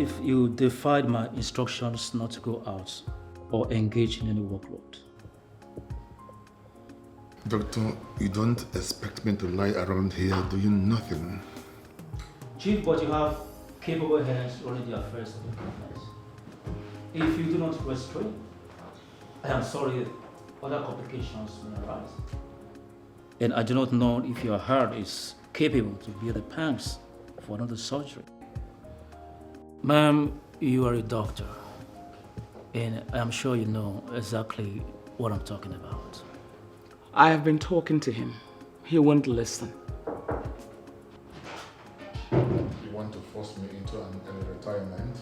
if you defied my instructions not to go out or engage in any workload. Doctor, you don't expect me to lie around here doing nothing. Chief, but you have capable hands running the affairs of the company. If you do not restrain, I am sorry, other complications may arise. And I do not know if your heart is capable to bear the pangs for another surgery. Ma'am, you are a doctor, and I am sure you know exactly what I'm talking about. I have been talking to him. He won't listen. You want to force me into an early retirement?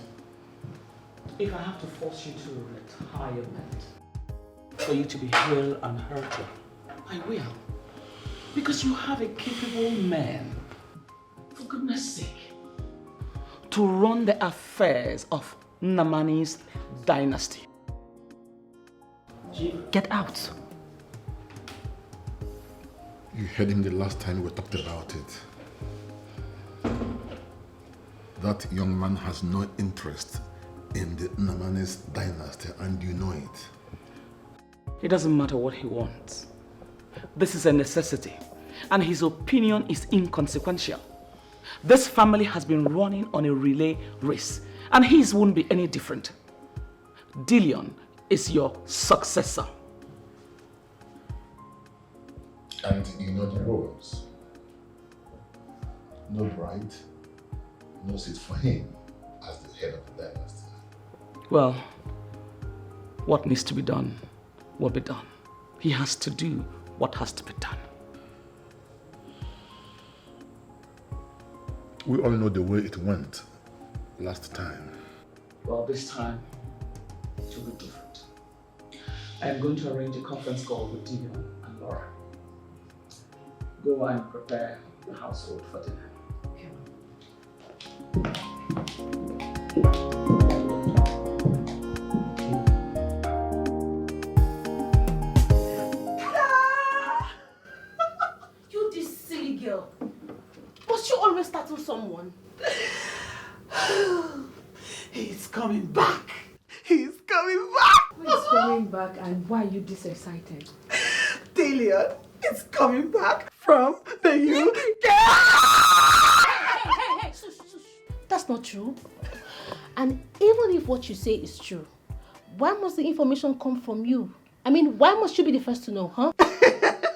If I have to force you to retirement, for you to be hale and healthy, I will. Because you have a capable man, for goodness sake, to run the affairs of Namani's dynasty. Get out. You heard him the last time we talked about it. That young man has no interest in the Namanis dynasty, and you know it. It doesn't matter what he wants. This is a necessity, and his opinion is inconsequential. This family has been running on a relay race, and his won't be any different. Dillion is your successor. And you know the rules. No bride, no seat for him as the head of the dynasty. Well, what needs to be done will be done. He has to do what has to be done. We all know the way it went last time. Well, this time it will be different. I am going to arrange a conference call with Dillion and Laura. Go and prepare the household for dinner. You this silly girl. Must you always startle someone? He's coming back. He's coming back. He's coming back, and why are you this excited? Dillion is coming back from the UK. Hey, shush. That's not true. And even if what you say is true, why must the information come from you? I mean, why must you be the first to know, huh?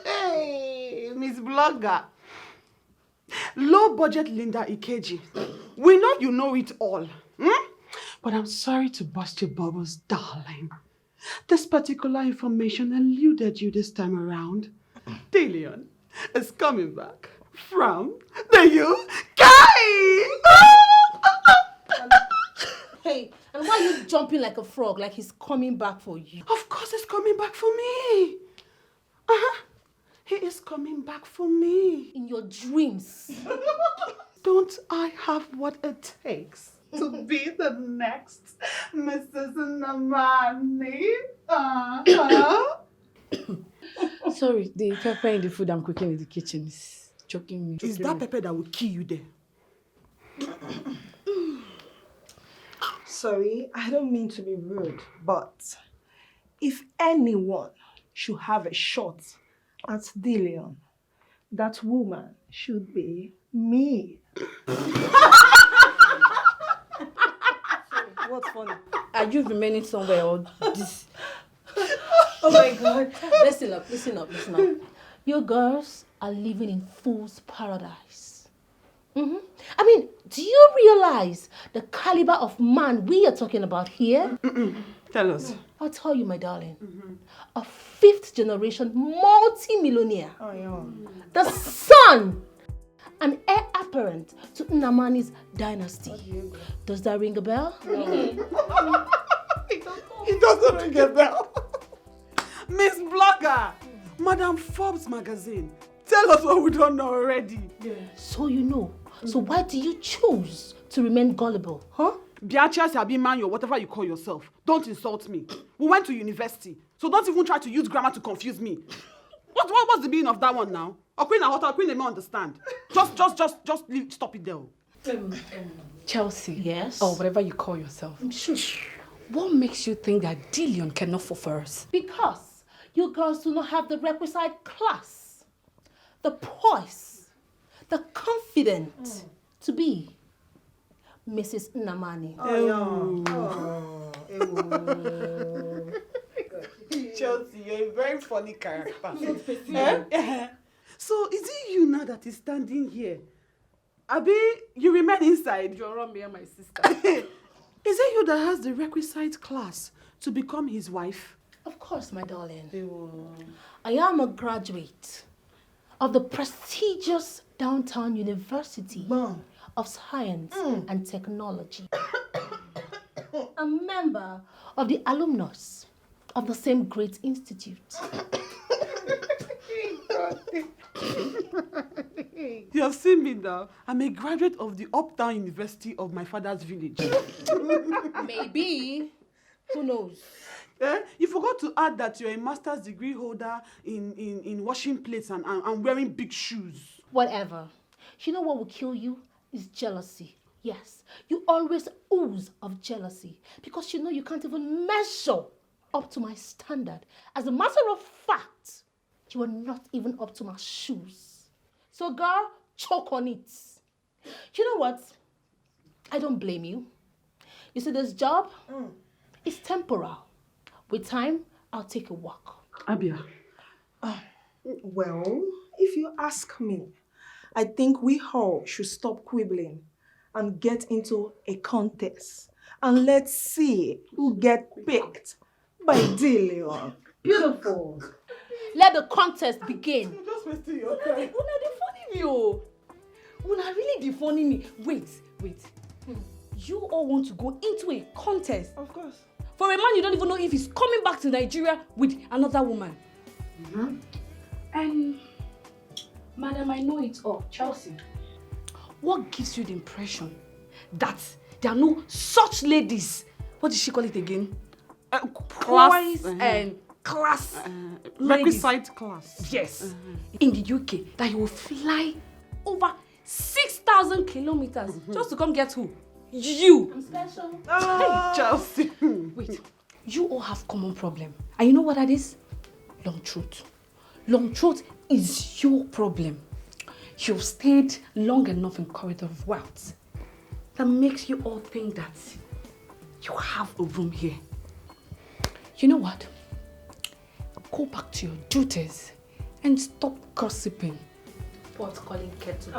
Hey, Miss Blogger. Low budget Linda Ikeji. We know you know it all. But I'm sorry to burst your bubbles, darling. This particular information eluded you this time around. Dillion is coming back from the UK. Hey, and why are you jumping like a frog, like he's coming back for you? Of course he's coming back for me. He is coming back for me. In your dreams. Don't I have what it takes to be the next Mrs. Namani? Sorry, the pepper in the food I'm cooking in the kitchen is choking me. Is that pepper that will kill you there? Sorry, I don't mean to be rude, but if anyone should have a shot at Dillion, that woman should be me. What's funny? Are you remaining somewhere or this? Oh my God. Listen up. You girls are living in fool's paradise. I mean, do you realize the caliber of man we are talking about here? Tell us. I'll tell you, my darling. A 5th generation multi-millionaire. Oh, yeah. The son and heir apparent to Nnamani's dynasty. Does that ring a bell? It doesn't ring a bell. Miss Blogger, Madam Forbes magazine, tell us what we don't know already. So you know. So why do you choose to remain gullible, huh? Bianca Sabiman, or whatever you call yourself, don't insult me. We went to university, so don't even try to use grammar to confuse me. What's the meaning of that one now? Queen, let me understand. Just leave, stop it there. Chelsea. Yes? Or whatever you call yourself. Shush. What makes you think that Dillion cannot fall for us? Because you girls do not have the requisite class, the poise, the confidence to be Mrs. Nnamani. Chelsea, you're a very funny character. So is it you now that is standing here? Abi, you remain inside. You're around me and my sister. Is it you that has the requisite class to become his wife? Of course, my darling. I am a graduate of the prestigious Downtown University of Science and Technology. A member of the alumnus of the same great institute. You have seen me now. I'm a graduate of the Uptown University of my father's village. Maybe. Who knows? You forgot to add that you're a master's degree holder in washing plates and wearing big shoes. Whatever. You know what will kill you? Is jealousy. Yes, you always ooze of jealousy because you know you can't even measure up to my standard. As a matter of fact, you are not even up to my shoes. So girl, choke on it. You know what? I don't blame you. You see, this job is temporal. With time, I'll take a walk. Abia. Well, if you ask me, I think we all should stop quibbling and get into a contest. And let's see who get picked by Dillion. Beautiful. Let the contest begin. You're just wasting your time. Una defunny me, oh. Una really defunny me. Wait. You all want to go into a contest? Of course. For a man you don't even know if he's coming back to Nigeria with another woman. And, madam, I know it all. Chelsea, what gives you the impression that there are no such ladies? What did she call it again? Poise and class. Requisite class. Yes. In the UK, that you will fly over 6,000 kilometers just to come get who? You. I'm special. Chelsea. Wait, you all have common problem. And you know what that is? Long throat. Long throat is your problem. You've stayed long enough in corridor of wealth. That makes you all think that you have a room here. You know what? Go back to your duties and stop gossiping. Pot calling kettle.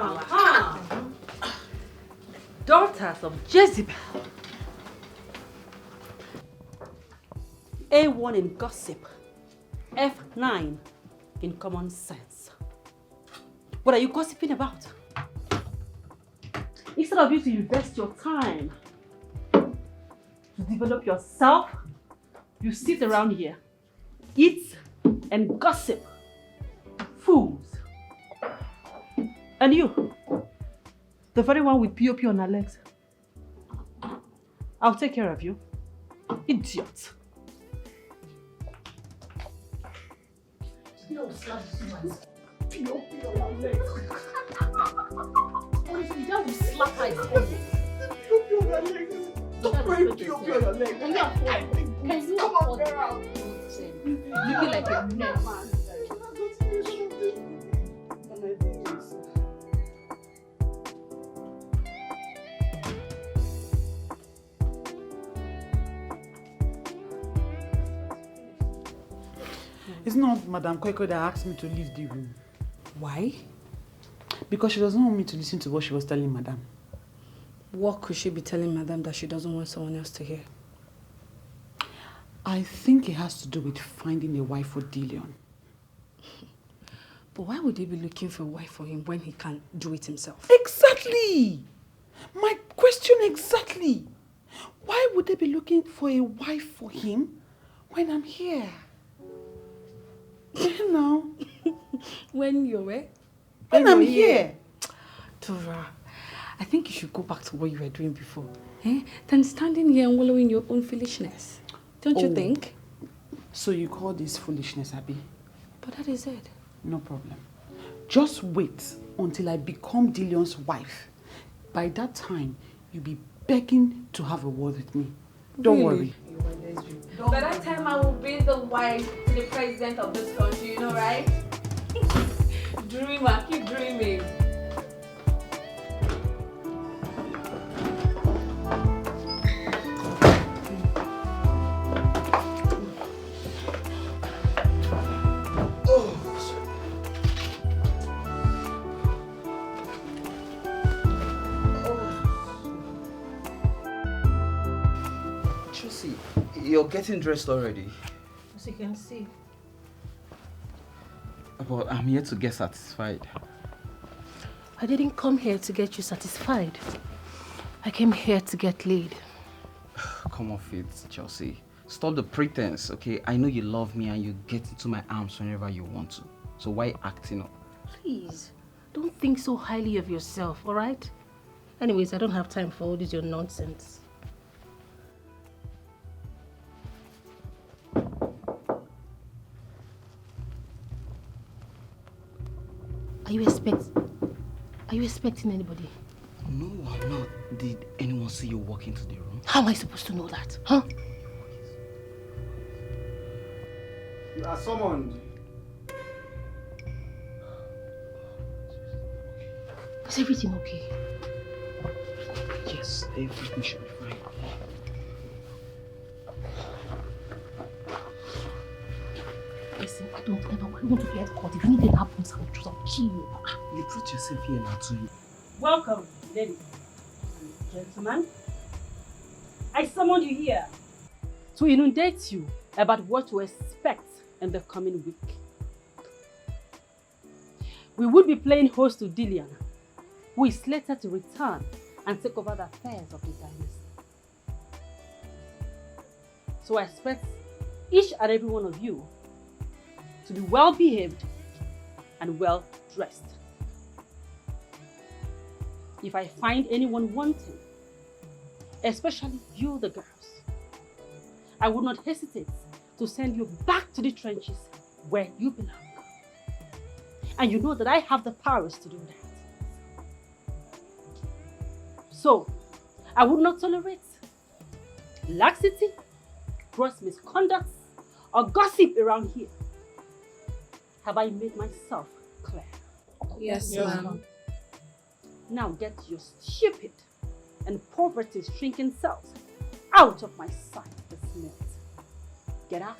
Daughters of Jezebel. A1 in gossip. F9 in common sense. What are you gossiping about? Instead of you to invest your time to develop yourself, you sit around here, eat and gossip. Fools. And you, the very one with POP on her legs. I'll take care of you. Idiot. No, slap POP on her legs. Honestly, that will slap her in the face. POP on her legs. Stop wearing POP on your legs. Can you afford it? Can you Come on, afford it? girl. Looking like a nerd. It's not Madame Kweko that asked me to leave the room. Why? Because she doesn't want me to listen to what she was telling Madame. What could she be telling Madame that she doesn't want someone else to hear? I think it has to do with finding a wife for Dillion. But why would he be looking for a wife for him when he can't do it himself? Exactly! My question exactly. Why would they be looking for a wife for him when I'm here? You know. When you're where? When I'm here. Tora, I think you should go back to what you were doing before. Than standing here and wallowing your own foolishness. Don't you think? So you call this foolishness, Abby? But that is it. No problem. Just wait until I become Dillion's wife. By that time, you'll be begging to have a word with me. Don't worry. By that time, I will be the wife to the president of this country, you know, right? Dreamer, keep dreaming. Tracy, you're getting dressed already. As you can see. But I'm here to get satisfied. I didn't come here to get you satisfied. I came here to get laid. Come off it, Chelsea. Stop the pretense, okay? I know you love me and you get into my arms whenever you want to. So why acting up? Please, don't think so highly of yourself, alright? Anyways, I don't have time for all this your nonsense. Are you expecting anybody? No, I'm not. Did anyone see you walk into the room? How am I supposed to know that, huh? You are summoned. Is everything okay? Yes, everything should be fine. Listen, I don't want to get caught. If anything happens, I'll kill you. You put yourself here now too. Welcome, ladies and gentlemen. I summoned you here to inundate you about what to expect in the coming week. We will be playing host to Dillian, who is slated to return and take over the affairs of the dynasty. So I expect each and every one of you to be well behaved and well dressed. If I find anyone wanting, especially you the girls, I would not hesitate to send you back to the trenches where you belong. And you know that I have the powers to do that. So, I would not tolerate laxity, gross misconduct, or gossip around here. Have I made myself clear? Yes, ma'am. Now get your stupid and poverty-stricken selves out of my sight this minute. Get out.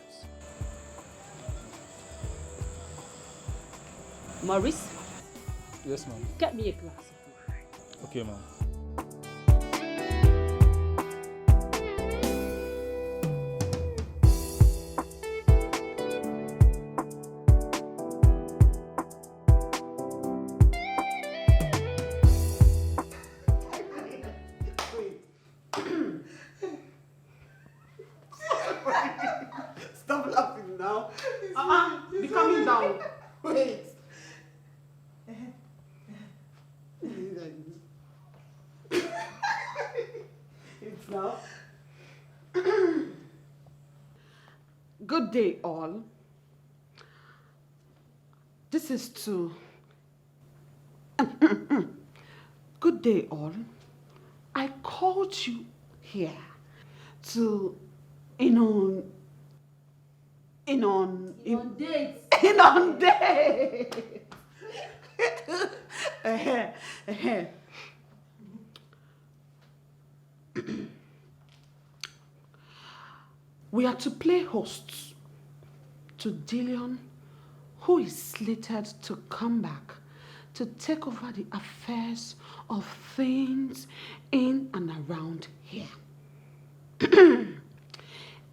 Maurice, Yes, ma'am. get me a glass of wine. Okay, ma'am. Stop laughing now. Be coming down. Wait. It's now. Good day, all. This is to. Good day, all. I called you here to inundate. We are to play hosts to Dillian, who is slated to come back to take over the affairs of things in and around here.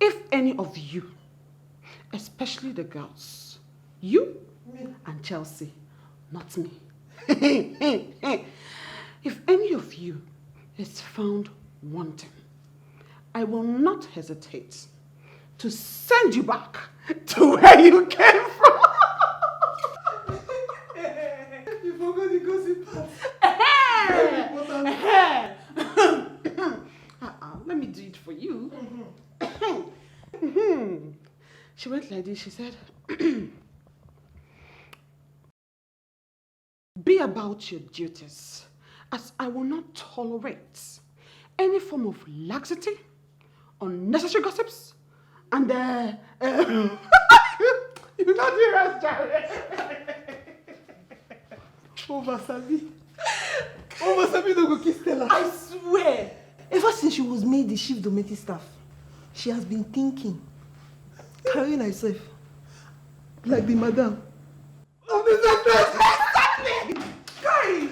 If any of you, especially the girls, you and Chelsea, not me, if any of you is found wanting, I will not hesitate to send you back to where you came from. You forgot the gossip part. Let me do it for you. She went like this. She said, be about your duties, as I will not tolerate any form of laxity, unnecessary gossips, and you know the rest, Jared. Obasabi no go kiss Stella. I swear, ever since she was made the chief domestic staff, she has been thinking, carrying herself like the madam of the Zambia. Guys!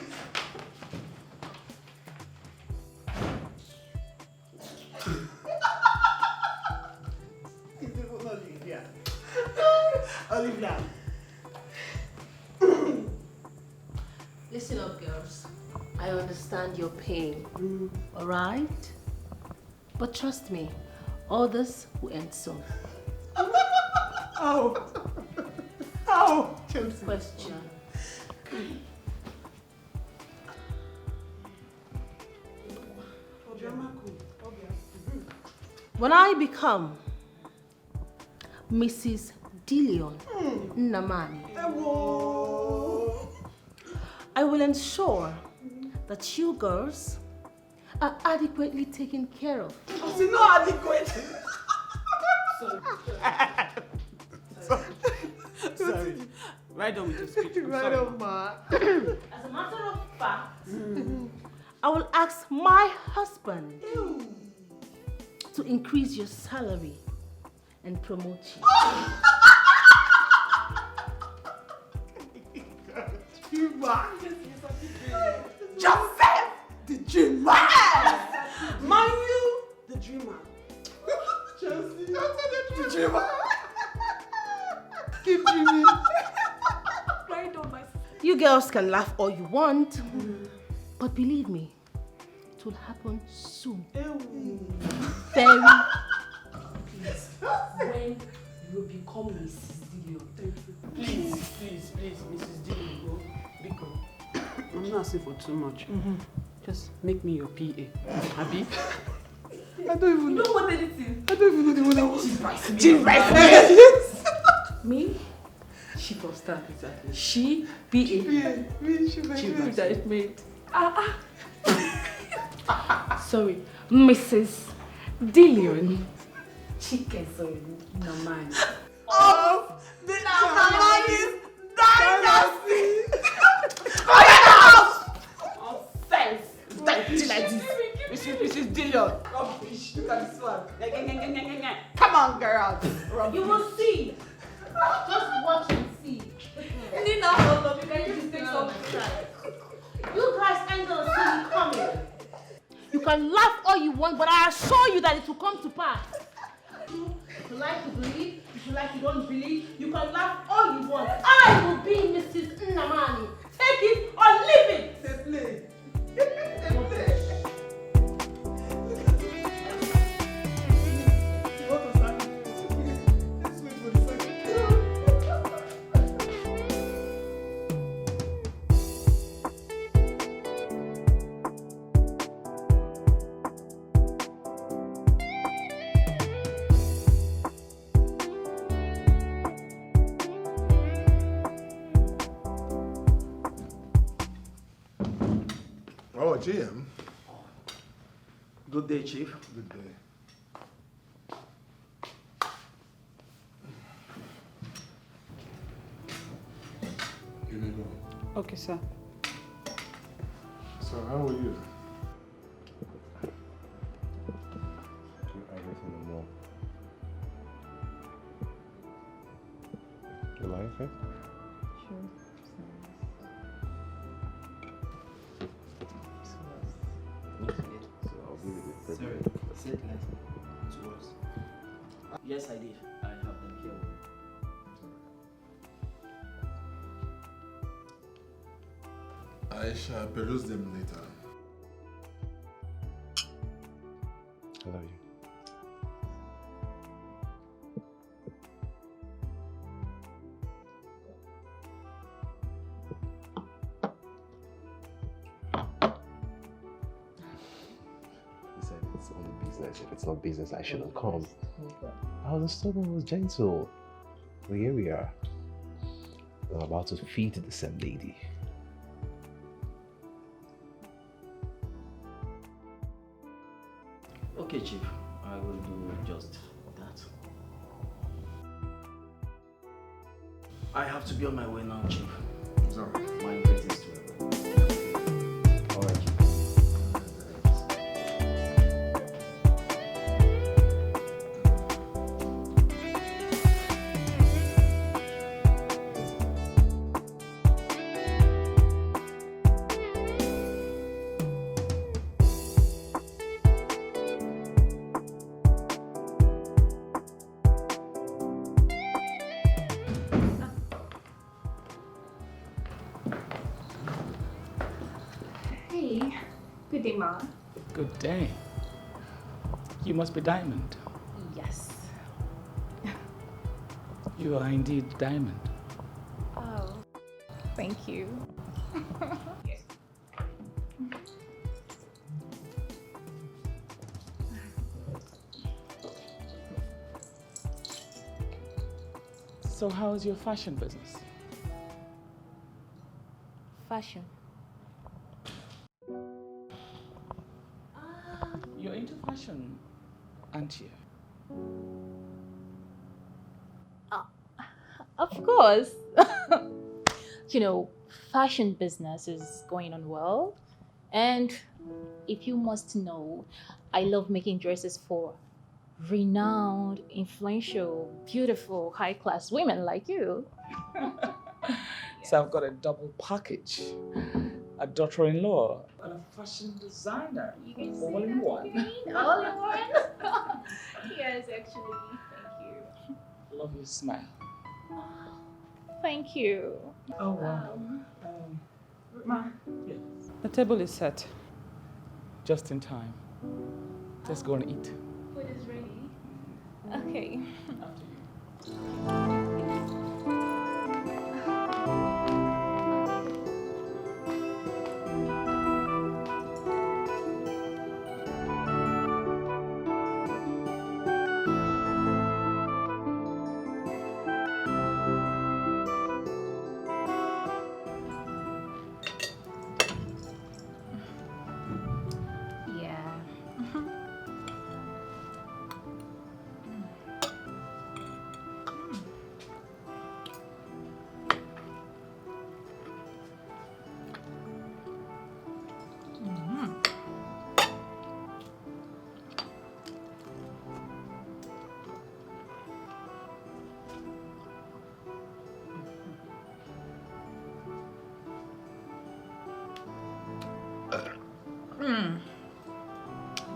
Olivia. Listen up, girls. I understand your pain, alright? But trust me, all this will end soon. Ow! Ow! Question. When I become Mrs. Dillion Namani, I will ensure that you girls are adequately taken care of. It's not adequate. Sorry. Right on with your speech. Right on, ma. As a matter of fact, I will ask my husband to increase your salary and promote you. Joseph, the dreamer. Mind you, the dreamer. Chelsea, the dreamer. Keep dreaming. Right on my... You girls can laugh all you want, but believe me, it will happen soon. Very. When you become Mrs. Dillion, please, Mrs. Dillion, go. I'm not asking for too much. Just make me your PA. Abi? I don't even know. You don't want anything. I don't even know the one I want. Chief Vice Me? Chief of staff, exactly. She, PA. Me, Chief Vice mate. Sorry, Mrs. Dillion. Chicken, sorry, Namani. Of the Namani's dynasty. Offense. Mrs. Dillion. Rubbish. Look at this one. Come on, girls. You will see. Just watch and see. Nina, hold on. You can just take some time. You guys ain't gonna see me coming. You can laugh all you want, but I assure you that it will come to pass. If you like to believe, if you like to don't believe, you can laugh all you want. I will be Mrs. Nnamani. Take it or leave it. They play. What was that? Let's wait for the second. Oh, GM. Good day, Chief. Good day. Here we go. Okay, sir. So, how are you? Everything more. You like it? Sure. So I'll give you the Sorry, privilege. say it like to us. Yes, I did. I have them here. I shall peruse them later. I love you. He said it's only business. If it's not business, I shouldn't come. I was stubborn, was gentle. But here we are. I'm about to feed the same lady. Okay, Chief. I will do just that. I have to be on my way now, Chief. Sorry. My greetings to everyone. All right, Chief. Hey, good day, Ma. Good day. You must be Diamond. Yes. You are indeed Diamond. Oh, thank you. So how is your fashion business? Fashion. You're into fashion, aren't you? Of course. Fashion business is going on well. And if you must know, I love making dresses for renowned, influential, beautiful, high-class women like you. So I've got a double package. A daughter-in-law and a fashion designer. All in one. All in one? Yes, actually. Thank you. Love your smile. Thank you. Oh, wow. Ma. Yes. The table is set. Just in time. Let's go and eat. Food is ready. Okay. After you.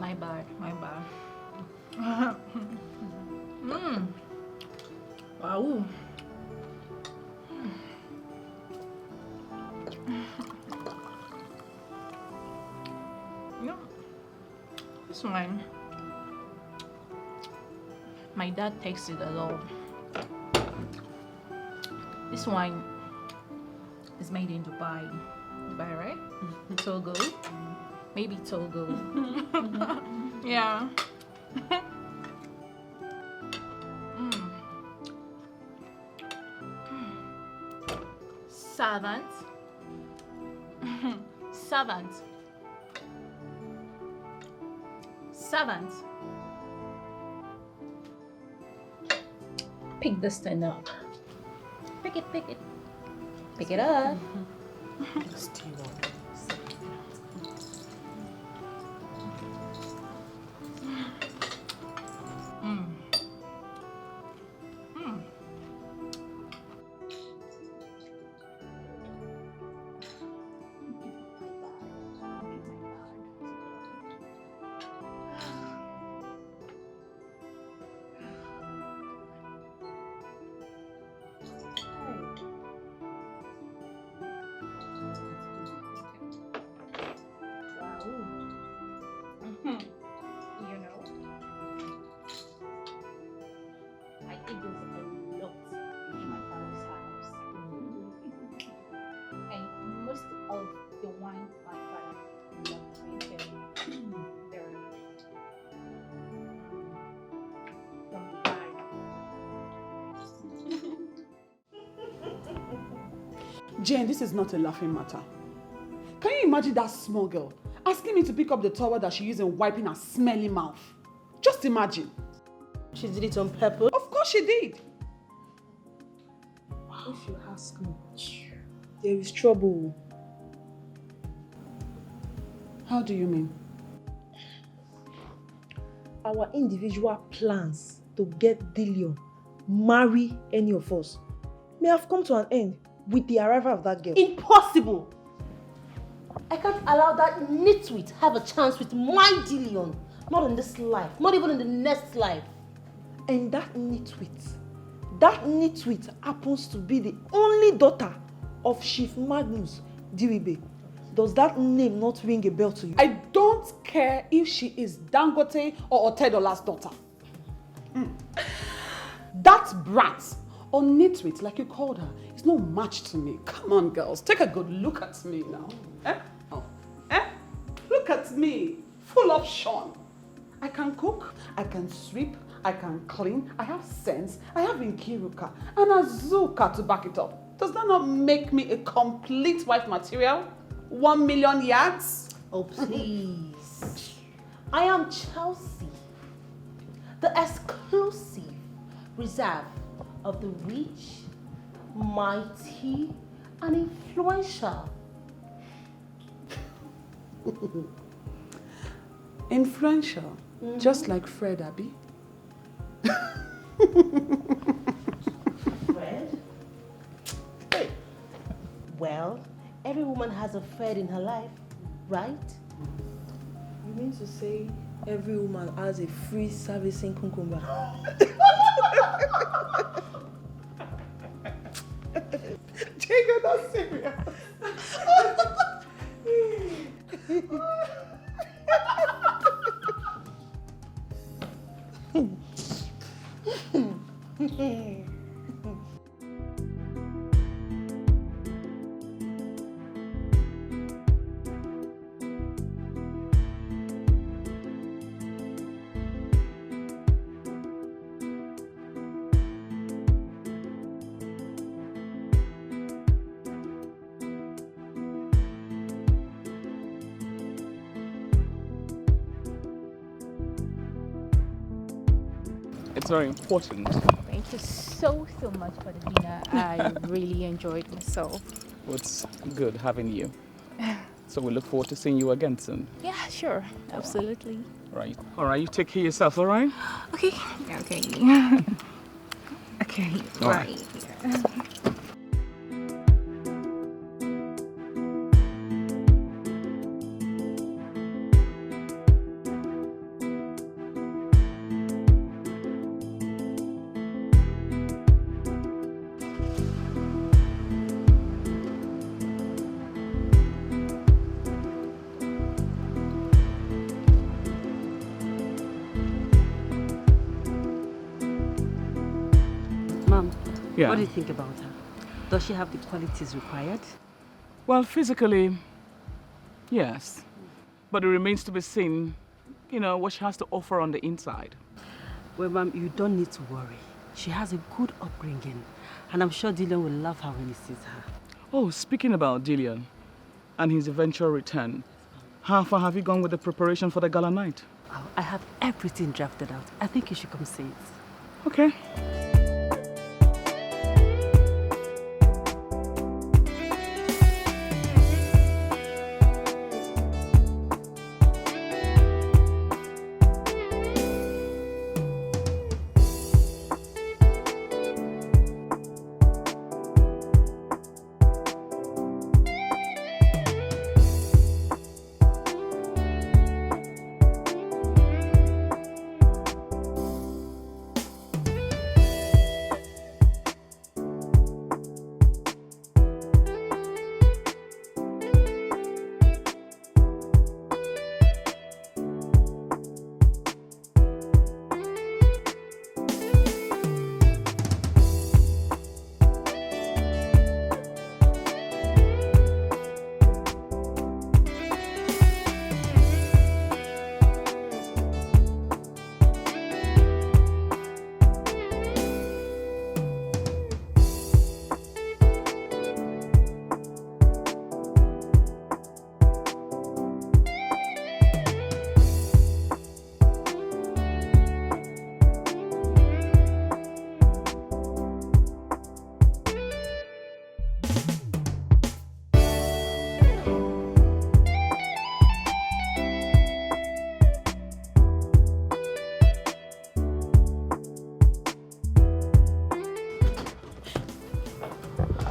My bad. Wow. This one, my dad takes it a lot. This wine is made in Dubai. Dubai, right? Togo. Maybe Togo. Yeah. Servant. Servant. Servant. Pick this thing up. Pick it, pick it. Pick it up. Jane, this is not a laughing matter. Can you imagine that small girl asking me to pick up the towel that she used in wiping her smelly mouth? Just imagine. She did it on purpose. Of course she did. If you ask me, there is trouble. How do you mean? Our individual plans to get Dillion, marry any of us, may have come to an end with the arrival of that girl. Impossible! I can't allow that nitwit have a chance with my Dillion. Not in this life, not even in the next life. And that nitwit happens to be the only daughter of Chief Magnus Diribe. Does that name not ring a bell to you? I don't care if she is Dangote or Otedola's daughter. That brat, or nitwit like you called her, is no match to me. Come on, girls, take a good look at me now. Look at me, full option. I can cook, I can sweep, I can clean, I have sense, I have Nkiruka and Azuka to back it up. Does that not make me a complete wife material? 1 million yards? Oh, please. I am Chelsea, the exclusive reserve of the rich, mighty, and influential. Influential, just like Fred, Abby. Fred? Well, every woman has a Fred in her life, right? You mean to say every woman has a free servicing cucumber? Jacob, that's serious. It's very important. Thank you so much for the dinner. I really enjoyed myself. It's good having you. So we look forward to seeing you again soon. Yeah, sure. Absolutely. Right. All right, you take care of yourself, all right? Okay. Okay. Okay. All Right. Mom, Yeah. what do you think about her? Does she have the qualities required? Well, physically, yes. But it remains to be seen, what she has to offer on the inside. Well, Mom, you don't need to worry. She has a good upbringing, and I'm sure Dillion will love her when he sees her. Oh, speaking about Dillion and his eventual return, how far have you gone with the preparation for the gala night? Oh, I have everything drafted out. I think you should come see it. Okay.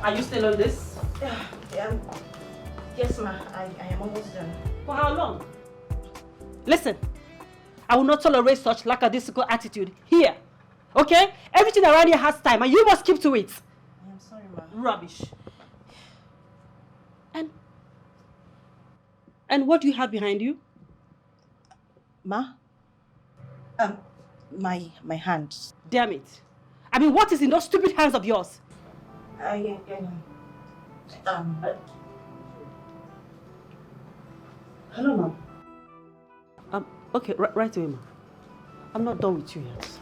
Are you still on this? Yes, ma. I am almost done. For how long? Listen, I will not tolerate such lackadaisical attitude here. Okay? Everything around here has time and you must keep to it. I am sorry, ma. Rubbish. And what do you have behind you? Ma? My hands. Damn it. I mean, what is in those stupid hands of yours? Hello, ma'am. Okay, right away, ma. I'm not done with you yet.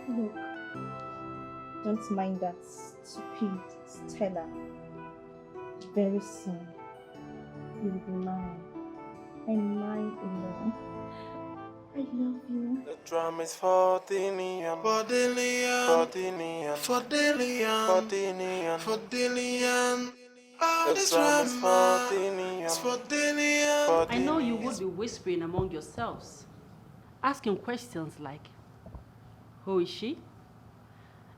Look, don't mind that stupid Stella. Very soon, you will be mine. And mine alone. I love you. The drum is for Dinian. For Dinian. For Dinian. For Dinian. For Dinian. For Dinian. The drum is for Dinian. For Dinian. I know you would be whispering among yourselves, asking questions like, who is she?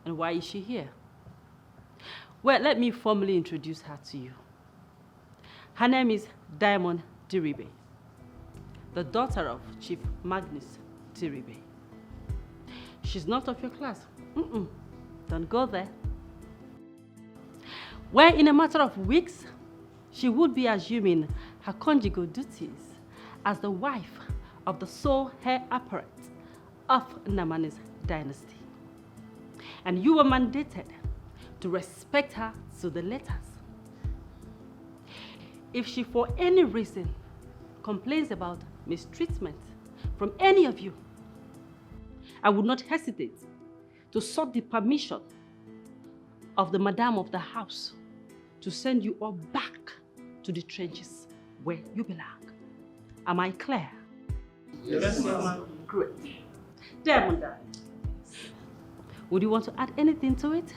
And why is she here? Well, let me formally introduce her to you. Her name is Diamond Diribe, the daughter of Chief Magnus Diribe. She's not of your class. Don't go there. Where in a matter of weeks, she would be assuming her conjugal duties as the wife of the sole heir apparent of Namani's dynasty. And you were mandated to respect her to the letters. If she for any reason complains about mistreatment from any of you, I would not hesitate to sought the permission of the madam of the house to send you all back to the trenches where you belong. Am I clear? Yes, ma'am. Great. Diamond, darling. Would you want to add anything to it?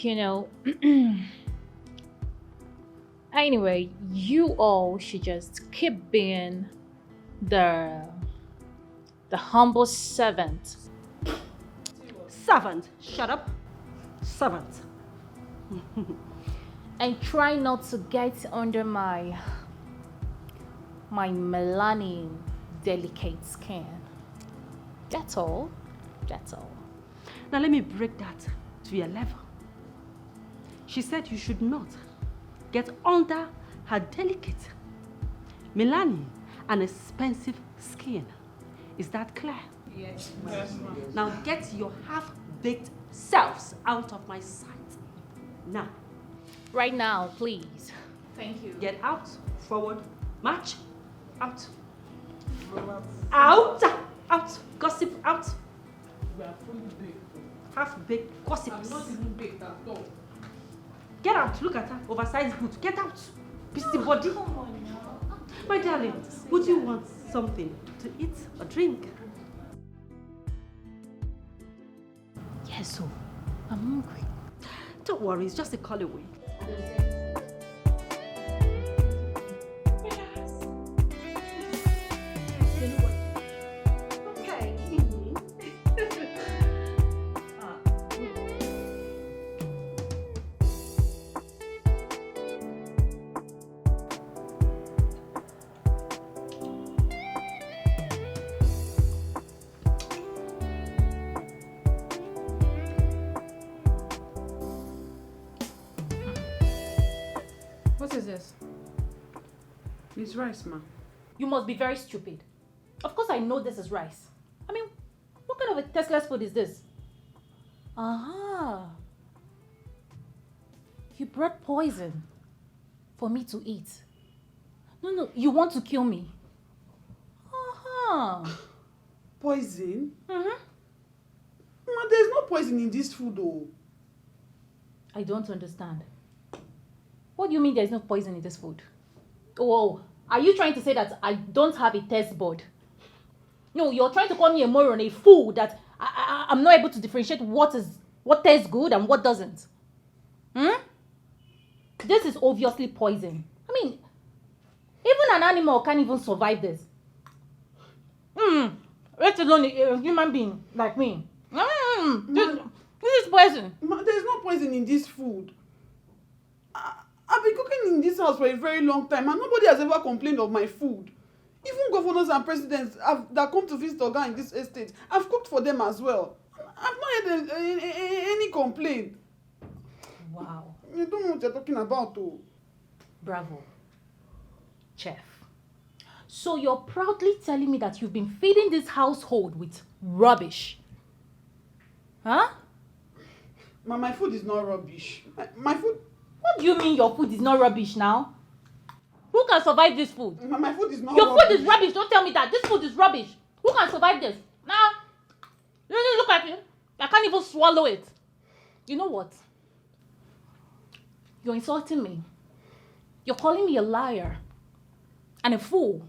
You know, anyway, you all should just keep being the humble servant. Servant, shut up. Servant. And try not to get under my melanin delicate skin. That's all. That's all. Now let me break that to your level. She said you should not get under her delicate, melanin and expensive skin. Is that clear? Yes, ma'am. Now get your half-baked selves out of my sight. Now. Right now, please. Thank you. Get out, forward, march, out. Out, out, gossip, out. We are fully baked. Half-baked gossips. I'm not even baked at all. Get out, look at her, oversized boots. Get out, busy body. Come on now. My darling, would you want something to eat or drink? Yes, so I'm hungry. Don't worry, it's just a call away. What is this? It's rice, ma. You must be very stupid. Of course I know this is rice. I mean, what kind of a tasteless food is this? Aha. You brought poison for me to eat. No, you want to kill me. Aha. Poison? Mm-hmm. Ma, there's no poison in this food, though. I don't understand. What do you mean there's no poison in this food? Oh, are you trying to say that I don't have a taste bud? No, you're trying to call me a moron, a fool, that I'm not able to differentiate what tastes good and what doesn't. This is obviously poison. I mean, even an animal can't even survive this. Let alone a human being like me. This is poison. There's no poison in this food. I've been cooking in this house for a very long time and nobody has ever complained of my food. Even governors and presidents that come to visit Oga in this estate, I've cooked for them as well. I've not had any complaint. Wow. You don't know what you're talking about, though. Bravo. Chef. So you're proudly telling me that you've been feeding this household with rubbish? Huh? My food is not rubbish. My food... What do you mean your food is not rubbish now? Who can survive this food? My food is not Your rubbish. food is rubbish. Don't tell me that. This food is rubbish. Who can survive this? Now, look at it. I can't even swallow it. You know what? You're insulting me. You're calling me a liar and a fool.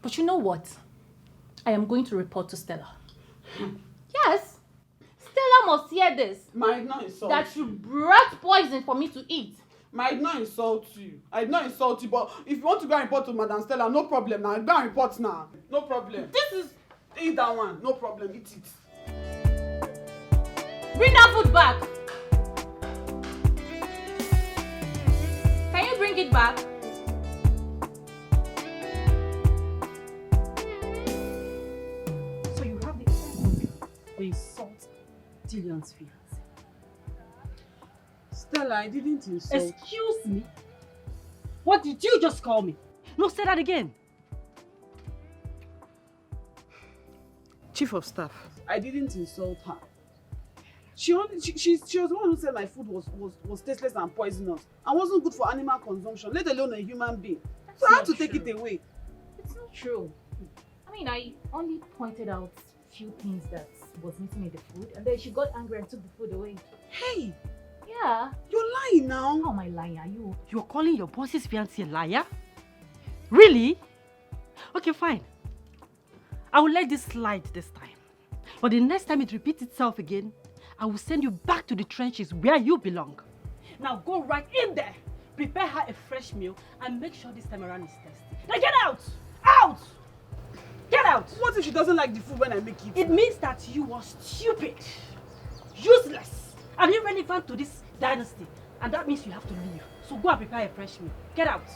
But you know what? I am going to report to Stella. Yes. Stella must hear this. Might not insult that you brought poison for me to eat. Might not insult you. I'd not insult you, but if you want to go and report to Madam Stella, no problem now. Go and report now. No problem. This is... Eat that one. No problem. Eat it. Bring that food back. Can you bring it back? So you have the sense to insult Dillion's fiancé. Stella, I didn't insult. Excuse me? What did you just call me? No, say that again. Chief of Staff, I didn't insult her. She was the one who said my food was tasteless and poisonous and wasn't good for animal consumption, let alone a human being. So I had to take it away. It's not true. I mean, I only pointed out a few things that was missing in the food, and then she got angry and took the food away. Hey! Yeah. You're lying now. How am I lying? Are you? You're calling your boss's fiancé a liar? Really? Okay, fine. I will let this slide this time. But the next time it repeats itself again, I will send you back to the trenches where you belong. Now go right in there, prepare her a fresh meal, and make sure this time around is tasty. Now get out! Out! Get out! What if she doesn't like the food when I make it? It means that you are stupid, useless, and irrelevant to this dynasty. And that means you have to leave. So go and prepare a fresh meal. Get out.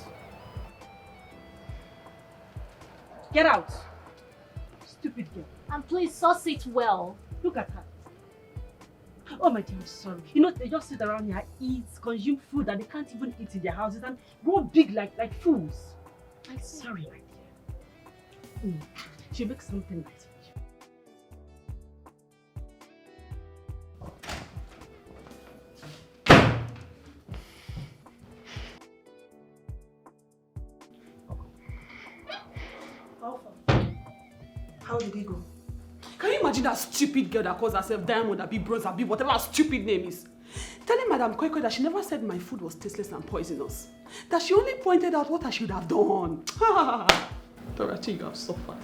Get out. Stupid girl. And please sauce it well. Look at her. Oh my dear, I'm sorry. You know, they just sit around here, eat, consume food that they can't even eat in their houses and grow big like fools. I'm sorry, my dear. She makes something nice for you. How did it go? Can you imagine that stupid girl that calls herself Diamond, Abi, Bronze, Abi, whatever her stupid name is? Telling Madam Koiko that she never said my food was tasteless and poisonous. That she only pointed out what I should have done. Torachi, you have suffered.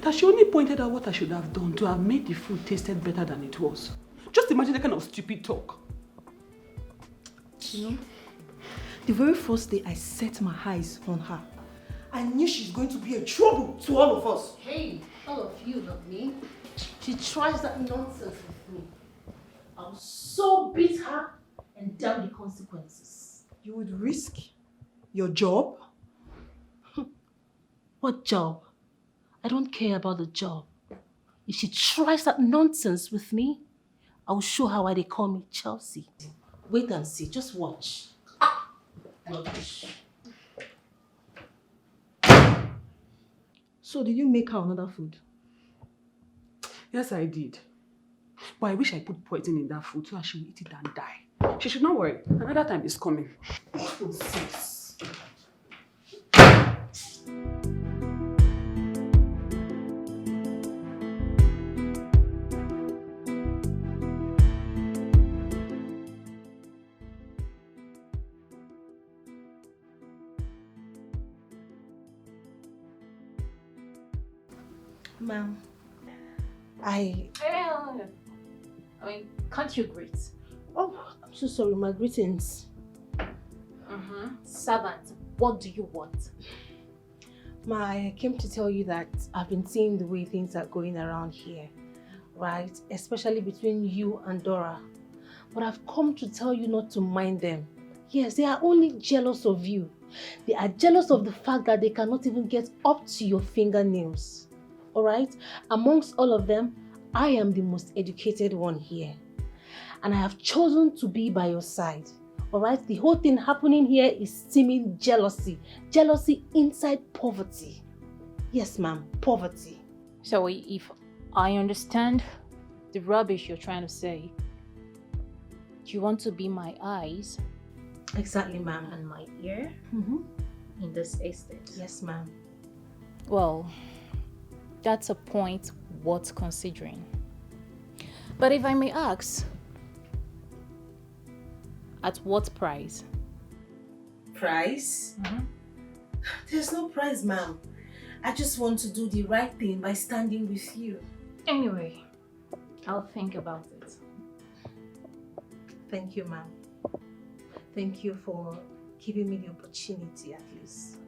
That she only pointed out what I should have done to have made the food tasted better than it was. Just imagine that kind of stupid talk. You know, the very first day I set my eyes on her, I knew she's going to be a trouble to all of us. Hey, all of you, not me. She tries that nonsense with me. I'll so beat her and damn the consequences. You would risk your job? What job? I don't care about the job. If she tries that nonsense with me, I'll show her why they call me Chelsea. Wait and see, just watch. Rubbish. So did you make her another food? Yes, I did. But I wish I put poison in that food so she will eat it and die. She should not worry. Another time is coming. Sis. Ma'am, I mean, can't you greet? Oh, I'm so sorry. My greetings. Servant, what do you want? I came to tell you that I've been seeing the way things are going around here, right? Especially between you and Dora. But I've come to tell you not to mind them. Yes, they are only jealous of you. They are jealous of the fact that they cannot even get up to your fingernails. Alright? Amongst all of them, I am the most educated one here. And I have chosen to be by your side. Alright? The whole thing happening here is stemming jealousy. Jealousy inside poverty. Yes, ma'am. Poverty. So if I understand the rubbish you're trying to say, you want to be my eyes? Exactly, ma'am. And my ear? In this estate? Yes, ma'am. Well, that's a point worth considering. But if I may ask, at what price? Price? There's no price, ma'am. I just want to do the right thing by standing with you. Anyway, I'll think about it. Thank you, ma'am. Thank you for giving me the opportunity at least.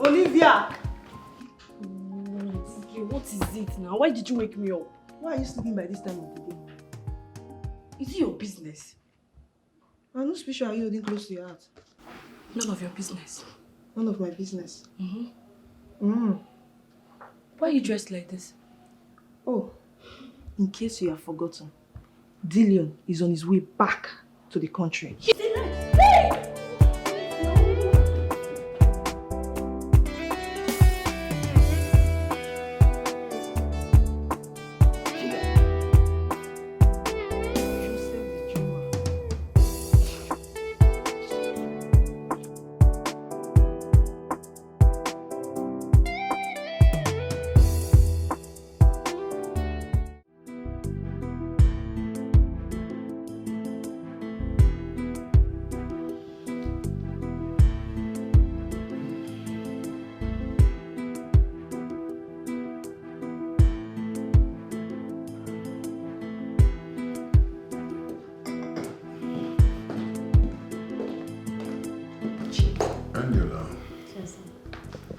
Olivia! Okay, what is it now? Why did you wake me up? Why are you sleeping by this time of the day? Is it your business? I'm not special. Are you holding close to your heart? None of your business. None of my business. Why are you dressed like this? Oh, in case you have forgotten, Dillion is on his way back to the country.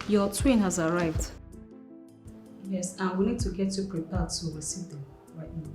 Your twin has arrived. Yes, and we need to get you prepared to receive them right now.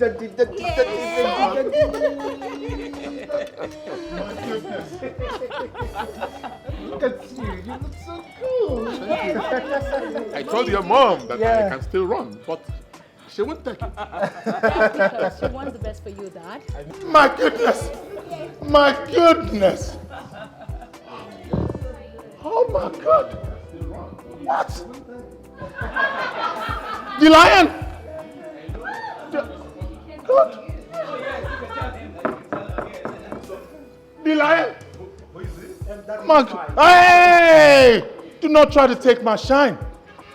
Look at you. You look so good. I told your mom that I can still run, but she won't take it. Because she wants the best for you, Dad. My goodness! My goodness! Oh my God! What? The lion! God! The lion! Mark! Hey! Do not try to take my shine.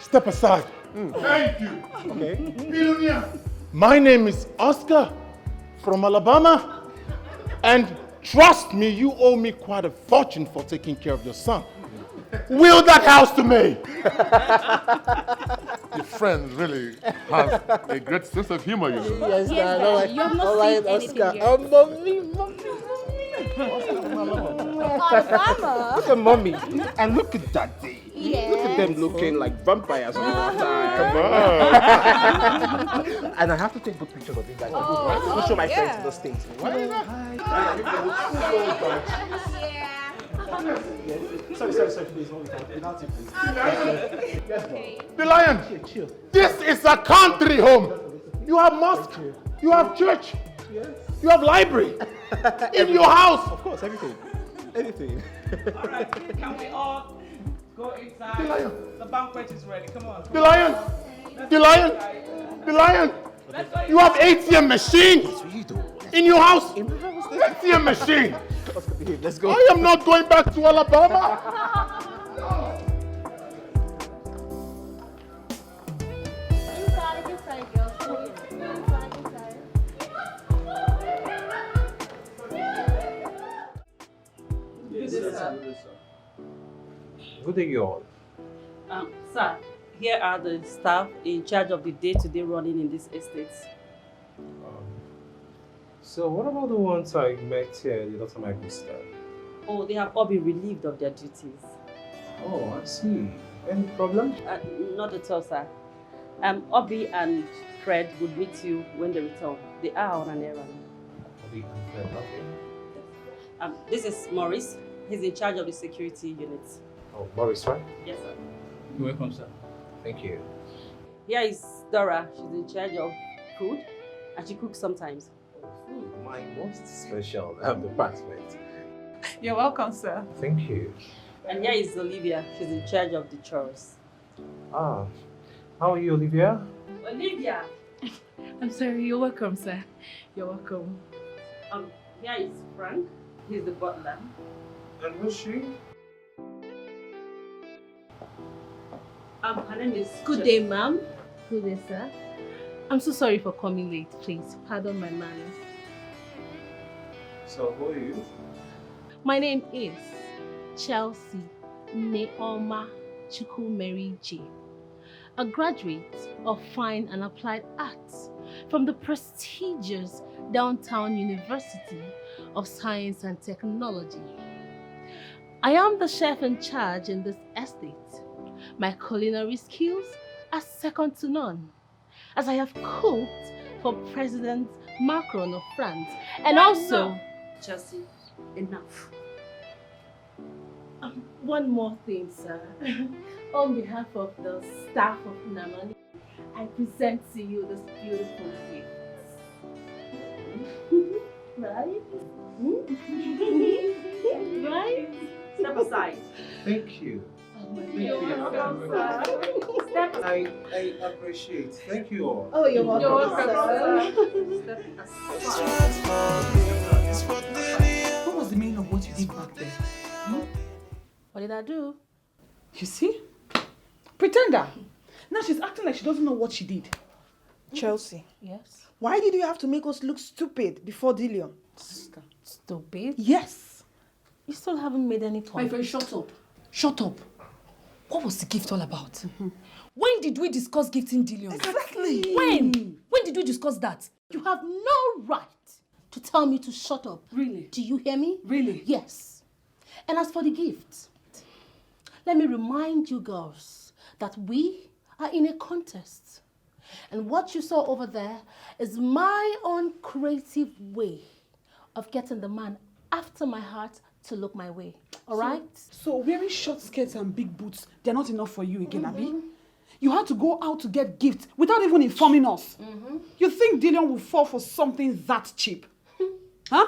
Step aside. Thank you. Okay. Billionaire. My name is Oscar from Alabama. And trust me, you owe me quite a fortune for taking care of your son. Will that house to me. Your friends really have a great sense of humor, you know. Yes, Dad. You have not seen anything Oscar. yet. Oh, mommy. Look at mommy. And look at daddy. Yes. Look at them looking like vampires all the time. Come on. And I have to take good pictures of you guys. I'll show my friends in the States. Sorry, please. Without you, please. The lion. This is a country home. You have mosque. You have church. You have library. In your house. Of course, everything. Anything. All right, can we all go inside? The lion. The banquet is ready. Come on. The lion. The lion. The lion. You have ATM machine. In your house. ATM machine. Let's go. I am not going back to Alabama. Good day, you all. Sir, here are the staff in charge of the day-to-day running in this estate. So what about the ones I met here the other time I visited? Oh, they have all been relieved of their duties. Oh, I see. Any problem? Not at all, sir. Obi and Fred would meet you when they return. They are on an errand. Obi and Fred, okay. This is Maurice. He's in charge of the security units. Oh, Maurice, right? Yes, sir. You're welcome, sir. Thank you. Here is Dora. She's in charge of food, and she cooks sometimes. Food, my most special department. You're welcome, sir. Thank you. And here is Olivia. She's in charge of the chores. Ah, how are you, Olivia? Olivia! I'm sorry, you're welcome, sir. You're welcome. Here is Frank. He's the butler. And who's she? Her name is... Good day, ma'am. Good day, sir. I'm so sorry for coming late. Please, pardon my manners. So, who are you? My name is Chelsea Neoma Chukwumeri J, a graduate of Fine and Applied Arts from the prestigious Downtown University of Science and Technology. I am the chef in charge in this estate. My culinary skills are second to none, as I have cooked for President Macron of France and also... No. Chelsea, enough. One more thing, sir. On behalf of the staff of Namani, I present to you this beautiful gift. Right? Right? Step aside. Thank you. You're welcome, sir. Step aside. I appreciate. Thank you all. Oh, you're welcome, You're welcome, sir. What was the meaning of what you did back there? What did I do? You see? Pretender. Now she's acting like she doesn't know what she did. Chelsea, Yes. why did you have to make us look stupid before Dillion? Stupid? Yes. You still haven't made any point. My friend, shut up. Shut up. What was the gift all about? When did we discuss gifting Dillion? Exactly. When? When did we discuss that? You have no right to tell me to shut up. Really? Do you hear me? Really? Yes. And as for the gift, let me remind you girls that we are in a contest. And what you saw over there is my own creative way of getting the man after my heart to look my way. All right? So wearing short skirts and big boots, they're not enough for you again, Abi? You had to go out to get gifts without even informing us. You think Dillion will fall for something that cheap? Huh?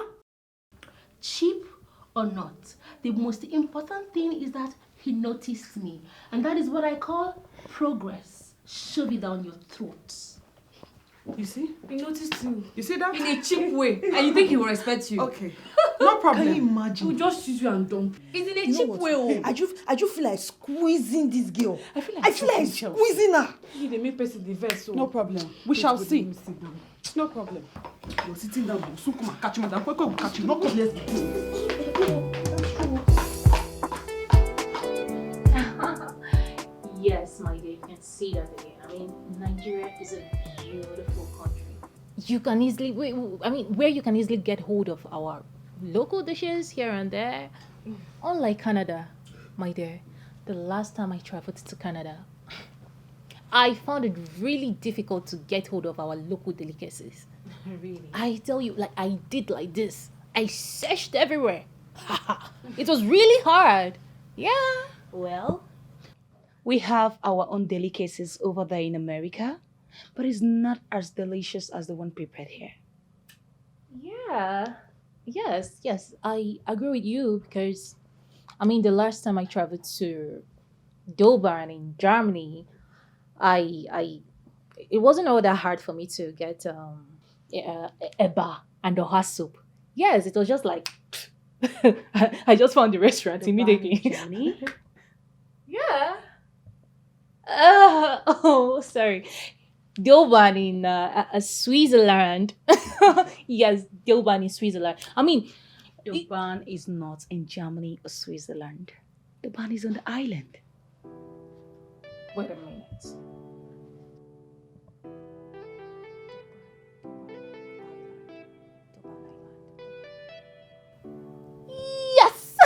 Cheap or not, the most important thing is that he noticed me. And that is what I call progress. Shove it down your throat. You see? He noticed you. You see that? In a cheap way. And you think he will respect you. Okay. No problem. Can you imagine? He will just use you and dump. It's in a You know cheap what? way. Oh. I just feel like squeezing this girl. I feel like squeezing her. They make person the verse. So. No problem. We shall see. No problem. You're sitting down. Soon come and catch you, madam. Kwekwe will catch you. No come, let's go. Yes, my dear, you can see that again. I mean, Nigeria is a beautiful country. You can easily, where you can easily get hold of our local dishes here and there. Unlike Canada, my dear, the last time I traveled to Canada, I found it really difficult to get hold of our local delicacies. Really? I tell you, like I did like this. I searched everywhere. It was really hard. Yeah. Well, we have our own delicacies over there in America, but it's not as delicious as the one prepared here. Yeah. Yes, I agree with you because, I mean, the last time I traveled to Dober in Germany, it wasn't all that hard for me to get eba and oha soup. Yes, it was just like, I just found the restaurant immediately. Yeah. Sorry. Dilban in Switzerland. Yes, Dilban in Switzerland. I mean, Dilban is not in Germany or Switzerland. Dilban is on the island. Wait a minute. Yes!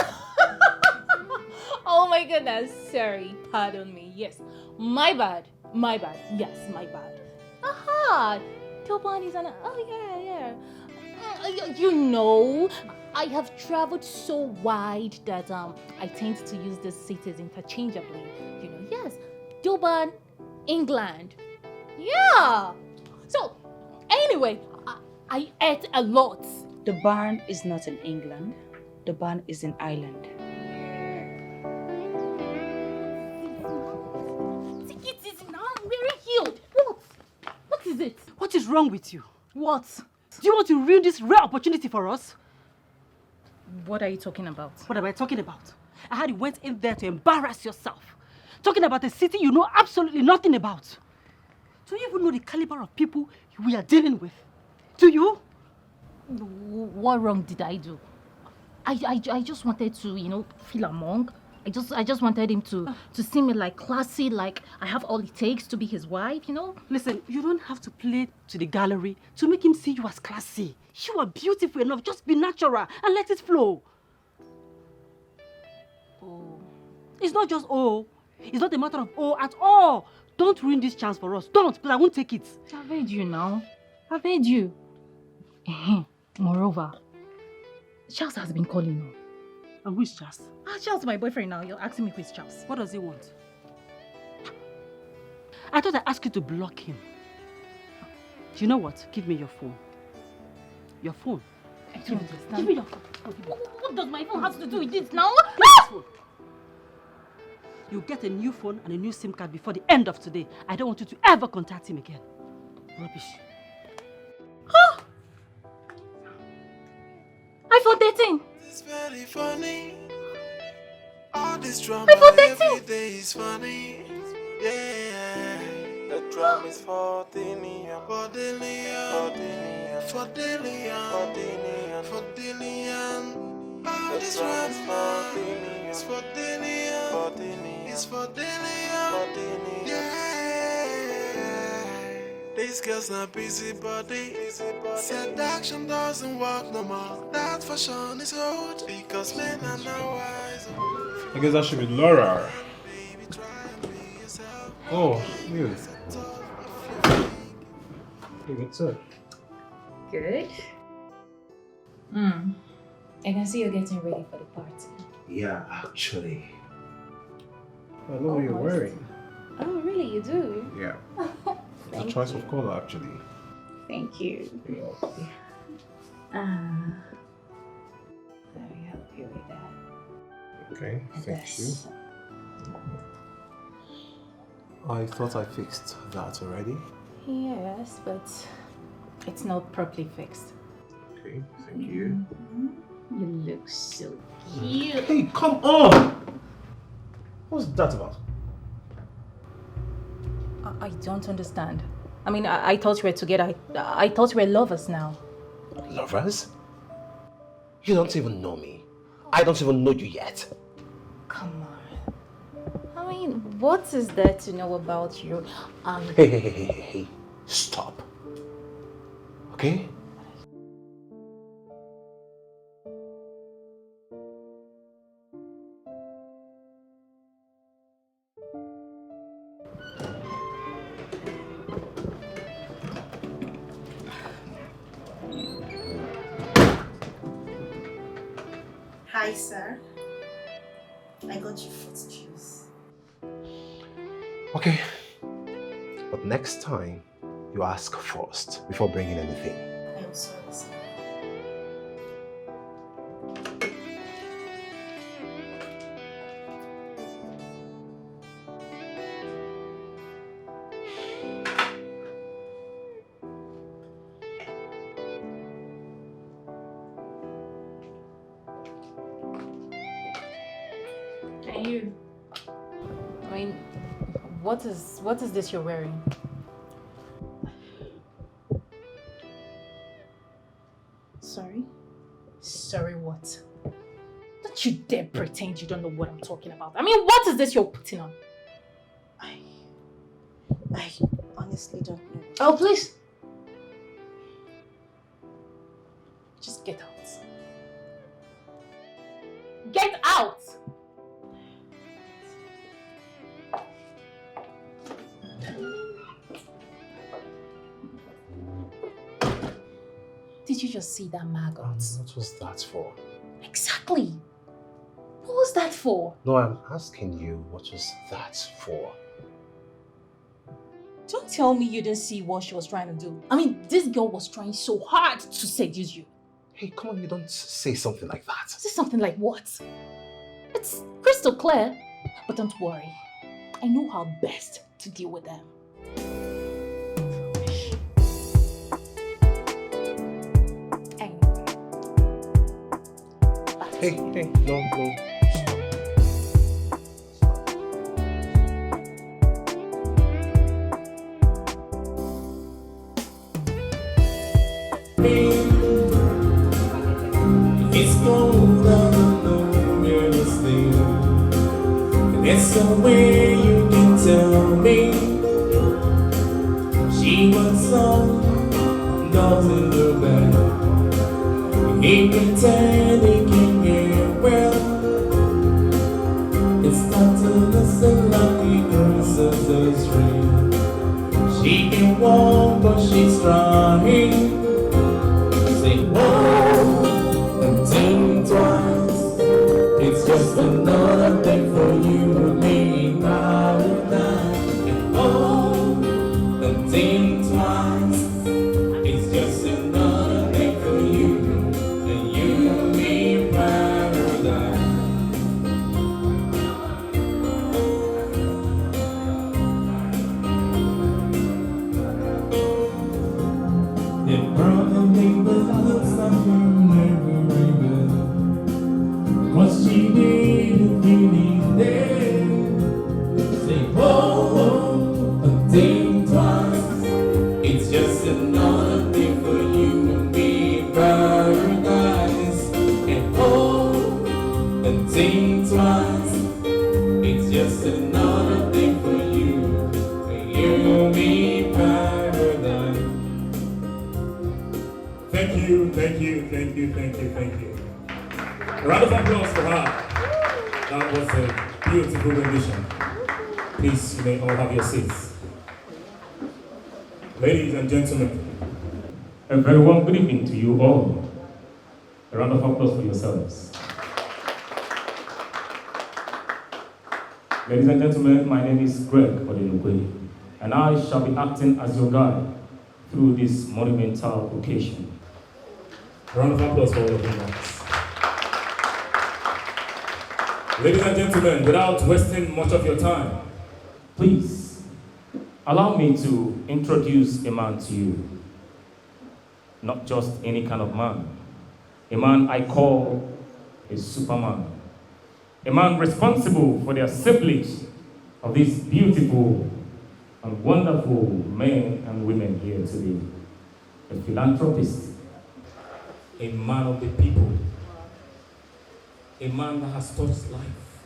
Oh my goodness. Sorry. Pardon me. Yes. My bad. Yes, my bad. Aha! Dilban is on yeah. You know, I have traveled so wide that I tend to use the cities interchangeably. You know, yes. Dilban, England. Yeah. So, anyway, I ate a lot. The barn is not in England. The barn is in Ireland. It is now very healed. What is it? What is wrong with you? What? Do you want to ruin this rare opportunity for us? What are you talking about? What am I talking about? I had you went in there to embarrass yourself. Talking about a city you know absolutely nothing about. Do you even know the caliber of people we are dealing with? Do you? What wrong did I do? I just wanted to, feel among. I just wanted him to see me like classy, like I have all it takes to be his wife, Listen, you don't have to play to the gallery to make him see you as classy. You are beautiful enough. Just be natural and let it flow. Oh. It's not just oh. It's not a matter of oh at all. Don't ruin this chance for us. Don't, but I won't take it. I've heard you now. I've heard you. Moreover, Charles has been calling you. And who is Charles? Charles, my boyfriend now. You're asking me who is Charles. What does he want? I thought I asked you to block him. Do you know what? Give me your phone. Your phone. I don't understand. Give me your phone. What does my phone have to do with this now? You'll get a new phone and a new SIM card before the end of today. I don't want you to ever contact him again. Rubbish. iPhone 13. It's very funny. All this drama every day is funny. Yeah. The drum is for Dillion. For Dillion. All this drum is for Dillion. It's for Dillion. Yeah. These girls not busybody. Seduction doesn't work no more. That for sure is old. Because men are now wise. I guess that should be Laura. Oh, yes. Even so. Good. I can see you're getting ready for the party. Yeah, actually. I know what you're wearing. Oh, really? You do? Yeah. It's a Thank choice you. of color, actually. Thank you. Let me help you with that. Okay, And thank this. you. I thought I fixed that already. Yes, but it's not properly fixed. Okay, thank you. You look so cute. Hey, come on! What's that about? I don't understand. I mean, I thought we were together. I thought we were lovers now. Lovers? You don't even know me. I don't even know you yet. Come on. I mean, what is there to know about you? Hey. Stop. Okay? Hi, sir. I got you fruit juice. Okay. But next time, you ask first before bringing anything. I'm sorry, sir. And you? I mean, what is this you're wearing? Sorry? Sorry, what? Don't you dare pretend you don't know what I'm talking about. I mean, what is this you're putting on? I honestly don't know. Oh, please. Just get out. Get out! Did you just see that maggot? What was that for? Exactly. What was that for? No, I'm asking you, what was that for? Don't tell me you didn't see what she was trying to do. I mean, this girl was trying so hard to seduce you. Hey, come on, you don't say something like that. Is this something like what? It's crystal clear. But don't worry. I know how best to deal with them. Hey, no. It's cold, I don't know where to stay. There's somewhere you can tell me. She wants some dogs in the bed. He pretend he can get well. It's not to listen like the girls of the street. She can walk but she's trying. Say whoa and think twice. It's just another thing for you and me in paradise. And oh and think twice. It's just another thing for you and you and me in paradise. It probably looks like you never even what she did if you need it. Say whoa, and think twice. It's just another thing for you and me in paradise. And oh, and think twice. It's just another thing for you and me in paradise. Thank you. A round of applause for her. That was a beautiful rendition. Please, you may all have your seats. Ladies and gentlemen, a very warm good evening to you all. A round of applause for yourselves. Ladies and gentlemen, my name is Greg Odenukwe, and I shall be acting as your guide through this monumental occasion. A round of applause for all of you guys. Ladies and gentlemen, without wasting much of your time, please allow me to introduce a man to you. Not just any kind of man. A man I call a superman. A man responsible for the assemblage of these beautiful and wonderful men and women here today. A philanthropist. A man of the people. A man that has touched life.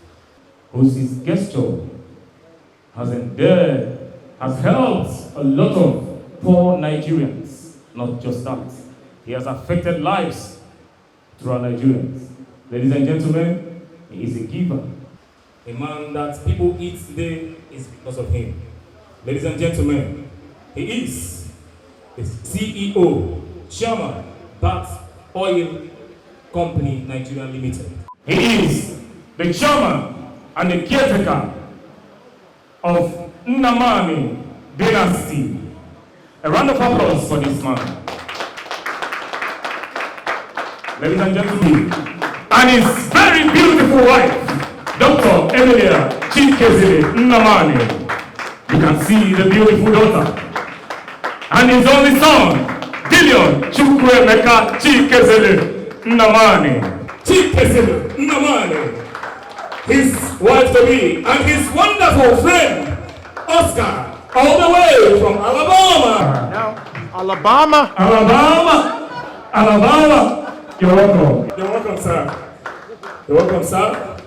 Whose gesture has endeared, has helped a lot of poor Nigerians. Not just that. He has affected lives through our Nigerians. Ladies and gentlemen, he is a giver. A man that people eat today is because of him. Ladies and gentlemen, he is the CEO, chairman, Bath Oil Company Nigeria Limited. He is the chairman and the caretaker of Nnamani Dynasty. A round of applause for this man. Ladies and gentlemen, and his very beautiful wife, Dr. Emilia Chikezile Nnamani. You can see the beautiful daughter. And his only son, Dillion Chukwuemeka Chikezile Nnamani. Chikezile Nnamani. His wife-to-be and his wonderful friend, Oscar, all the way from Alabama. Now, Alabama. You're welcome. You're welcome, sir. You're welcome, sir.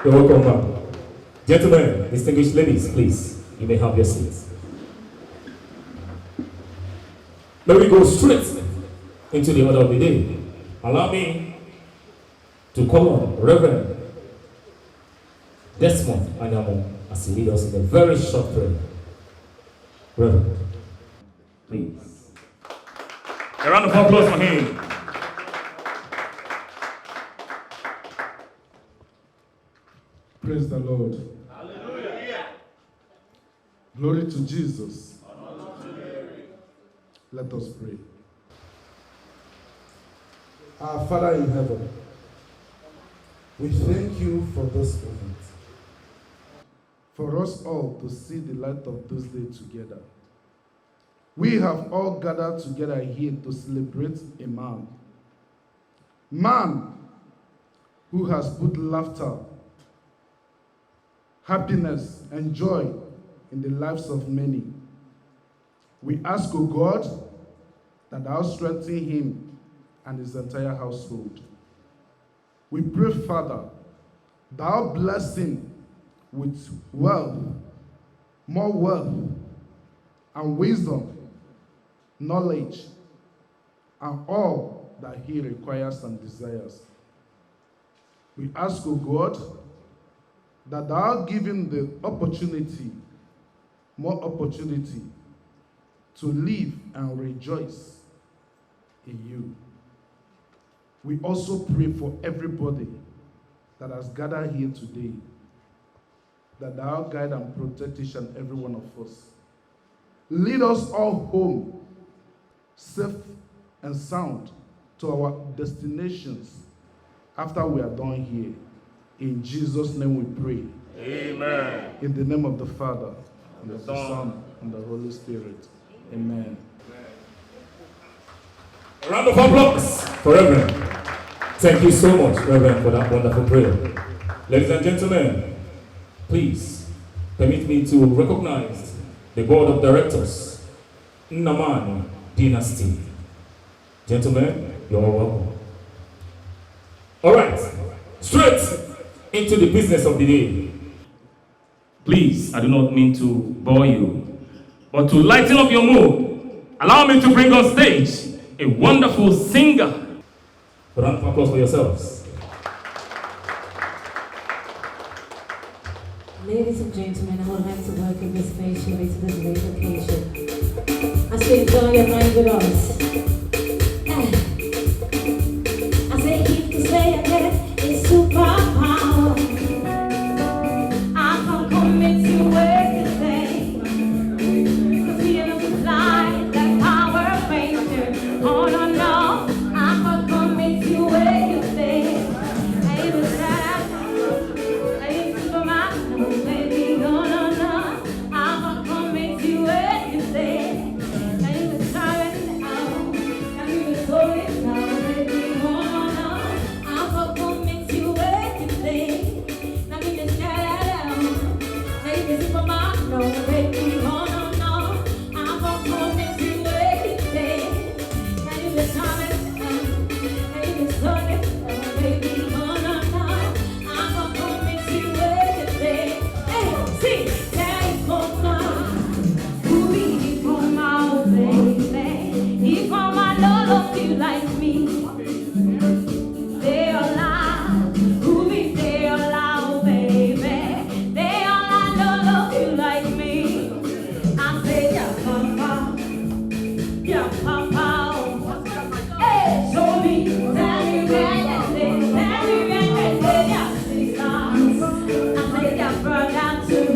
You're welcome, ma'am. Gentlemen, distinguished ladies, please, you may have your seats. Let me go straight into the order of the day. Allow me to call on Reverend Desmond Anyamo as he leads us in a very short prayer. Reverend, please. A round of applause for him. Praise the Lord. Hallelujah. Glory to Jesus. Let us pray. Our Father in heaven, we thank you for this moment. For us all to see the light of this day together. We have all gathered together here to celebrate a man. Man who has put laughter, happiness, and joy in the lives of many. We ask, O God, that thou strengthen him and his entire household. We pray, Father, thou bless him with wealth, more wealth, and wisdom, knowledge, and all that he requires and desires. We ask, O God, that thou give him the opportunity, more opportunity, to live and rejoice in you. We also pray for everybody that has gathered here today, that thou guide and protect each and every one of us. Lead us all home, safe and sound, to our destinations after we are done here. In Jesus' name we pray. Amen. In the name of the Father, and of the Son, and the Holy Spirit. Amen. A round of applause for Reverend. Thank you so much, Reverend, for that wonderful prayer. Ladies and gentlemen, please permit me to recognize the board of directors, Nnamani Dynasty. Gentlemen, you're all welcome. All right, straight into the business of the day. Please, I do not mean to bore you, but to lighten up your mood, allow me to bring on stage a wonderful singer. A round of applause for yourselves. Ladies and gentlemen, I would like to welcome you especially to this great occasion. I I say enjoy your night with us. I say if you say again, it's superpower. I can commit to everything. Cause we are the fly, that Power Ranger. Oh no, no, I can commit to everything. I even said I ain't Superman, no baby, oh no, no, I can commit to everything. I even tried out, I even told it now, baby, oh no, no, I can commit to everything. Now me just shout out, baby, Superman, no baby, oh no, no, I can commit to everything. Now you just tell it out, I even told it now, baby, oh no, no, I can commit to everything. Hey, see, take over. He from my baby, he from my love, you like me. They all lie, Ruby, they all lie, baby. They all lie, love you like me. I say, yeah, papa, yeah, papa. Hey, show me, tell me where you live, tell me where you live, yeah, sisters. I say, yeah, brother too.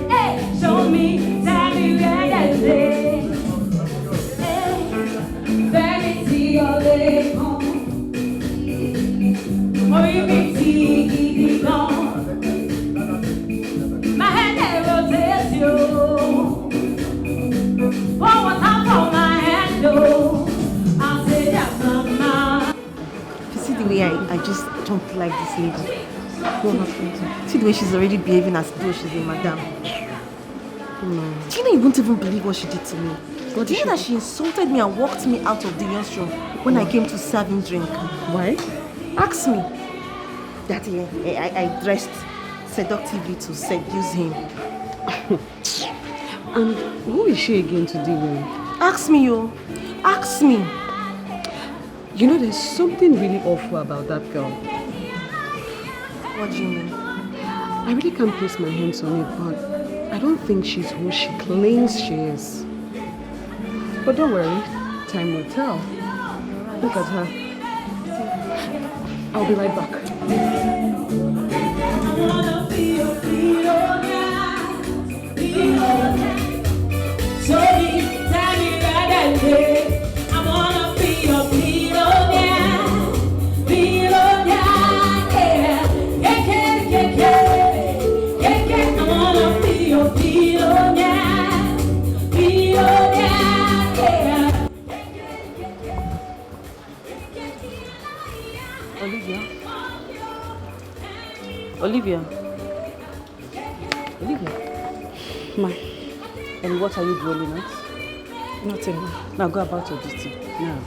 Hey, show me, tell me where you live. Hey, verity of the home. Oh, you be tea, gone. My head never rotates you. Oh, what I'm for my hand, though. I say, yeah, mama. You see the way I just don't like this lady. What happened? See the way she's already behaving as though she's a madam. No. Do you know you won't even believe what she did to me? Do you know that she insulted me and walked me out of the restroom when I came to serve him drink? Why? Ask me. That I dressed seductively to seduce him. And who is she again to deal with? Ask me, yo. Ask me. You know, there's something really awful about that girl. What do you mean? I really can't place my hands on it, but I don't think she's who she claims she is. But don't worry, time will tell. Look at her. I'll be right back. Olivia. Ma. And what are you dwelling at? Nothing. Now go about your duty. Now.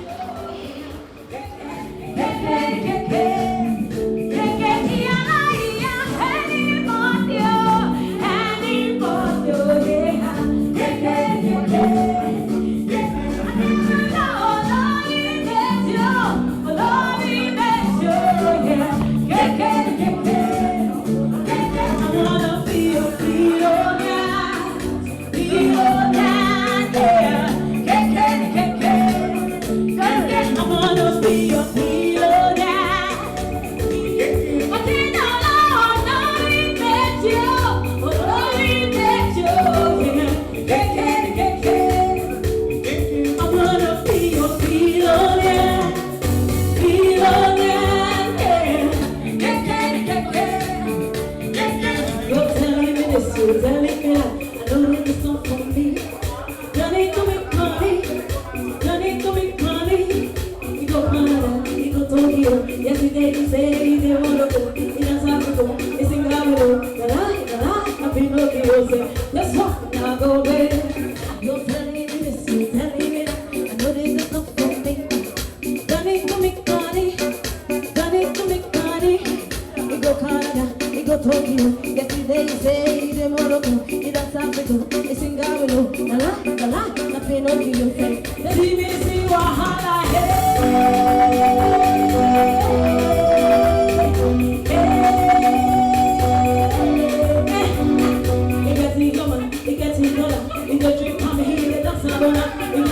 He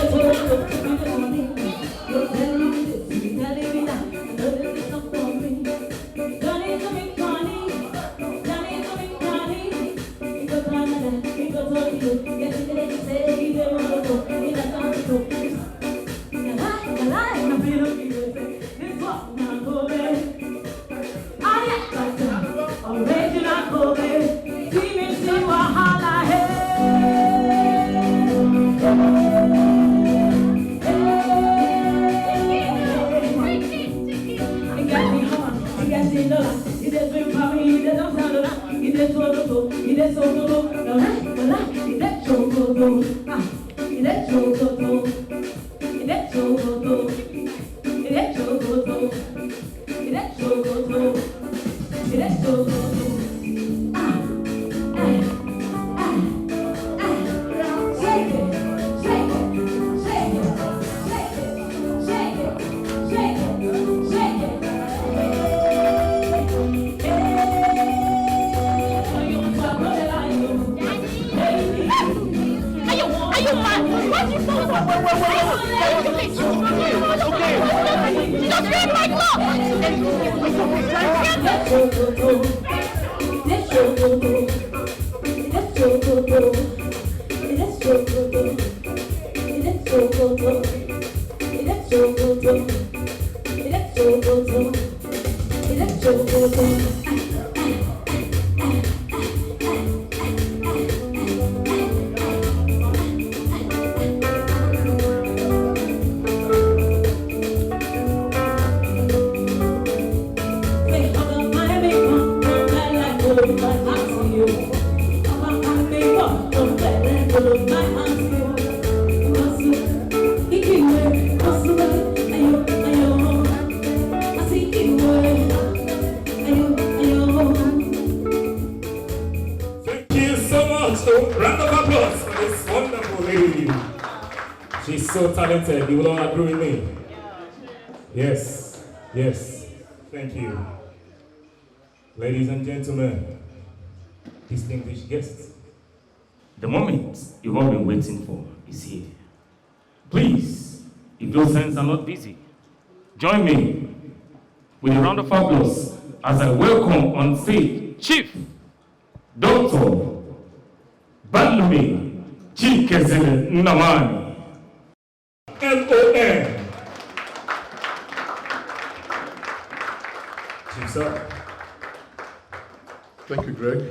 Thank you so much. So, round of applause for this wonderful lady. She's so talented. You will all agree with me. Yes, yes. Thank you. Ladies and gentlemen, distinguished guests, the moment you've all been waiting for is here. Please, if those hands are not busy, join me with a round of applause as I welcome on stage Chief Dr. Balumi Chikesele Nnamani, MON. Chief, sir. Thank you, Greg.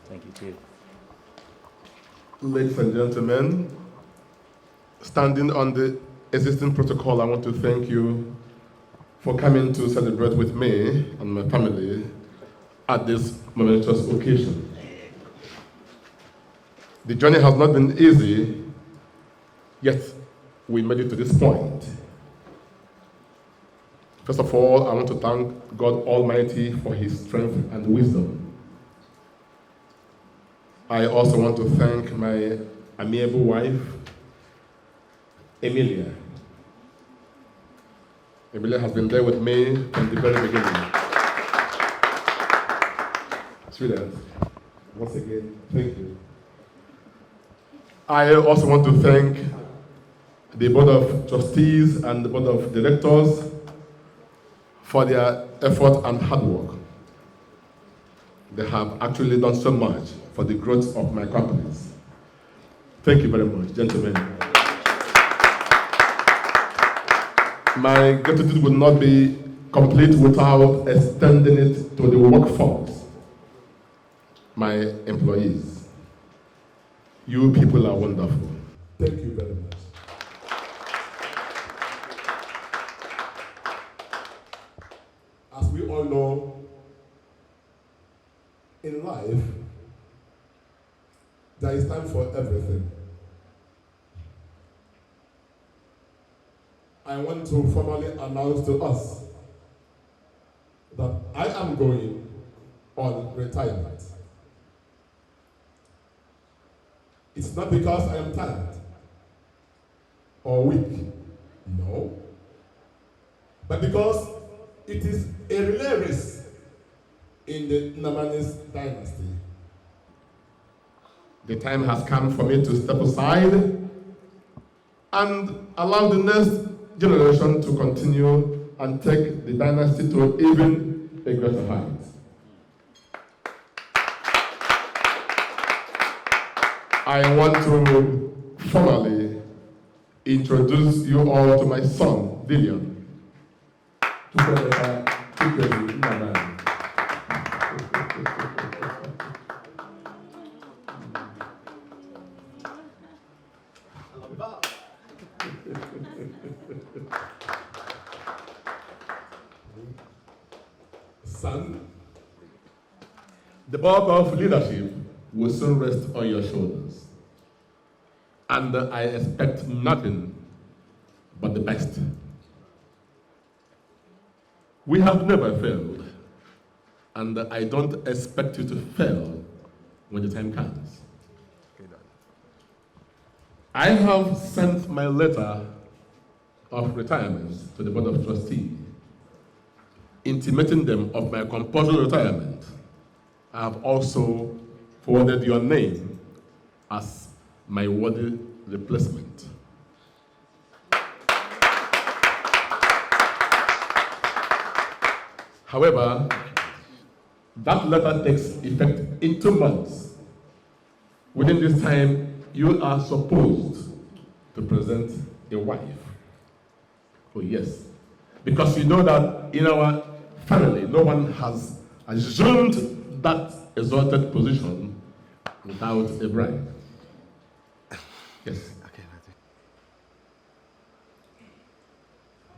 Thank you, Chief. Ladies and gentlemen, standing on the existing protocol, I want to thank you for coming to celebrate with me and my family at this momentous occasion. The journey has not been easy, yet we made it to this point. First of all, I want to thank God Almighty for His strength and wisdom. I also want to thank my amiable wife, Emilia. Emilia has been there with me from the very beginning. Sweetheart, once again, thank you. I also want to thank the Board of Trustees and the Board of Directors for their effort and hard work. They have actually done so much for the growth of my companies. Thank you very much, gentlemen. My gratitude will not be complete without extending it to the workforce, my employees. You people are wonderful. Thank you very much. As we all know, in life, there is time for everything. I want to formally announce to us that I am going on retirement. It's not because I am tired or weak, no, but because it is a relay race in the Nnamani's dynasty. The time has come for me to step aside and allow the next generation to continue and take the dynasty to even a greater height. I want to formally introduce you all to my son, Dillian. Son, The bulk of leadership will soon rest on your shoulders. And I expect nothing but the best. We have never failed, and I don't expect you to fail when the time comes. I have sent my letter of retirement to the Board of Trustees, intimating them of my compulsory retirement. I have also forwarded your name as my worthy replacement. However, that letter takes effect in 2 months. Within this time, you are supposed to present a wife. Oh yes, because you know that in our family, no one has assumed that exalted position without a bride. Yes.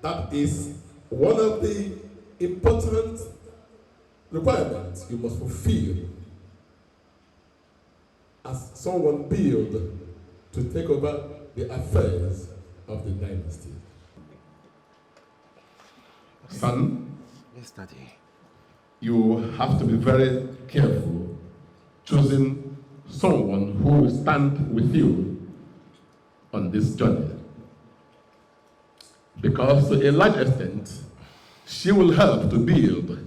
That is one of the important requirements you must fulfill as someone built to take over the affairs of the dynasty. Son, yes, Daddy. You have to be very careful choosing someone who will stand with you on this journey. Because to a large extent, she will help to build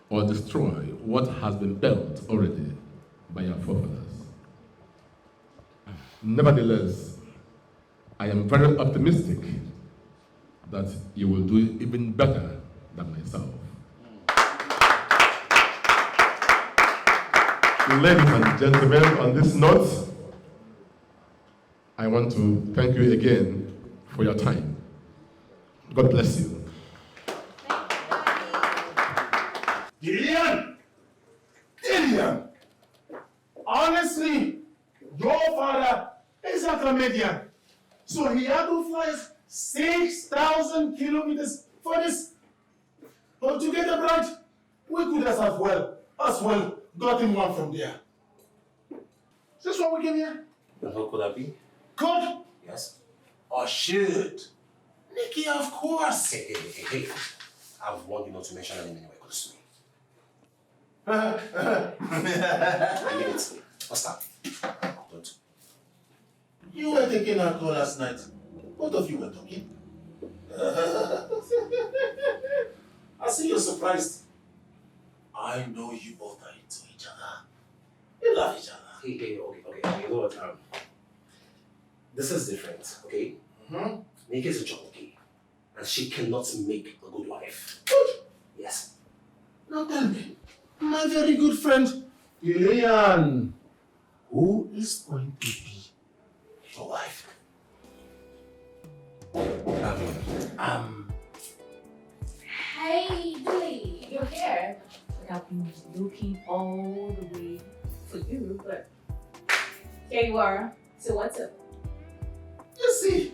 or destroy what has been built already by your forefathers. Nevertheless, I am very optimistic that you will do even better than myself. Ladies and gentlemen, on this note, I want to thank you again for your time. God bless you. Gideon! Gideon! Honestly, your father is a comedian. So he had to fly 6,000 kilometers for this. But to get a bride, we could as well gotten one from there. Is this what we came here? And how could that be? Could? Yes. Or should? Nikki, of course. Hey. I've warned you not to mention her name anyway, close to me. Leave it. What's that? Don't. You were taking a call last night. Both of you were talking. I see you're surprised. I know you both are into each other. You love each other. Hey, okay. You know what? This is different, okay? Nikki is a jockey, and she cannot make a good wife. Good. Yes. Now tell me, my very good friend, Lillian, who is going to be your wife? Hey, Billy, you're here. I've been looking all the way for you, but here you are. So what's up? You see,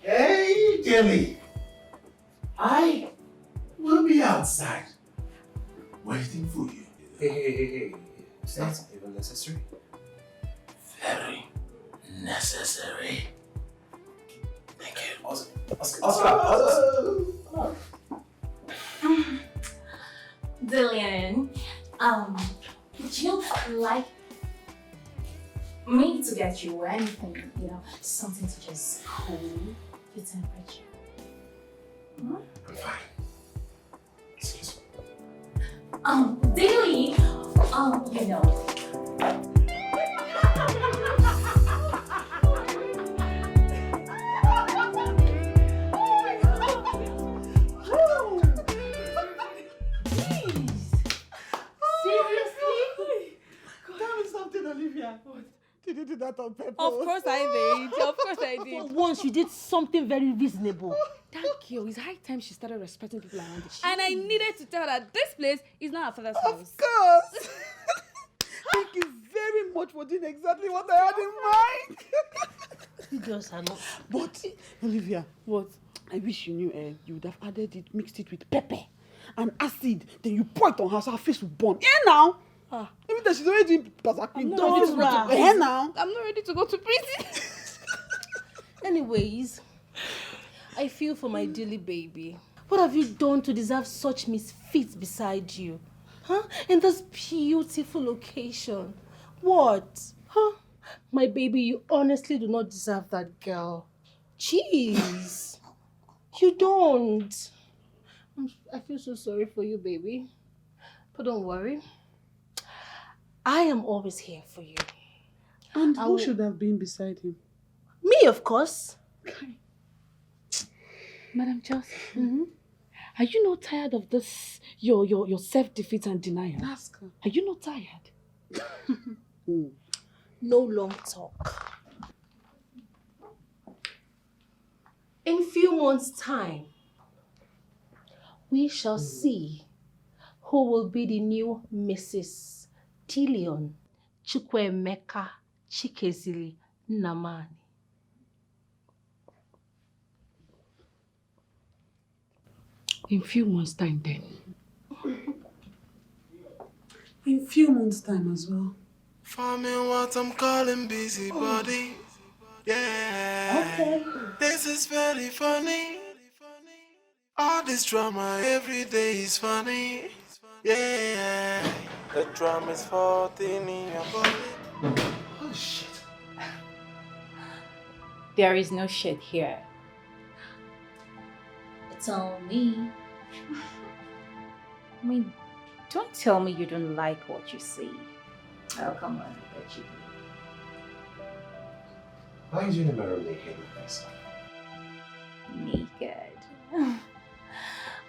hey, Dilly, I will be outside waiting for you. Hey. Is that even necessary? Very necessary. Thank you. Oscar. Dillian, would you like me to get you anything, something to just cool your temperature? I'm fine. Excuse me. Dilly, Did you do that on purpose? Of course I did. For once, you did something very reasonable. That girl, it's high time she started respecting people around her. And I needed to tell her that this place is not her father's house. Of course. Thank you very much for doing exactly what I had in mind. You just are not. But, Olivia, what? I wish you knew you would have added it, mixed it with pepper. and acid, then you pour it on her so her face will burn. Yeah, now. Even though she's already doing Pasakwi. Don't now. I'm not ready to go to prison. Anyways, I feel for my dearly baby. What have you done to deserve such misfits beside you? Huh? In this beautiful location. What? Huh? My baby, you honestly do not deserve that girl. Jeez. You don't. I feel so sorry for you, baby. But don't worry. I am always here for you. And who should have been beside him? Me, of course. Madam Chelsea, are you not tired of this, your self-defeat and denial? Ask her. Are you not tired? No long talk. In few months' time, we shall see who will be the new Mrs. Tillion Chukwemeka Chikezili Namani. In few months' time then. In few months' time as well. Farming what I'm calling busybody. Yeah. Okay. This is very funny. All this drama every day is funny. Yeah. The drama is 14 in your body. Oh shit. There is no shit here. It's all me. I mean, don't tell me you don't like what you see. Oh, come on, I bet you. Why are you in the mirror naked with myself? Naked.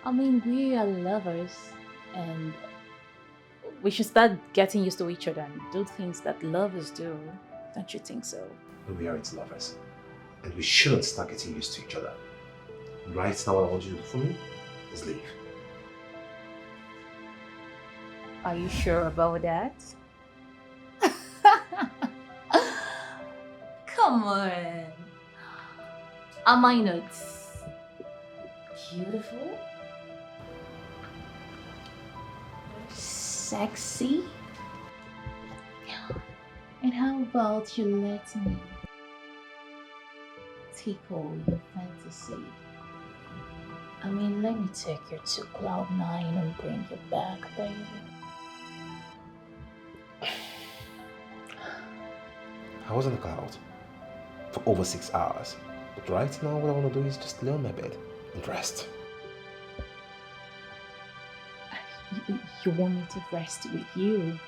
I mean, we are lovers and we should start getting used to each other and do things that lovers do. Don't you think so? But we are its lovers. And we shouldn't start getting used to each other. Right now, what I want you to do for me is leave. Are you sure about that? Come on. Am I not beautiful? Sexy? And how about you let me tickle your fantasy? I mean, let me take you to Cloud9 and bring you back, baby. I was on the cloud for over 6 hours. But right now, what I want to do is just lay on my bed and rest. You want me to rest with you?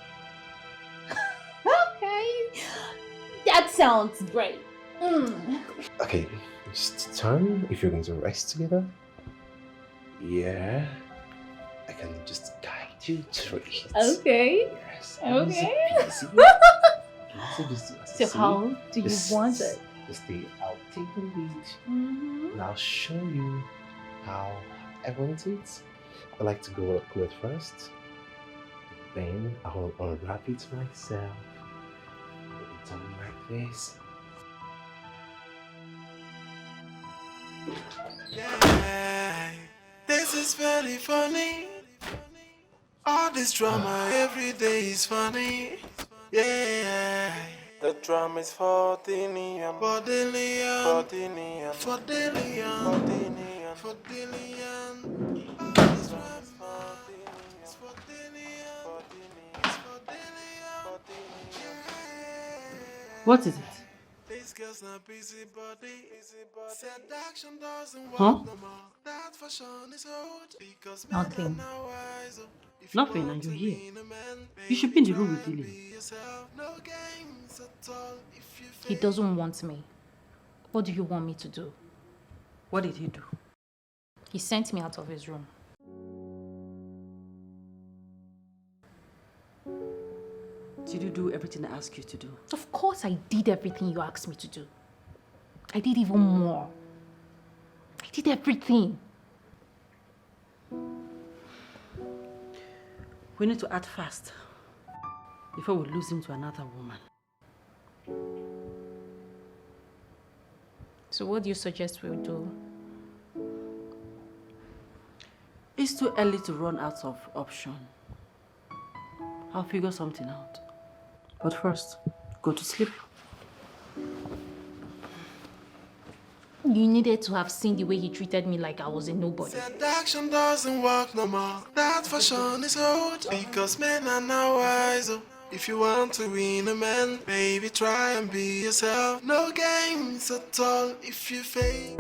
Okay. That sounds great. Okay, just turn if you're going to rest together. Yeah. I can just guide you through it. Okay. Yes. Okay. So how do you want it? Just I'll take the lead. And I'll show you how I want it. I like to go up close first. Then I'll unwrap it myself. Put it on my face. Yeah. This is very funny. All this drama every day is funny. Yeah. The drama is 14 in your body. 14 in your body. 14 in What is it? This girl's not busy body. Seduction doesn't Huh? work no more. That fashion is old because Nothing. men are wise. Nothing, and you're here. You should be in the room with Dillian. He doesn't want me. What do you want me to do? What did he do? He sent me out of his room. Did you do everything I asked you to do? Of course I did everything you asked me to do. I did even more. I did everything. We need to act fast before we lose him to another woman. So what do you suggest we do? It's too early to run out of option. I'll figure something out. But first, go to sleep. You needed to have seen the way he treated me like I was a nobody. Seduction doesn't work no more. That fashion is old. Because men are now wiser. If you want to win a man, baby, try and be yourself. No games at all if you fail.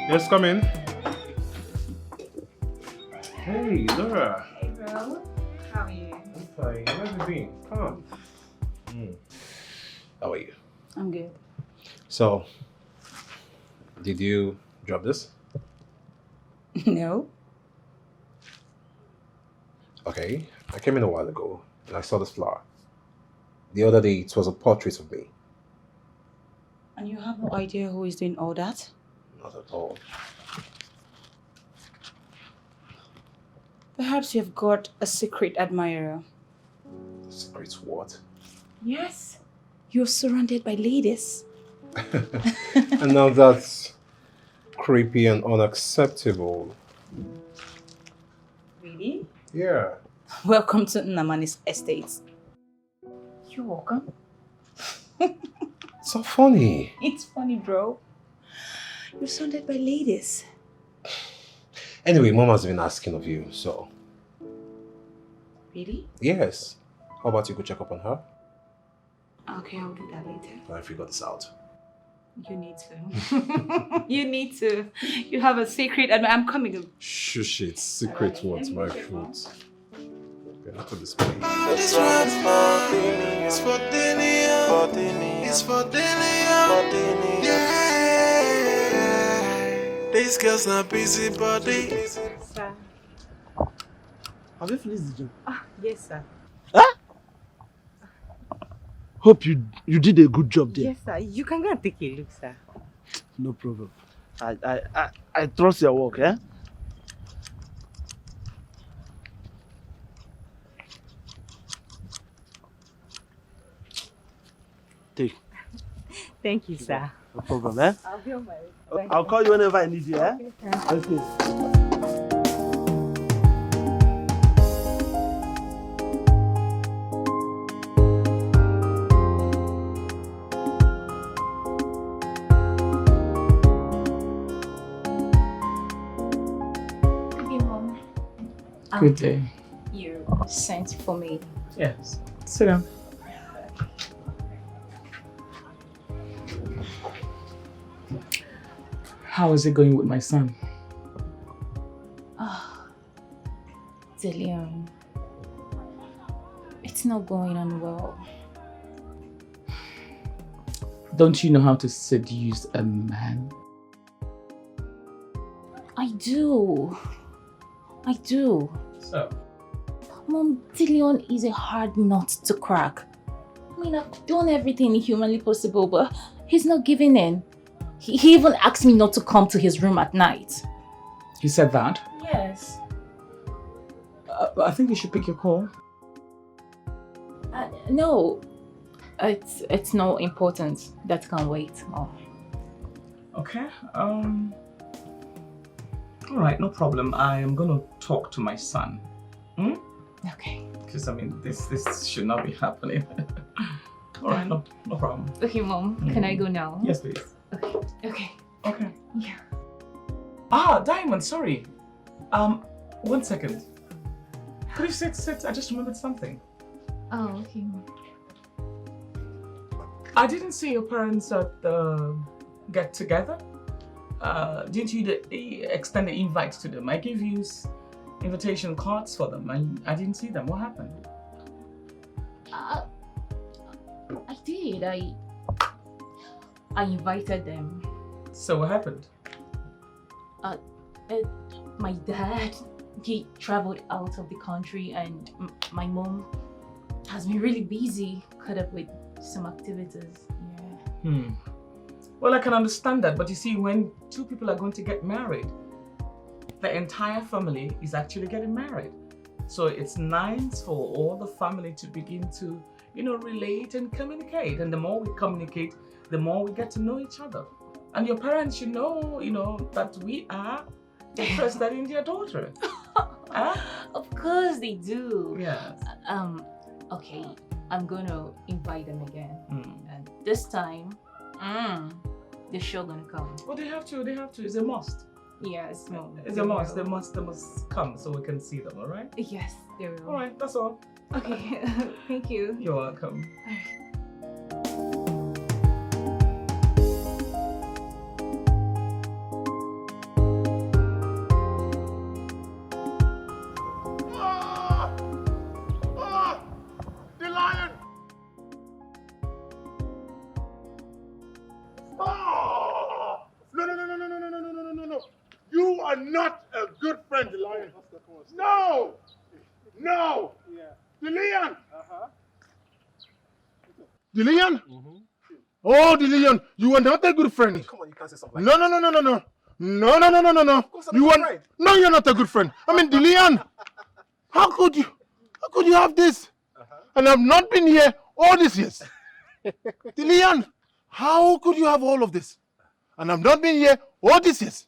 Yes, come in. Hey, Laura. Hey, bro. How are you? I'm fine. Where have you been? Come on. How are you? I'm good. So, did you drop this? No. Okay. I came in a while ago and I saw this flower. The other day, it was a portrait of me. And you have no idea who is doing all that? Not at all. Perhaps you've got a secret admirer. Secret what? Yes. You're surrounded by ladies. And now that's creepy and unacceptable. Really? Yeah. Welcome to Nnamani's estate. You're welcome. So funny. It's funny, bro. You're surrounded by ladies. Anyway, Mom has been asking of you, so. Really? Yes. How about you go check up on her? Okay, I'll do that later. I figure this out. You need to. You need to. You have a secret and I'm coming. Shush it. Secret what? My foot. Okay, not to display. This one's for Dini. It's for Dini. For Dini. It's for Dini. For Dini. Yeah. This girl's not busy body. Sir. Have you finished the job? Yes, sir. Huh? Hope you did a good job there. Yes, sir. You can go and take a look, sir. No problem. I trust your work, eh? Take. Thank you, sir. No problem, eh? I'll be on my way. I'll call you whenever I need you, eh? Okay. Good day. You sent for me. Yes. Sit down. How is it going with my son? Ah, Dillian, it's not going on well. Don't you know how to seduce a man? I do. So? Mom, Dillian is a hard nut to crack. I mean, I've done everything humanly possible, but he's not giving in. He even asked me not to come to his room at night. He said that? Yes. I think you should pick your call. No, it's not important. That can wait, Mom. Okay. All right, no problem. I am gonna talk to my son. Okay. Because I mean, this should not be happening. All right, no problem. Okay, Mom. Can I go now? Yes, please. Okay. Okay. Yeah. Ah, Diamond, sorry. 1 second. Could you sit? I just remembered something. Oh, okay. I didn't see your parents at the get together. Didn't you extend the invite to them? I gave you invitation cards for them and I didn't see them. What happened? I did. I invited them. So what happened? My dad, he traveled out of the country and my mom has been really busy, caught up with some activities. Yeah. Well, I can understand that, but you see, when two people are going to get married, the entire family is actually getting married. So it's nice for all the family to begin to, relate and communicate. And the more we communicate, the more we get to know each other. And your parents should know, that we are interested in their daughter. Huh? Of course they do. Yes. Okay, I'm gonna invite them again. And this time, they're sure gonna come. Well, they have to. It's a must. Yes, no. It's a must. They must come so we can see them, all right? Yes, they will. All right, that's all. Okay, thank you. You're welcome. The lion! Oh! No. You are not a good friend, the lion. No! The lion! The lion? Oh, the lion, you are not a good friend. Come on, you can't say something like No. No. You're not a good friend. I mean, the lion. How could you have this? And I've not been here all these years. Dillian, how could you have all of this? And I've not been here all these years.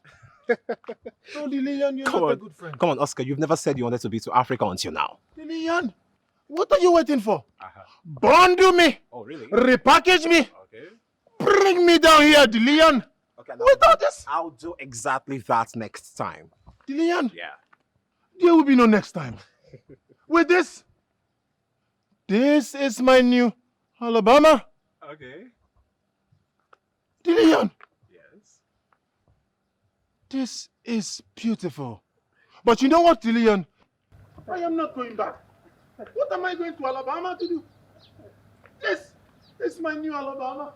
So, Dillian, you're not a good friend. Come on, Oscar, you've never said you wanted to be to Africa until now. Dillian, what are you waiting for? Bundle me. Oh, really? Repackage me. Okay. Bring me down here, Dillian. Okay, without this. I'll do exactly that next time. Dillian. Yeah. There will be no next time. With this is my new Alabama. Okay. Dillian. Yes. This is beautiful. But you know what, Dillian? I am not going back. What am I going to Alabama to do? This is my new Alabama.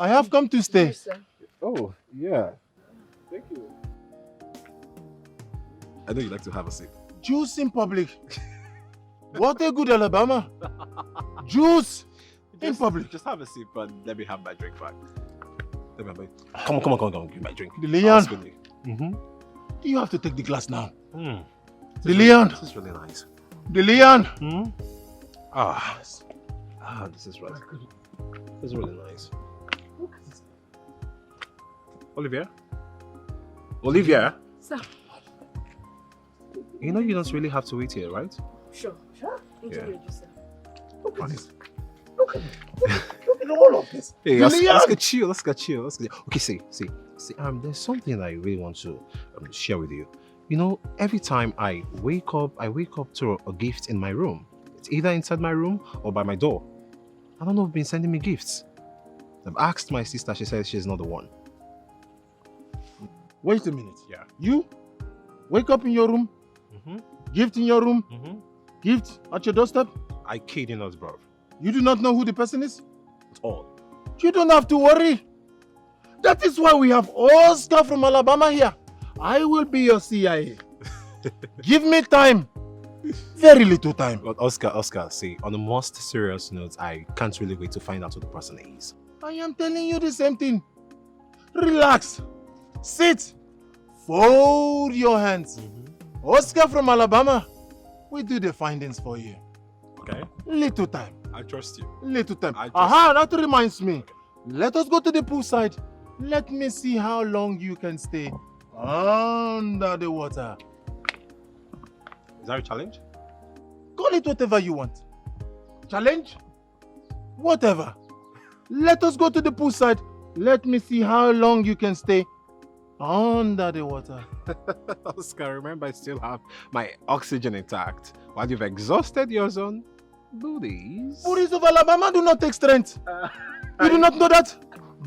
I have come to stay. Oh, yeah. Thank you. I know you like to have a seat. Juice in public. What a good Alabama. Juice in public. Just have a seat, but let me have my drink back. Come on, give my drink. Dillian. You have to take the glass now. Dillian. This is really nice. Dillian. This is right. This is really nice. Olivia? Sir. You know you don't really have to wait here, right? Sure. Enjoy your juice, sir. Look at this. Look at all of this. Hey, let's get chill. Okay, see. There's something I really want to share with you. You know, every time I wake up to a gift in my room. It's either inside my room or by my door. I don't know who's been sending me gifts. I've asked my sister, she says she's not the one. Wait a minute. Yeah. You wake up in your room, gift in your room, gift at your doorstep. I kidding us, bro. You do not know who the person is? At all. You don't have to worry. That is why we have Oscar from Alabama here. I will be your CIA. Give me time. Very little time. But Oscar, see, on a most serious note, I can't really wait to find out who the person is. I am telling you the same thing. Relax. Sit. Fold your hands. Oscar from Alabama. We do the findings for you. Okay. Little time. I trust you. Little time. I trust Aha, that reminds me. Let us go to the poolside. Let me see how long you can stay under the water. Is that a challenge? Call it whatever you want. Challenge? Whatever. Let us go to the poolside. Let me see how long you can stay under the water. Oscar, remember I still have my oxygen intact while you've exhausted your own booties. Booties of Alabama do not take strength. You do not know that?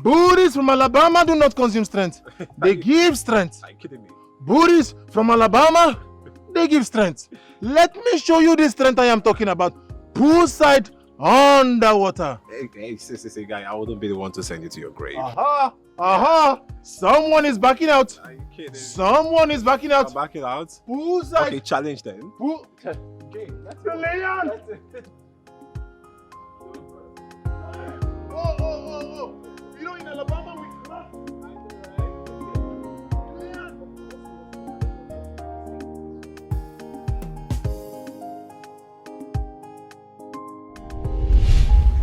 Booties from Alabama do not consume strength. They give strength. Are you kidding me? Booties from Alabama, they give strength. Let me show you the strength I am talking about. Poolside underwater. Hey, guy, I wouldn't be the one to send you to your grave. Aha! Aha! Someone is backing out. Are you kidding? Someone is backing out. I'm backing out? Poolside. Okay, challenge then. Okay, let's go. Leon! Oh. You know, in Alabama, we clap.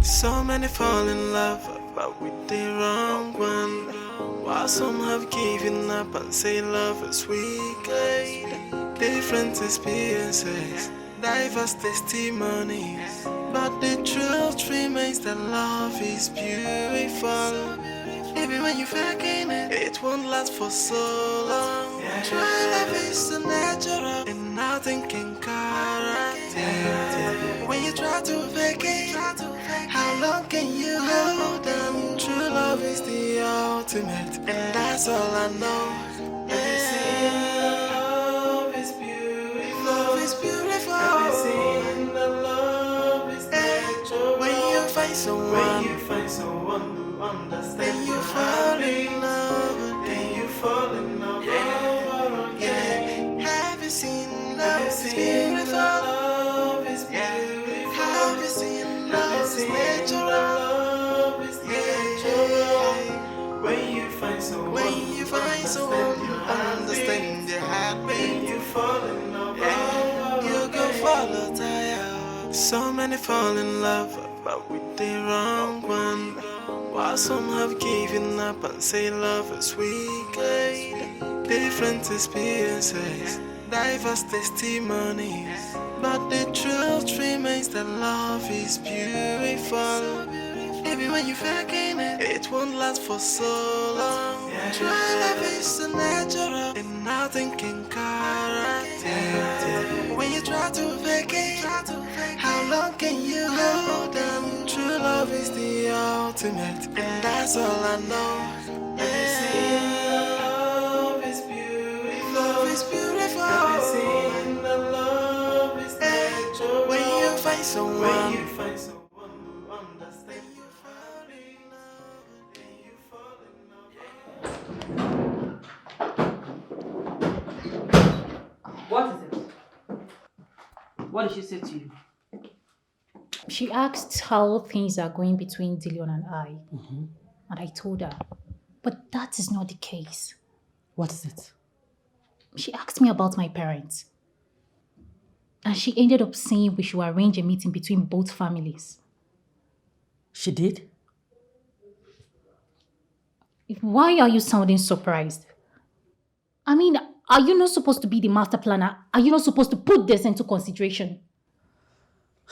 So many fall in love, but with the wrong one. While some have given up and say love is weak. Different experiences, diverse testimonies, but the truth remains that love is beautiful. Even when you're faking it, it won't last for so long. True love is so natural, and nothing can correct it. When you try to fake it, how long can you hold on? True love is the ultimate, and that's all I know. Love is beautiful. Love is beautiful. Love is natural. When you find someone who understands, then you fall in love. Then you fall in love. Yeah. Have you seen love is beautiful? Love is beautiful. Have you seen love is natural? Love is natural. When you find someone who understands your heartbeat, you fall in love. You go follow tire. So many fall in love, but with the wrong one. While some have given up and say love is weak. Different experiences, diverse testimonies, but the truth remains that love is beautiful. Even when you're faking it, it won't last for so long. True love is so natural, and nothing can correct it. When you try to fake it, how long can you hold on? True love is the ultimate, and that's all I know. Love is beautiful. Love is beautiful. Love is natural. When you find someone who understands. What is it? What did she say to you? She asked how things are going between Dillion and I. And I told her, but that is not the case. What is it? She asked me about my parents. And she ended up saying we should arrange a meeting between both families. She did? Why are you sounding surprised? I mean, are you not supposed to be the master planner? Are you not supposed to put this into consideration?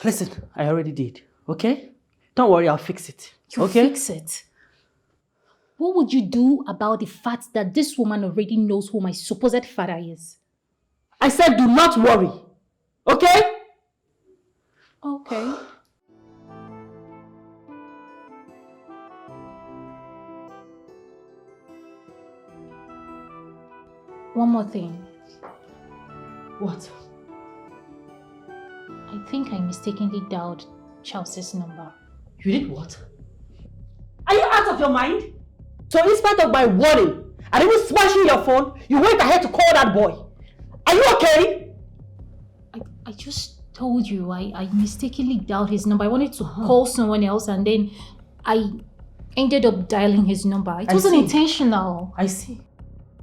Listen, I already did, okay? Don't worry, I'll fix it. You'll fix it? What would you do about the fact that this woman already knows who my supposed father is? I said do not worry, okay? Okay. One more thing. What? I think I mistakenly dialed Chelsea's number. You did what? Are you out of your mind? So in spite of my warning and even smashing your phone, you went ahead to call that boy. Are you okay? I just told you I mistakenly dialed his number. I wanted to call someone else and then I ended up dialing his number. It wasn't intentional. I see.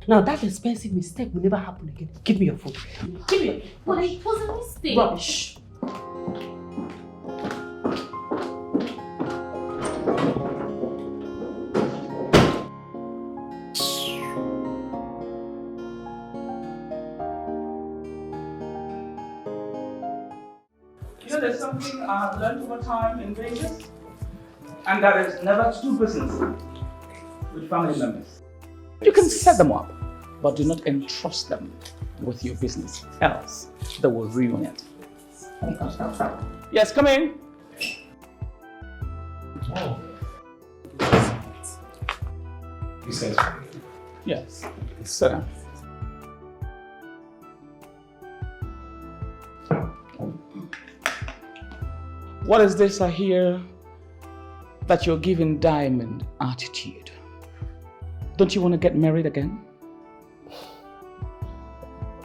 Now that expensive mistake will never happen again. Give me your phone. Give me your phone. But it was a mistake. Rubbish. You know, there's something I've learned over time in Vegas, and that is never to do business with family members. You can set them up, but do not entrust them with your business, else they will ruin it. Yes, come in. Oh. You said Yes, sit down. What is this I hear that you're giving Diamond attitude? Don't you want to get married again?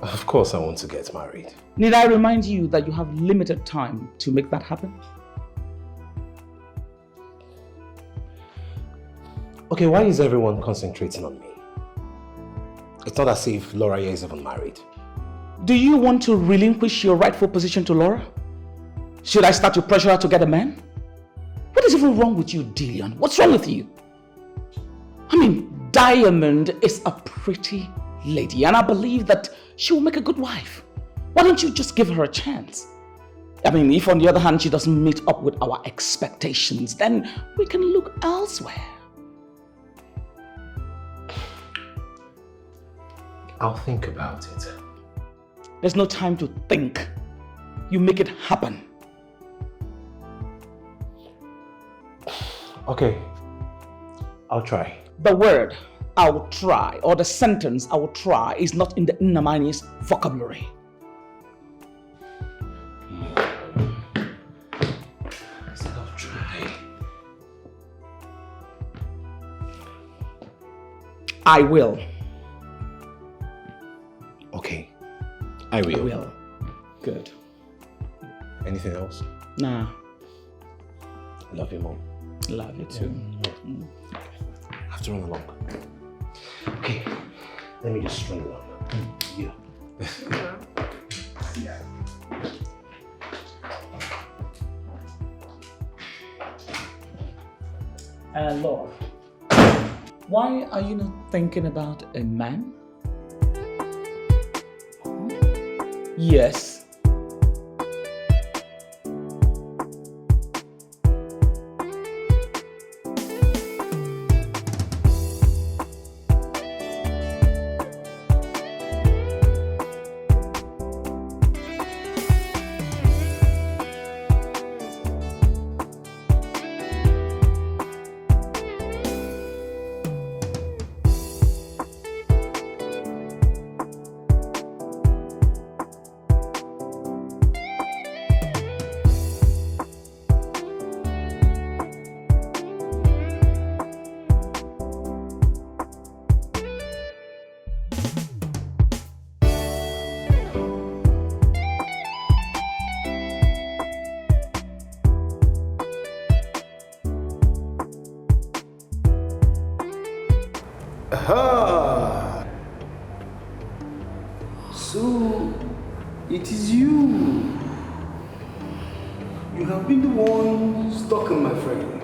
Of course I want to get married. Need I remind you that you have limited time to make that happen? Okay, why is everyone concentrating on me? It's not as if Laura here is even married. Do you want to relinquish your rightful position to Laura? Should I start to pressure her to get a man? What is even wrong with you, Dillian? What's wrong with you? I mean, Diamond is a pretty lady and I believe that she will make a good wife. Why don't you just give her a chance? I mean, if on the other hand she doesn't meet up with our expectations, then we can look elsewhere. I'll think about it. There's no time to think. You make it happen. Okay, I'll try. The word "I will try" or the sentence "I will try" is not in the Nnamani's vocabulary. I'll try. I will. Okay, I will. I will. Good. Anything else? Nah. Love you, Mom. Love you too. I have to run along. Okay, let me just run along. Yeah. Yeah. Laura, why are you not thinking about a man? Yes. Aha! So, it is you. You have been the one stalking my friend.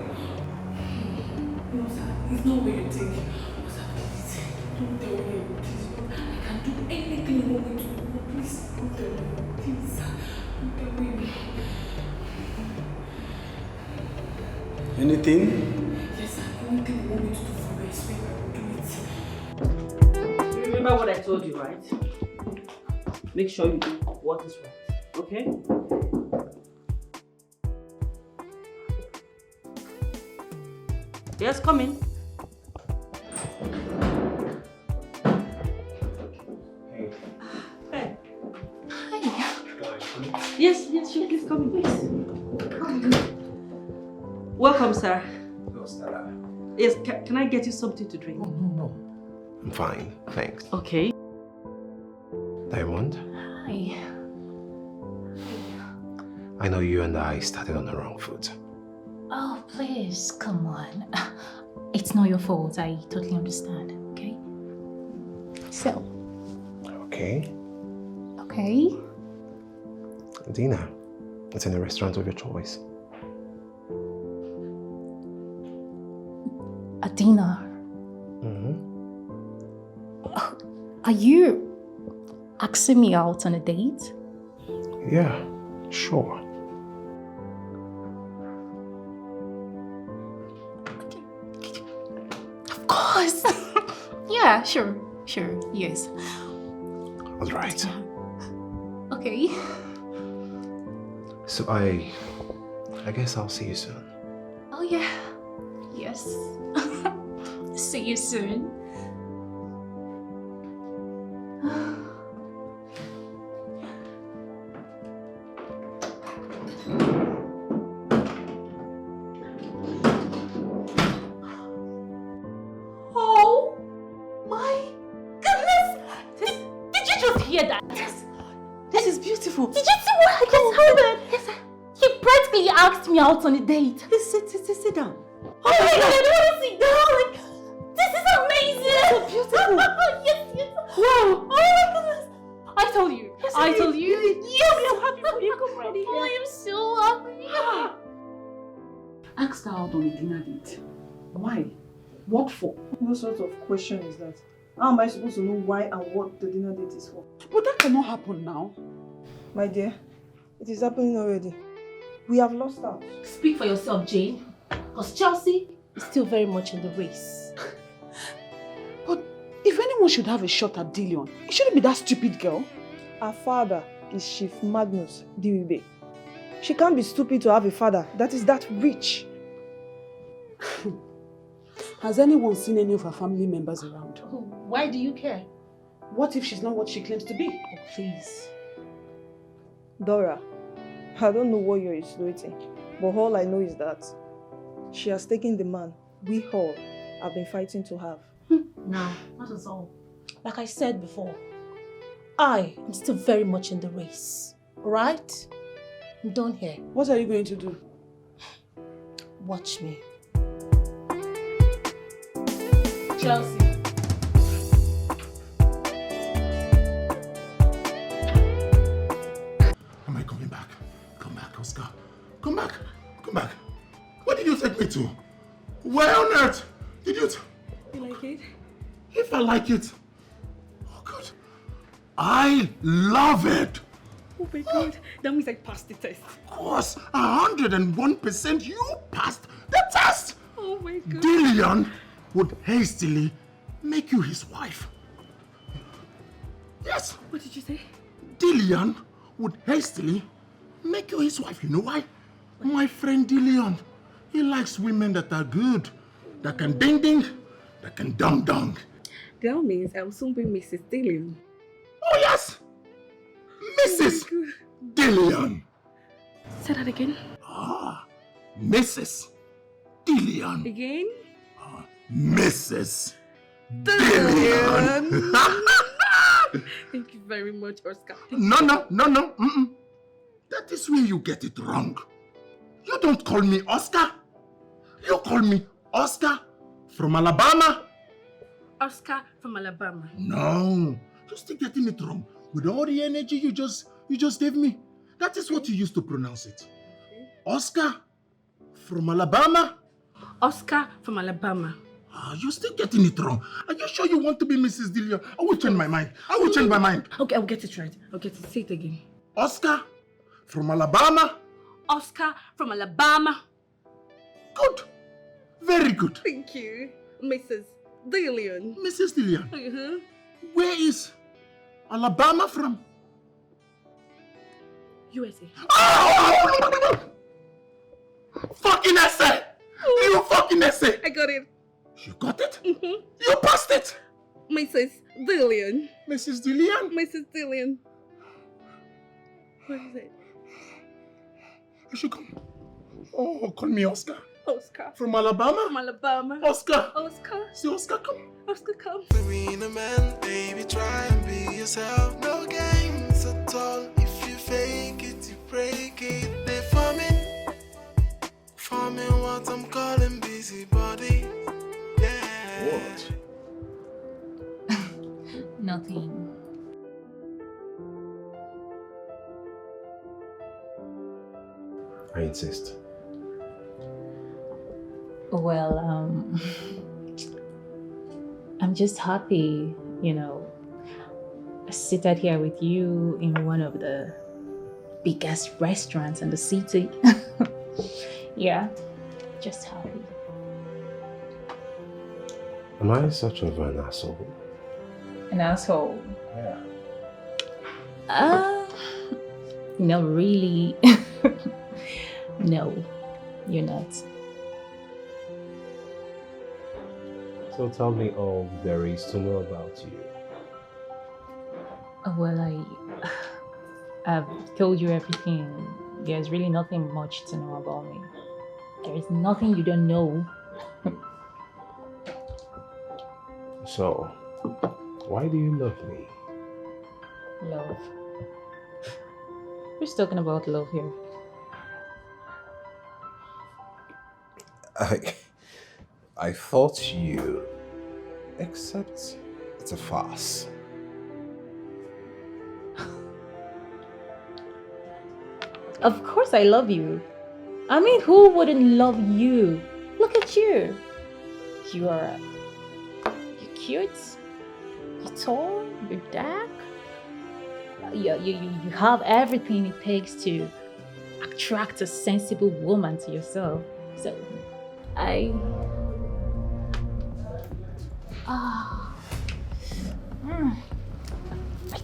No, sir. It's not what you think. No, sir, please. Don't tell me. Please. I can do anything you want me to do. Please, don't tell me. Please, sir. Don't tell me. Anything? Yes, sir. Anything you want me to do for me, I swear I will do it. You remember what I told you, right? Make sure you do what is right, okay? Yes, come in. Yes, sure. Please come in, please. Come in. Welcome, sir. Yes, can I get you something to drink? No. I'm fine, thanks. Okay. Diamond, Hi. I know you and I started on the wrong foot. Oh, please, come on. It's not your fault. I totally understand, okay? So. Okay. Okay. Dinner. It's in a restaurant of your choice. A dinner? Are you asking me out on a date? Yeah, sure. Of course. Yeah, sure, yes. All right. Okay. So I guess I'll see you soon. Oh yeah. Yes. See you soon. Oh my goodness! Did you just hear that? Yes. This is beautiful. Did you see what just happened? Yes. He practically asked me out on a date. Sit down. Oh my god, I don't want to sit down. Like, this is amazing. So beautiful. Yes. Wow. Oh my goodness. I told you. Yes, I told you. Yes. I'm happy for you. Come ready. Oh, I am so happy. Asked her out on a dinner date. Why? What for? What sort of question is that? How am I supposed to know why and what the dinner date is for? But that cannot happen now. My dear, it is happening already. We have lost out. Speak for yourself, Jane. Because Chelsea is still very much in the race. But if anyone should have a shot at Dillion, it shouldn't be that stupid girl. Her father is Chief Magnus Diribe. She can't be stupid to have a father that is that rich. Has anyone seen any of her family members around? Why do you care? What if she's not what she claims to be? Oh, please. Dora, I don't know what you're insinuating, but all I know is that she has taken the man we all have been fighting to have. No, not at all. Like I said before, I am still very much in the race. Alright? I'm done here. What are you going to do? Watch me. Chelsea. Am I coming back? Come back, Oscar. Come back. What did you take me to? Where on earth did you... You like it? If I like it. Oh, good. I love it. Oh my god, that means I passed the test. Of course, 101% you passed the test. Oh my god. Dillion would hastily make you his wife. Yes. What did you say? Dillion would hastily make you his wife. You know why? My friend Dillion, he likes women that are good, that can ding ding, that can dong dong. That means I will soon be Mrs. Dillion. Oh yes! Mrs. Dillion. Say that again. Mrs. Dillion. Again? Mrs. Dillion. Thank you very much, Oscar. No. That is where you get it wrong. You don't call me Oscar. You call me Oscar from Alabama. Oscar from Alabama. No, you're still getting it wrong. With all the energy you just gave me, that is what you used to pronounce it. Oscar from Alabama. Oscar from Alabama. You're still getting it wrong. Are you sure you want to be Mrs. Dillion? I will change my mind. Okay, I'll get it right. I'll get it. Say it again. Oscar from Alabama. Oscar from Alabama. Good. Very good. Thank you, Mrs. Dillion. Mrs. Dillion. Where is Alabama from? USA. Oh! Fucking essay! You fucking essay! I got it. You got it? You passed it! Mrs. Dillion. Mrs. Dillion? Mrs. Dillion. What is it? You should come. Oh, call me Oscar. Oscar. From Alabama? From Alabama. Oscar. Oscar. See Oscar, come. Oscar, come. Being a man, baby, try and be yourself. No games at all. If you fake it, you break it. They forming what I'm calling busybody. Yeah. What? Nothing. I insist. Well, I'm just happy, seated here with you in one of the biggest restaurants in the city. Yeah, just happy. Am I such of an asshole? An asshole? Yeah. No, really. No, you're not. So tell me all there is to know about you. Well, I've told you everything. There's really nothing much to know about me. There is nothing you don't know. So, why do you love me? Love. Who's talking about love here? I thought you... Except it's a farce. Of course I love you. I mean, who wouldn't love you? Look at you. You're cute. You're tall. You're dark. You have everything it takes to attract a sensible woman to yourself. So, I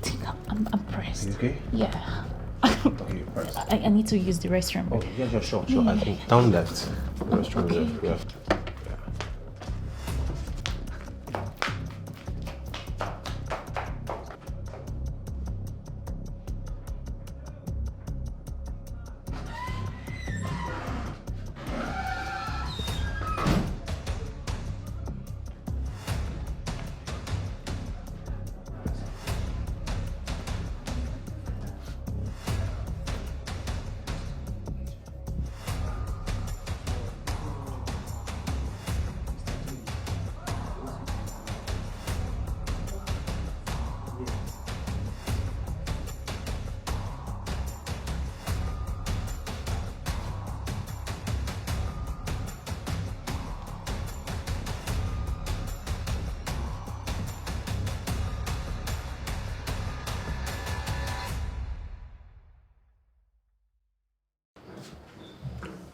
think I'm pressed. You okay? Yeah. Okay, you're pressed. I need to use the restroom. Oh, yeah, sure. Yeah. I think down left. The restroom Okay. left.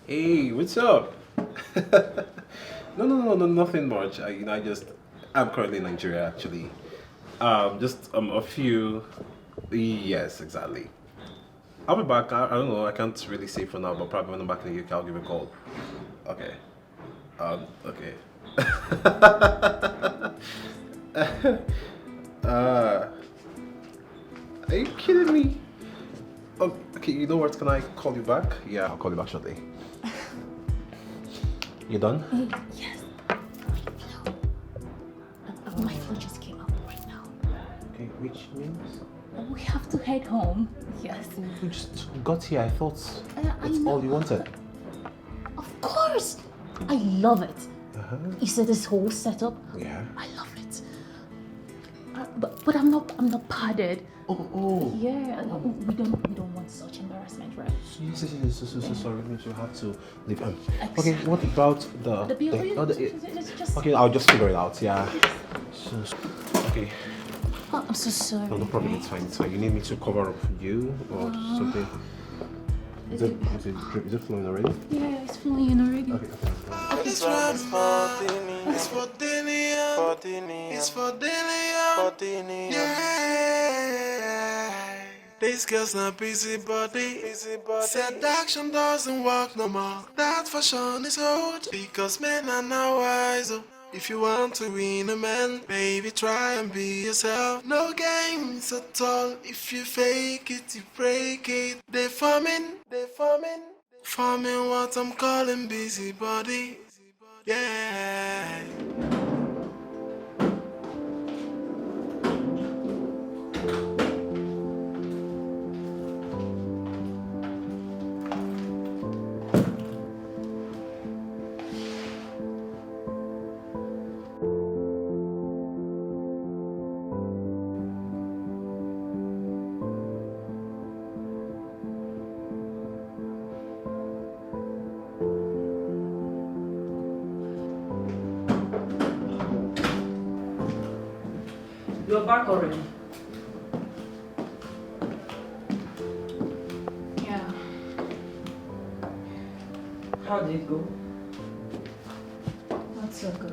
Hey, what's up? No, nothing much. I'm currently in Nigeria actually. Just a few. Yes, exactly. I'll be back. I don't know. I can't really say for now, but probably when I'm back in the UK, I'll give you a call. Okay. Okay. Are you kidding me? Oh, okay, you know what? Can I call you back? Yeah, I'll call you back shortly. You done? Yes. My phone just came up right now. Okay, which means? We have to head home. Yes. We just got here. I thought that's know. all you wanted. Of course. I love it. You see this whole setup? Yeah. I love it. But I'm not padded. Oh. Yeah. We don't want such embarrassment, right? Yes. Sorry, you have to leave. Okay, what about The bill? Just Okay, I'll just figure it out. Yeah. Okay. Oh, I'm so sorry. No problem. It's fine. You need me to cover up you or something? Is it flowing already? Yeah, it's flowing in already. Okay. It's for Dillian. Yeah. These girls not busybody. Said action doesn't work no more. That fashion is old. Because men are now wiser. If you want to win a man, baby, try and be yourself. No games at all. If you fake it, you break it. They forming Farming what I'm calling busybody. Yeah. You're back already. Yeah. How did it go? Not so good.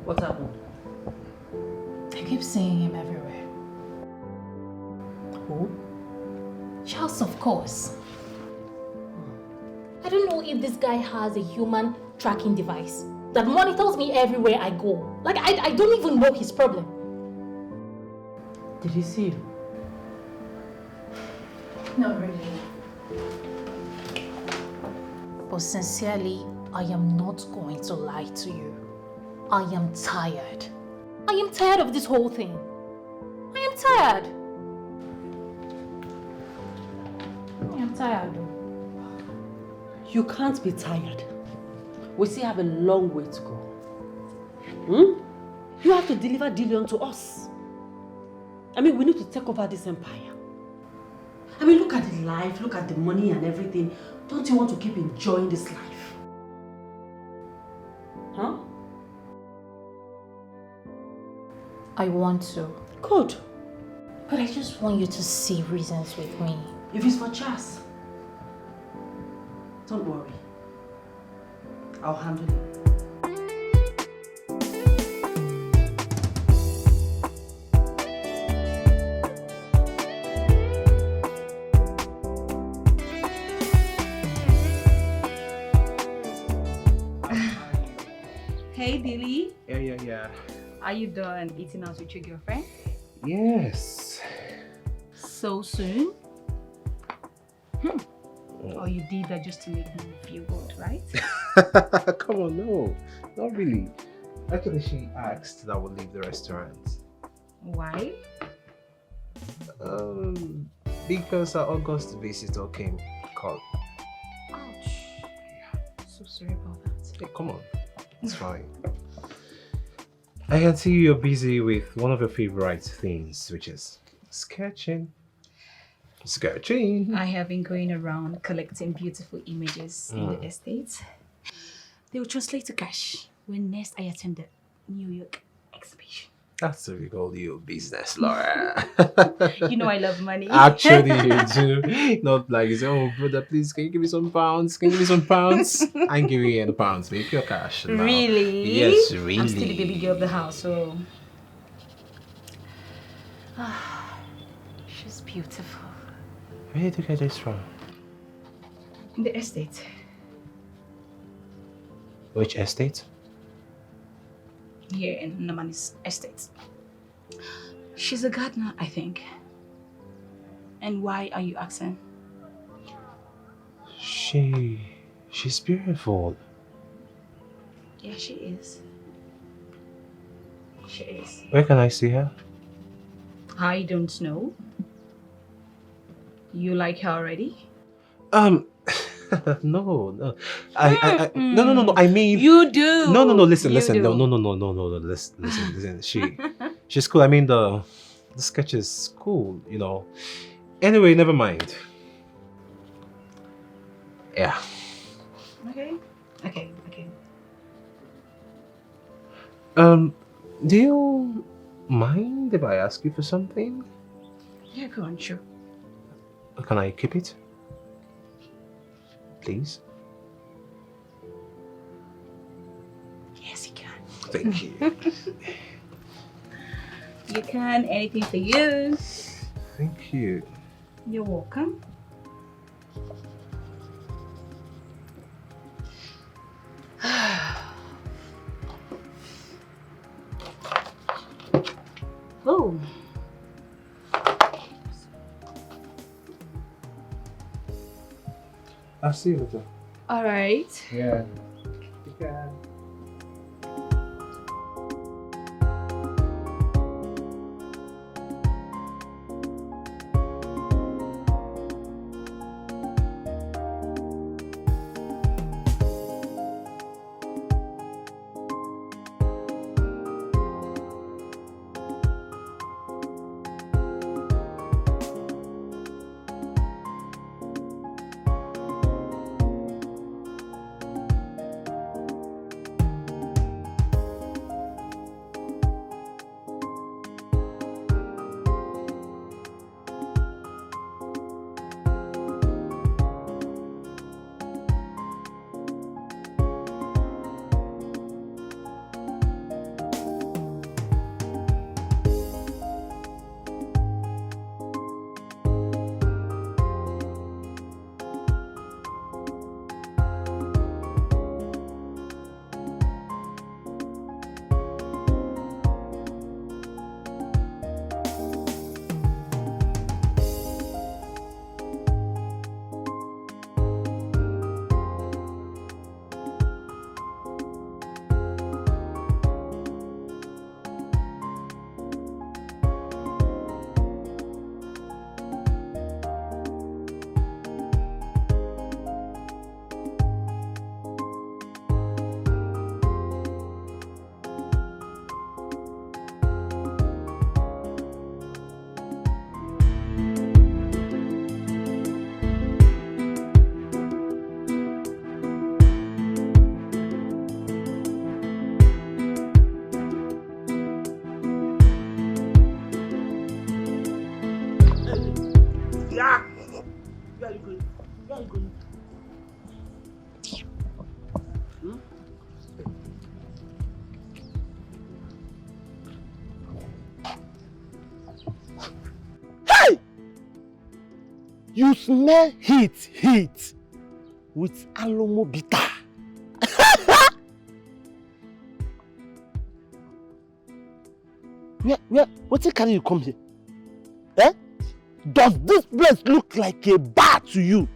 What happened? I keep seeing him everywhere. Who? Charles, of course. I don't know if this guy has a human tracking device that monitors me everywhere I go. Like, I don't even know his problem. Did he see you? Not really. But sincerely, I am not going to lie to you. I am tired. I am tired of this whole thing. I am tired. I am tired. You can't be tired. We still have a long way to go. You have to deliver Dillion to us. I mean, we need to take over this empire. I mean, look at the life, look at the money and everything. Don't you want to keep enjoying this life? Huh? I want to. Good. But I just want you to see reasons with me. If it's for Chas, don't worry. I'll handle it. Hey, Dilly. Yeah. Are you done eating out with your girlfriend? Yes. So soon? Or you did that just to make me feel good, right? Come on, no. Not really. Actually, she asked that I would leave the restaurant. Why? Because our August visitor came called. Ouch. So sorry about that. Hey, come on. It's fine. I can see you're busy with one of your favorite things, which is sketching. Sketching. I have been going around collecting beautiful images in the estate. They will translate to cash when next I attend the New York exhibition. That's a big old you business, Laura. You know I love money. Actually, you do. Not like you say, oh, brother, please, can you give me some pounds? Can you give me some pounds? I'm giving you any pounds, babe. Your cash now. Really? Yes, really. I'm still the baby girl of the house, so... she's beautiful. Where did you get this from? In the estate. Which estate? Here in Namani's estate. She's a gardener, I think. And why are you asking? She's beautiful. Yeah, she is. She is. Where can I see her? I don't know. You like her already? No. No, I mean... You do! No, listen. You No, listen. She's cool. I mean, the sketch is cool, you know. Anyway, never mind. Yeah. Okay. Do you mind if I ask you for something? Yeah, go on, sure. Can I keep it? Please? Yes, you can. Thank you. You can. Anything for you. Thank you. You're welcome. Oh. I'll see you later. All right. Yeah. Take care. You smell heat with alomo bitter. What carry you come here? Eh? Does this place look like a bar to you?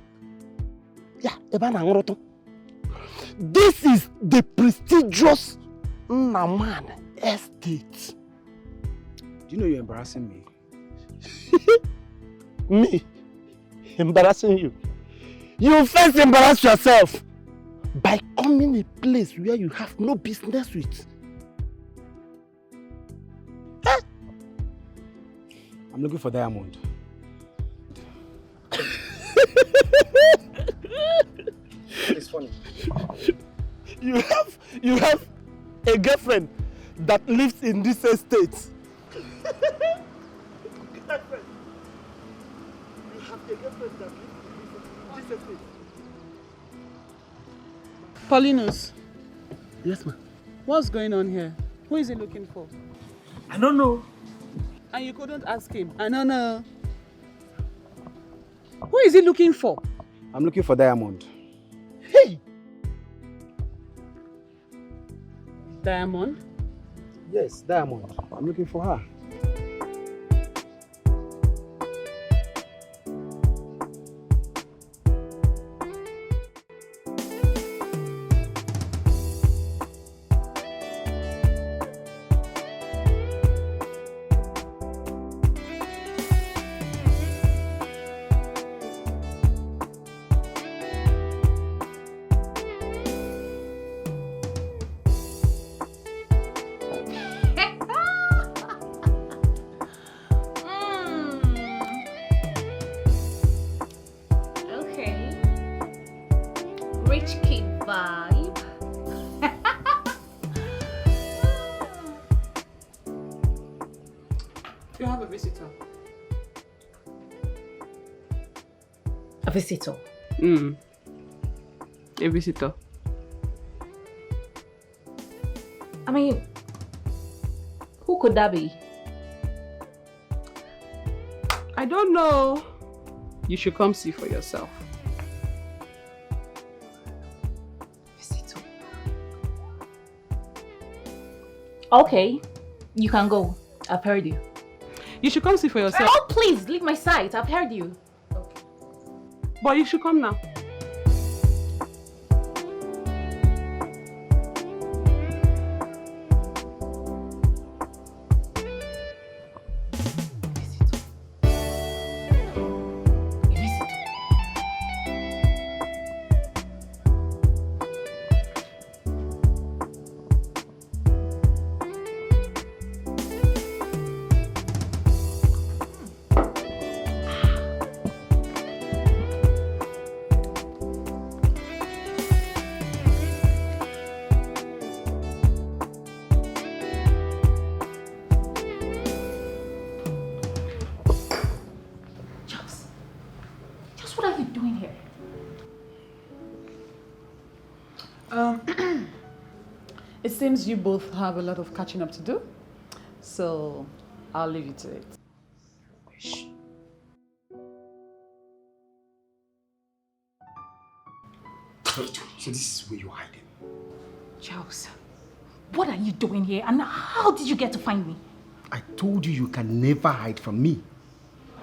Yeah, this is the prestigious Naman estate. Do you know you're embarrassing me? Me? Embarrassing you? You first embarrass yourself by coming a place where you have no business with. Huh? I'm looking for diamond. It's funny. You have a girlfriend that lives in this estate. Girlfriend. You have a girlfriend that lives in this estate. Paulinus. Yes, ma'am. What's going on here? Who is he looking for? I don't know. And you couldn't ask him? I don't know. Who is he looking for? I'm looking for Diamond. Hey! Diamond? Yes, Diamond. I'm looking for her. Visitor. A visitor. I mean, who could that be? I don't know. You should come see for yourself. Visitor. Okay, you can go. I've heard you. You should come see for yourself. Oh, please, leave my sight. I've heard you. But you should come now. seems you both have a lot of catching up to do. So, I'll leave you to it. So this is where you're hiding? Charles, what are you doing here and how did you get to find me? I told you you can never hide from me.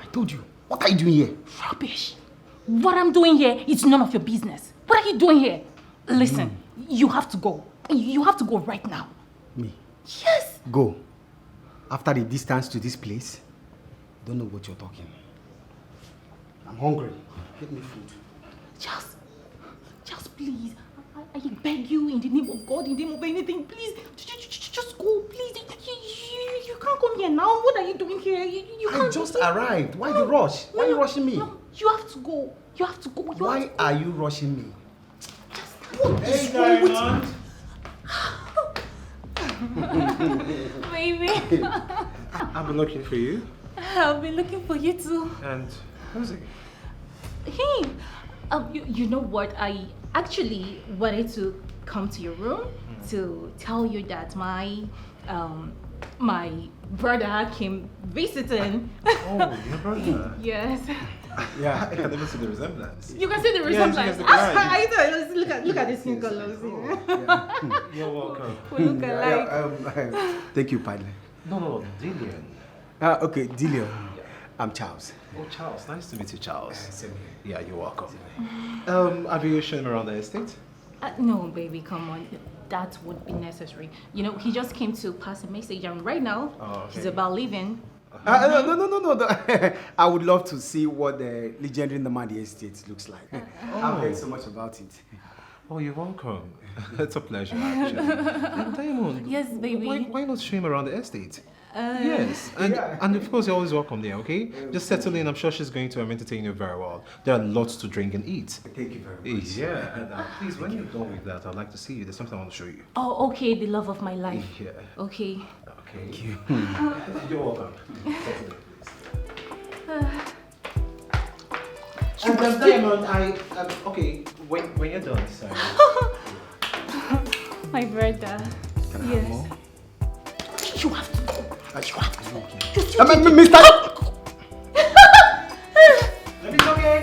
I told you. What are you doing here? Rubbish. What I'm doing here is none of your business. What are you doing here? Listen, you have to go. You have to go right now. Me? Yes. Go. After the distance to this place, don't know what you're talking. I'm hungry. Get me food. Charles, please. I beg you in the name of God, in the name of anything, please. Just go, please. You can't come here now. What are you doing here? You can't. I just arrived. Why the rush? Why are you rushing me? No, you have to go. You have to go. Why are you rushing me? What is wrong with you? Baby. I've been looking for you. I've been looking for you too. And who's it? Hey, you know what? I actually wanted to come to your room to tell you that my brother came visiting. Oh, your brother? Yes. Yeah, I can never see the resemblance. You can see the resemblance. Look at the skin colors. You're welcome. We look alike. Thank you, partner. No, Dillian. Okay, Dillian. I'm Charles. Oh, Charles. Nice to meet you, Charles. Same here. Yeah, you're welcome. Have you shown him around the estate? No, baby, come on. That would be necessary. You know, he just came to pass a message, and right now, he's about leaving. No. I would love to see what the legendary Namadi estate looks like. I've heard so much about it. Oh, you're welcome. It's a pleasure, actually. And Diamond, yes, baby. Why not show him around the estate? Yes, and of course you're always welcome there, okay? Just settle in, I'm sure she's going to entertain you very well. There are lots to drink and eat. Thank you very much. Yeah, and please, when you're done with that, I'd like to see you. There's something I want to show you. Oh, okay, the love of my life. Yeah. Okay. Thank you. You're welcome. Diamond, okay, when you're done, sorry. My brother. Can I have more? You have to go. You have to go. Mr. Let me go, okay?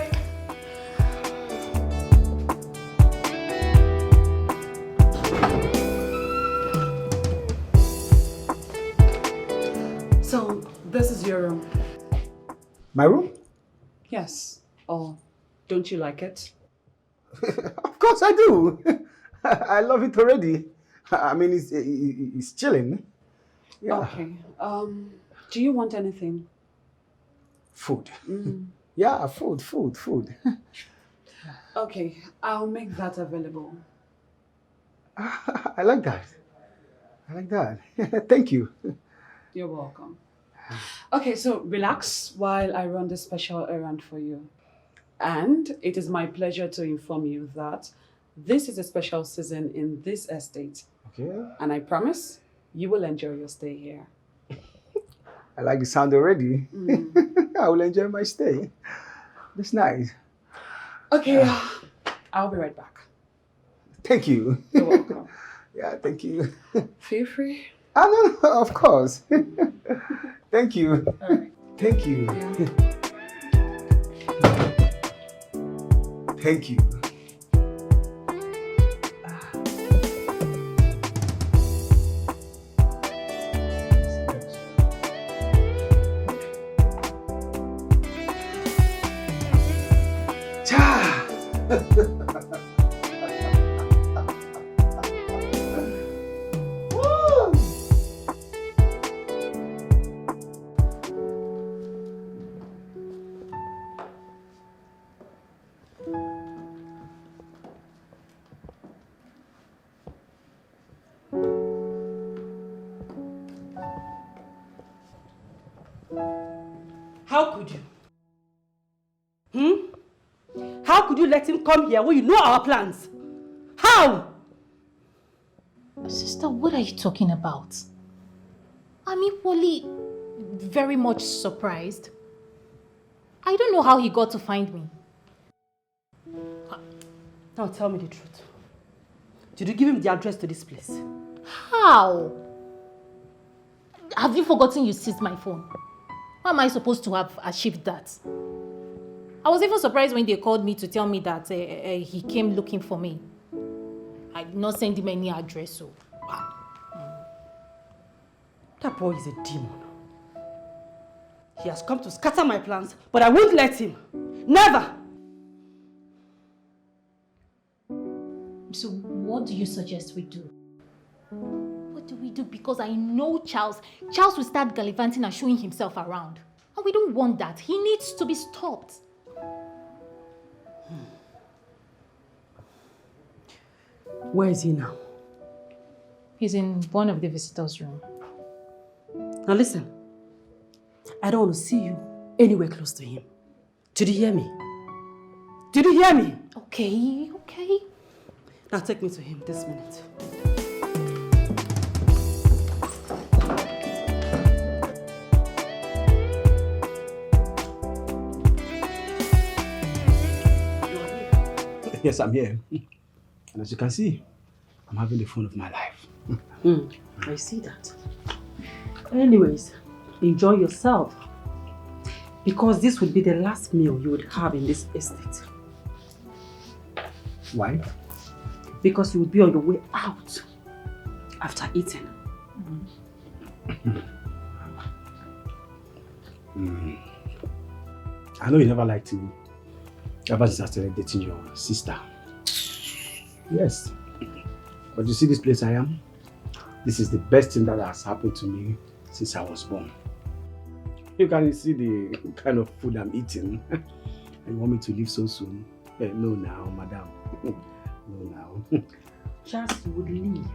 So, this is your room. My room? Yes. Oh, don't you like it? Of course I do. I love it already. I mean, it's chilling. Yeah. Okay. Do you want anything? Food. Yeah, food. Okay, I'll make that available. I like that. Thank you. You're welcome. Okay, so relax while I run this special errand for you. And it is my pleasure to inform you that this is a special season in this estate. Okay. And I promise you will enjoy your stay here. I like the sound already. I will enjoy my stay. It's nice. Okay, I'll be right back. Thank you. You're welcome. Yeah, thank you. Feel free. No, of course. Thank you. All right. Thank you. Yeah. Thank you. How could you? How could you let him come here when you know our plans? How? Sister, what are you talking about? I'm equally very much surprised. I don't know how he got to find me. Now tell me the truth. Did you give him the address to this place? How? Have you forgotten you seized my phone? How am I supposed to have achieved that? I was even surprised when they called me to tell me that he came looking for me. I did not send him any address, so... That boy is a demon. He has come to scatter my plans, but I won't let him. Never! So what do you suggest we do? What do we do? Because I know Charles. Charles will start gallivanting and showing himself around. And we don't want that. He needs to be stopped. Where is he now? He's in one of the visitors' room. Now listen, I don't want to see you anywhere close to him. Did you hear me? Did you hear me? Okay. Now take me to him this minute. Yes, I'm here. And as you can see, I'm having the fun of my life. I see that. Anyways, enjoy yourself. Because this would be the last meal you would have in this estate. Why? Because you would be on your way out after eating. I know you never liked me ever since I started dating your sister. Yes. But you see this place I am? This is the best thing that has happened to me since I was born. You can see the kind of food I'm eating. And you want me to leave so soon? No now, madam. No now. Just you would leave.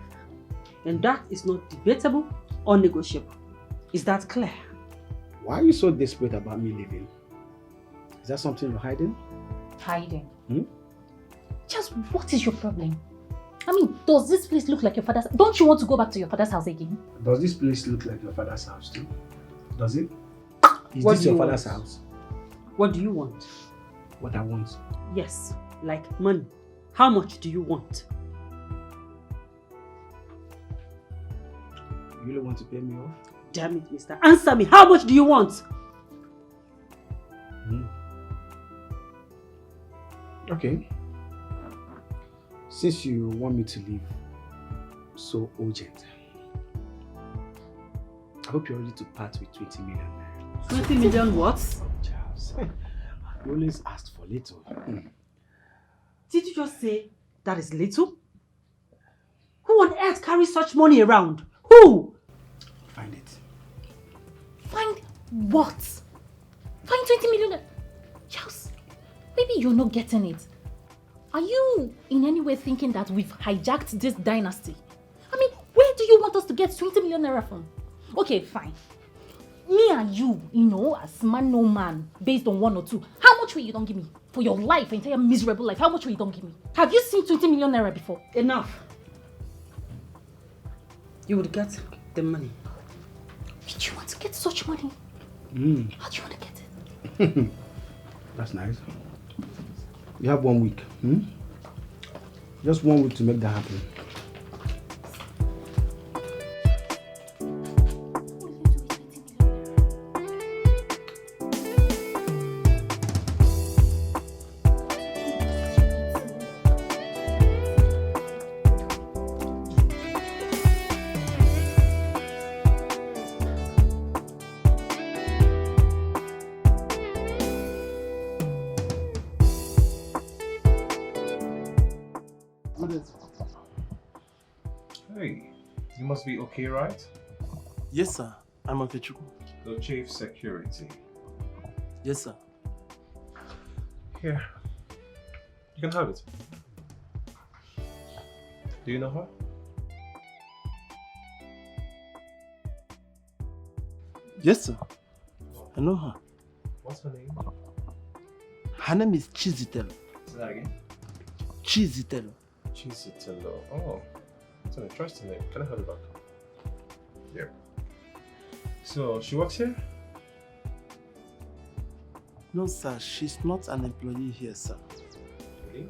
And that is not debatable or negotiable. Is that clear? Why are you so desperate about me leaving? Is that something you're hiding? Hiding? Just what is your problem? I mean, does this place look like your father's? Don't you want to go back to your father's house again? Does this place look like your father's house too? Does it? Is What this do your you father's want? house? What do you want? What I want? Yes, like money. How much do you want? You really want to pay me off? Damn it, mister. Answer me. How much do you want? Okay. Since you want me to leave so urgent, I hope you're ready to part with 20 million. 20 million what? Charles, you always asked for little. Did you just say that is little? Who on earth carries such money around? Who? Find it. Find what? Find 20 million? Charles, maybe you're not getting it. Are you in any way thinking that we've hijacked this dynasty? I mean, where do you want us to get 20 million naira from? Okay, fine. Me and you, as man no man, based on 1 or 2, how much will you don't give me? For your life, entire miserable life, how much will you don't give me? Have you seen 20 million naira before? Enough. You would get the money. Did you want to get such money? How do you want to get it? That's nice. You have 1 week. Just 1 week to make that happen. Hey, you must be okay, right? Yes, sir. I'm okay. The chief security. Yes, sir. Here. You can have it. Do you know her? Yes, sir. I know her. What's her name? Her name is Chizitel. Say that again. Chizitel. Chizitel. Oh, that's an interesting name. Can I have it back? Yeah. So, she works here? No, sir. She's not an employee here, sir. Really?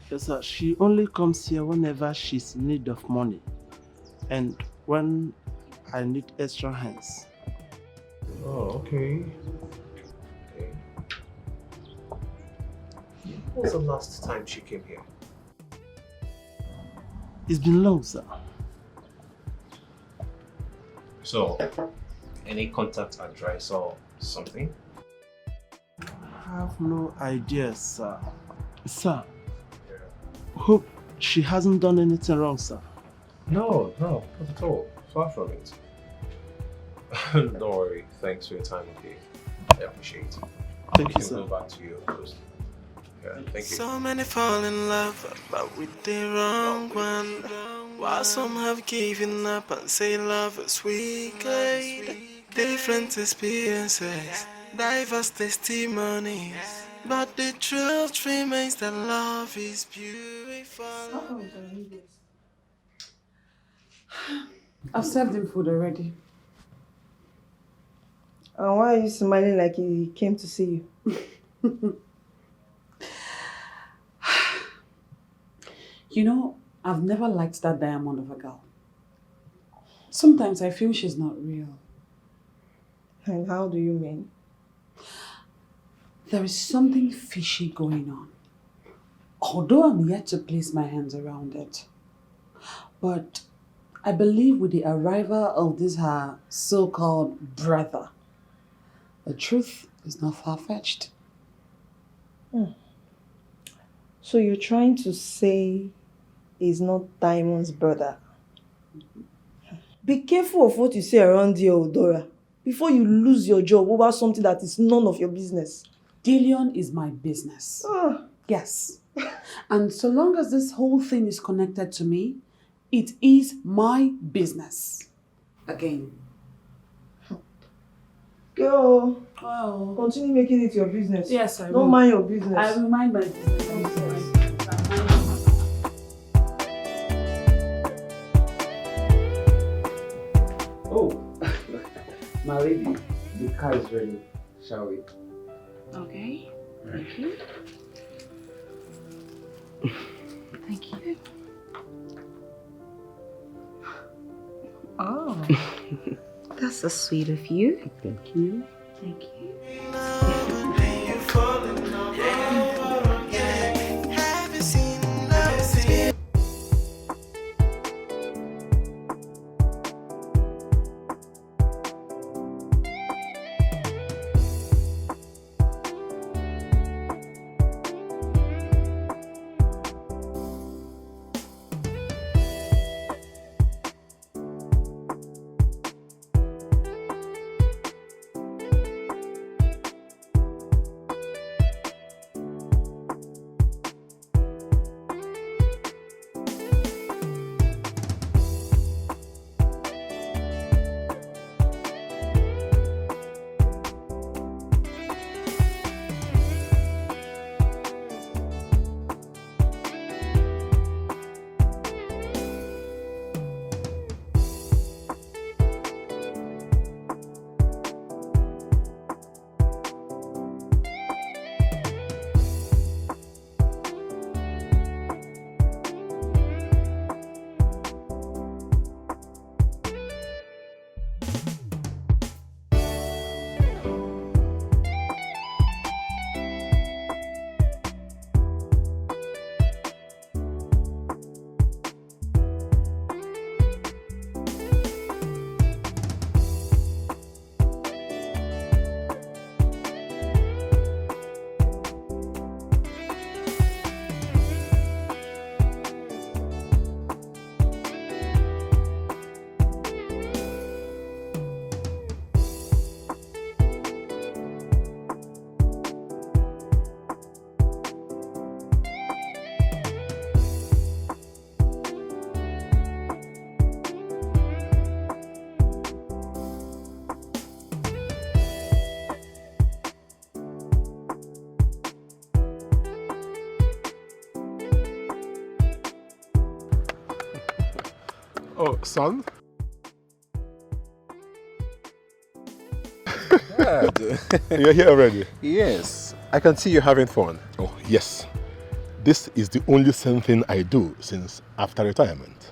Yes, sir. She only comes here whenever she's in need of money. And when I need extra hands. Oh, okay. When was the last time she came here? It's been long, sir. So, any contact address or something? I have no idea, sir. Sir, hope she hasn't done anything wrong, sir. No, not at all. Far from it. Don't worry. Thanks for your time, okay? I appreciate it. Thank you, can sir. go back to your post. Yeah, thank you. So many fall in love, but with the wrong one. While some have given up and say love is wicked. Different experiences, diverse testimonies. But the truth remains that love is beautiful. I've served him food already. And why are you smiling like he came to see you? You know, I've never liked that diamond of a girl. Sometimes I feel she's not real. And how do you mean? There is something fishy going on. Although I'm yet to place my hands around it. But I believe with the arrival of this her so-called brother, the truth is not far-fetched. So you're trying to say he's not Diamond's brother? Be careful of what you say around here, Odora, before you lose your job over something that is none of your business. Dillion is my business. Yes. And so long as this whole thing is connected to me, it is my business. Again. Girl, oh. Continue making it your business. Yes, I will. Don't mind your business. I will mind my business. Oh, my lady, the car is ready. Shall we? Okay. Thank you. Thank you. Oh, that's so sweet of you. Thank you. Thank you. Oh, son? Dad. You're here already? Yes. I can see you're having fun. Oh, yes. This is the only same thing I do since after retirement.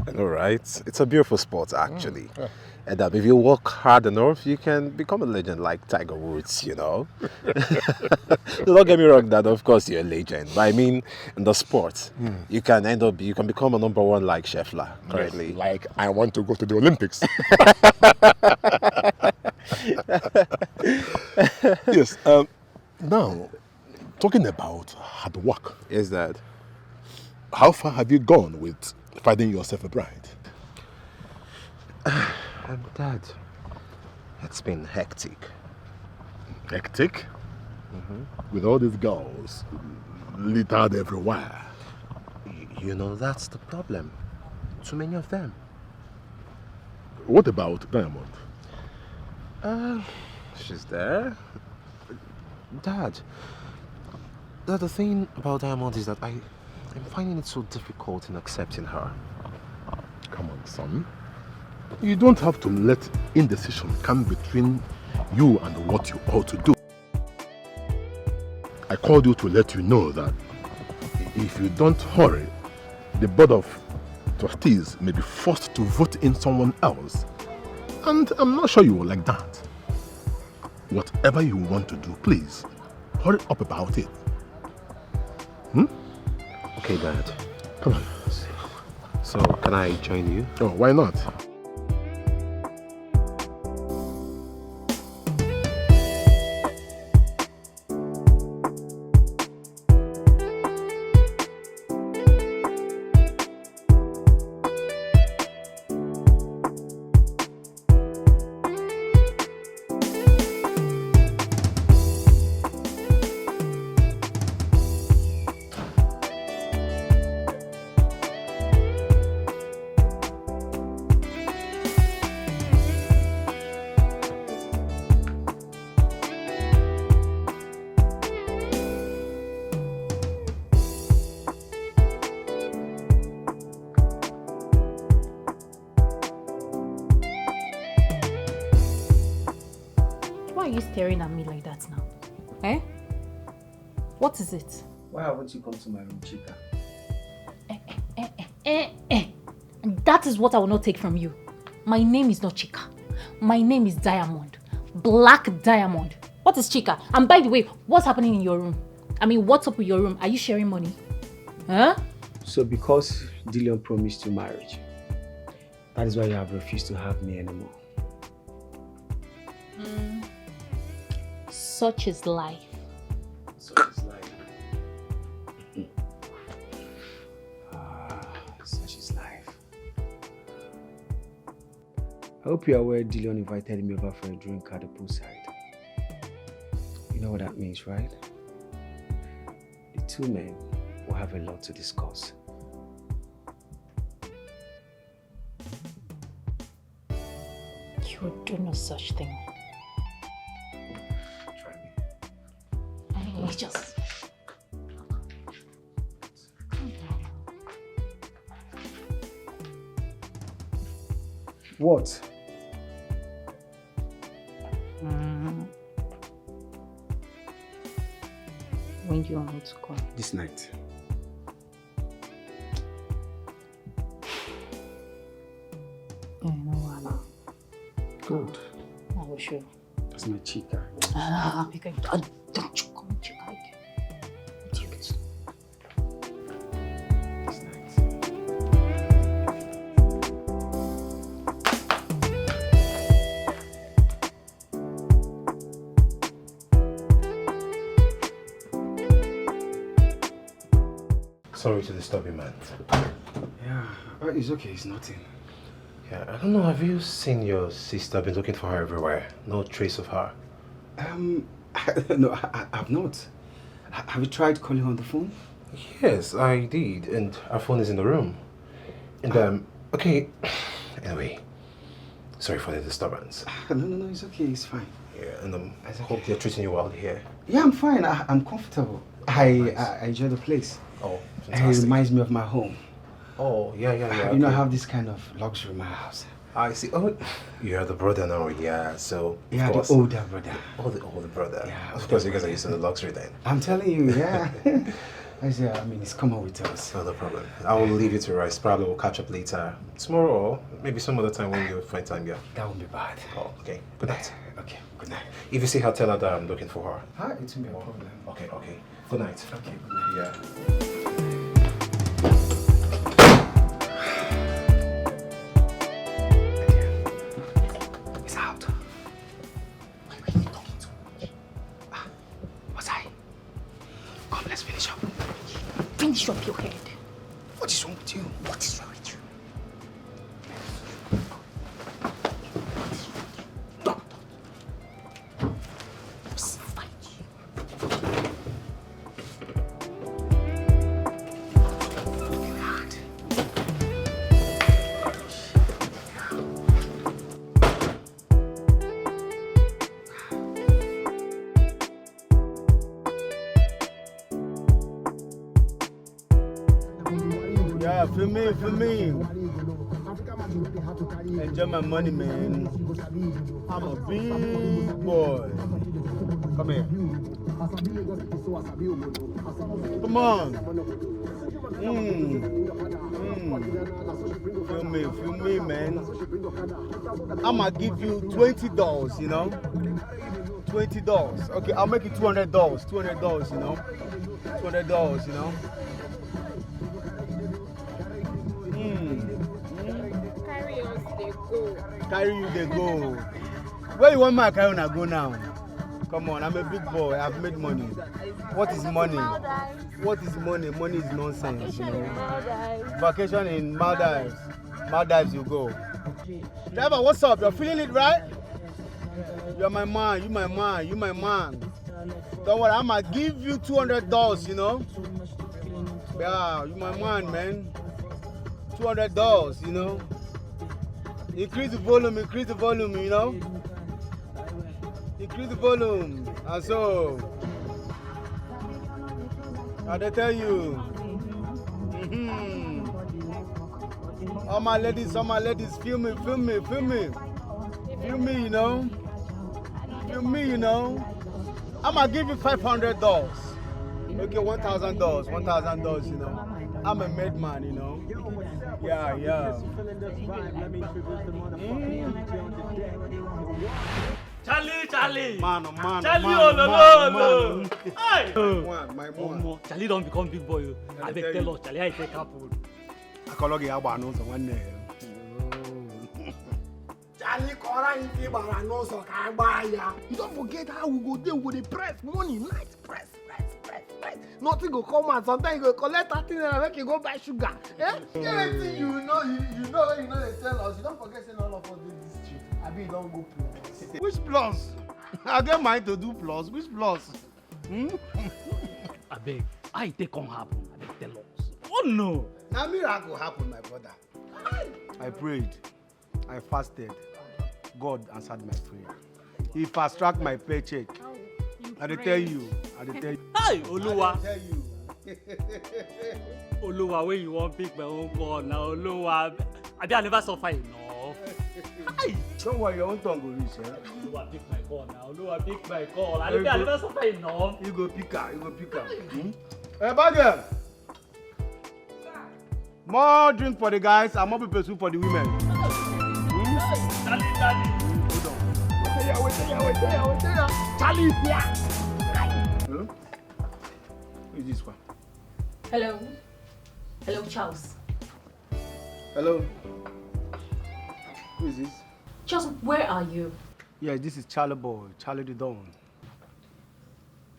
I know, right? It's a beautiful sport, actually. And if you work hard enough, you can become a legend like Tiger Woods, you know. Don't get me wrong, that of course you're a legend. But I mean, in the sport, you can you can become a #1 like Scheffler currently. Yes, like I want to go to the Olympics. Yes. Now, talking about hard work. Is that? How far have you gone with finding yourself a bride? Dad, it's been hectic. Hectic? With all these girls littered everywhere. You know, that's the problem. Too many of them. What about Diamond? She's there. Dad, the thing about Diamond is that I'm finding it so difficult in accepting her. Come on, son. You don't have to let indecision come between you and what you ought to do. I called you to let you know that if you don't hurry, the board of trustees may be forced to vote in someone else. And I'm not sure you will like that. Whatever you want to do, please, hurry up about it. Okay, Dad. Come on. So, can I join you? Oh, why not? Why are you staring at me like that now? Eh? What is it? Why haven't you come to my room, Chica? And that is what I will not take from you. My name is not Chica. My name is Diamond. Black Diamond. What is Chica? And by the way, what's happening in your room? I mean, what's up with your room? Are you sharing money? Huh? So because Dillion promised you marriage, that is why you have refused to have me anymore. Such is life. Such is life. Such is life. I hope you are aware Dillion invited me over for a drink at the poolside. You know what that means, right? The two men will have a lot to discuss. You would do no such thing. Try me. Anyway, just... What? When do you want me to call? This night. Yeah, no one. Good. I will show you. That's my Chica. Because don't you come Chica again. Idiot. This night. Sorry to disturb you, man. Yeah, it's okay, it's nothing. Yeah, I don't know, have you seen your sister? I've been looking for her everywhere. No trace of her. No, I've not. Have you tried calling her on the phone? Yes, I did, and her phone is in the room. And, okay, anyway, sorry for the disturbance. No, it's okay, it's fine. Yeah, and I hope they're treating you well here. Yeah, I'm fine, I'm comfortable. I enjoy the place. Oh, It fantastic. reminds me of my home. Oh, yeah. You know, I okay. have this kind of luxury in my house. I see. Oh, you're the brother now, yeah, so... Yeah, of course. the older brother. Oh, the older brother. Yeah, of course, you guys are used to the luxury then. I'm telling you, yeah. I mean, it's common with us. No problem. I will leave you to rest. Probably we'll catch up later. Tomorrow or maybe some other time when you find time, yeah. That won't be bad. Oh, okay. Good night. Okay, good night. If you see her, tell her that I'm looking for her. It won't be a problem. Okay. Good night. Okay, good night. Yeah. It's out. Why are you talking too much? What's I? Come, let's finish up. Finish up your head. What is wrong with you? What is wrong with you? Yeah, for me. Enjoy my money, man. I'm a big boy. Come here. Come on. Feel me, man. I'ma give you $20, you know? $20. Okay, I'll make it $200. $200, you know? $200, you know? Carry you they go. Where you want my carry on go now? Come on, I'm a big boy. I've made money. What is money? What is money? Money is nonsense, you know. Vacation in Maldives. Maldives you go. Driver, what's up? You're feeling it, right? You're my man. You my man. You my man. Don't worry, I'ma give you $200, you know. Yeah, you my man. $200, you know. Increase the volume, you know. Increase the volume. And so, I tell you. All my ladies, feel me. Feel me, you know. I'ma give you $500. Okay, $1,000, you know. I'm a made man, you know. Yeah. Charlie. Man. Charlie, no. Hey. My one. Charlie don't become big boy. I beg tell us, Charlie, I take up. Akologi agba no so one. Charlie, you don't forget how we go there with the press money, nice press. Nothing go come out. Sometimes you go collect 30 and make you go buy sugar. Anything you know they tell us. You don't forget saying all of us do this trip. I mean, don't go plus. Which plus? I get mine to do plus. Which plus? I beg, I take on happen. I beg tell us. Oh no. Now miracle happen, my brother. I prayed. I fasted. God answered my prayer. He fast tracked my paycheck. I tell you. Hey, Oluwa. Oluwa, when you want pick my own call now, Oluwa. I never suffer enough. Hey. Don't worry, your own tongue will reach. Oluwa, pick my call now. Oluwa, pick my call. I never suffer enough. You go pick her. Hey, Bagger. More drink for the guys and more people soup for the women. Charlie. Hold on. Wait there. Charlie is here. Hello? Who is this one? Hello, Charles. Hello? Who is this? Charles, where are you? Yes, this is Charlie Boy, Charlie the Don.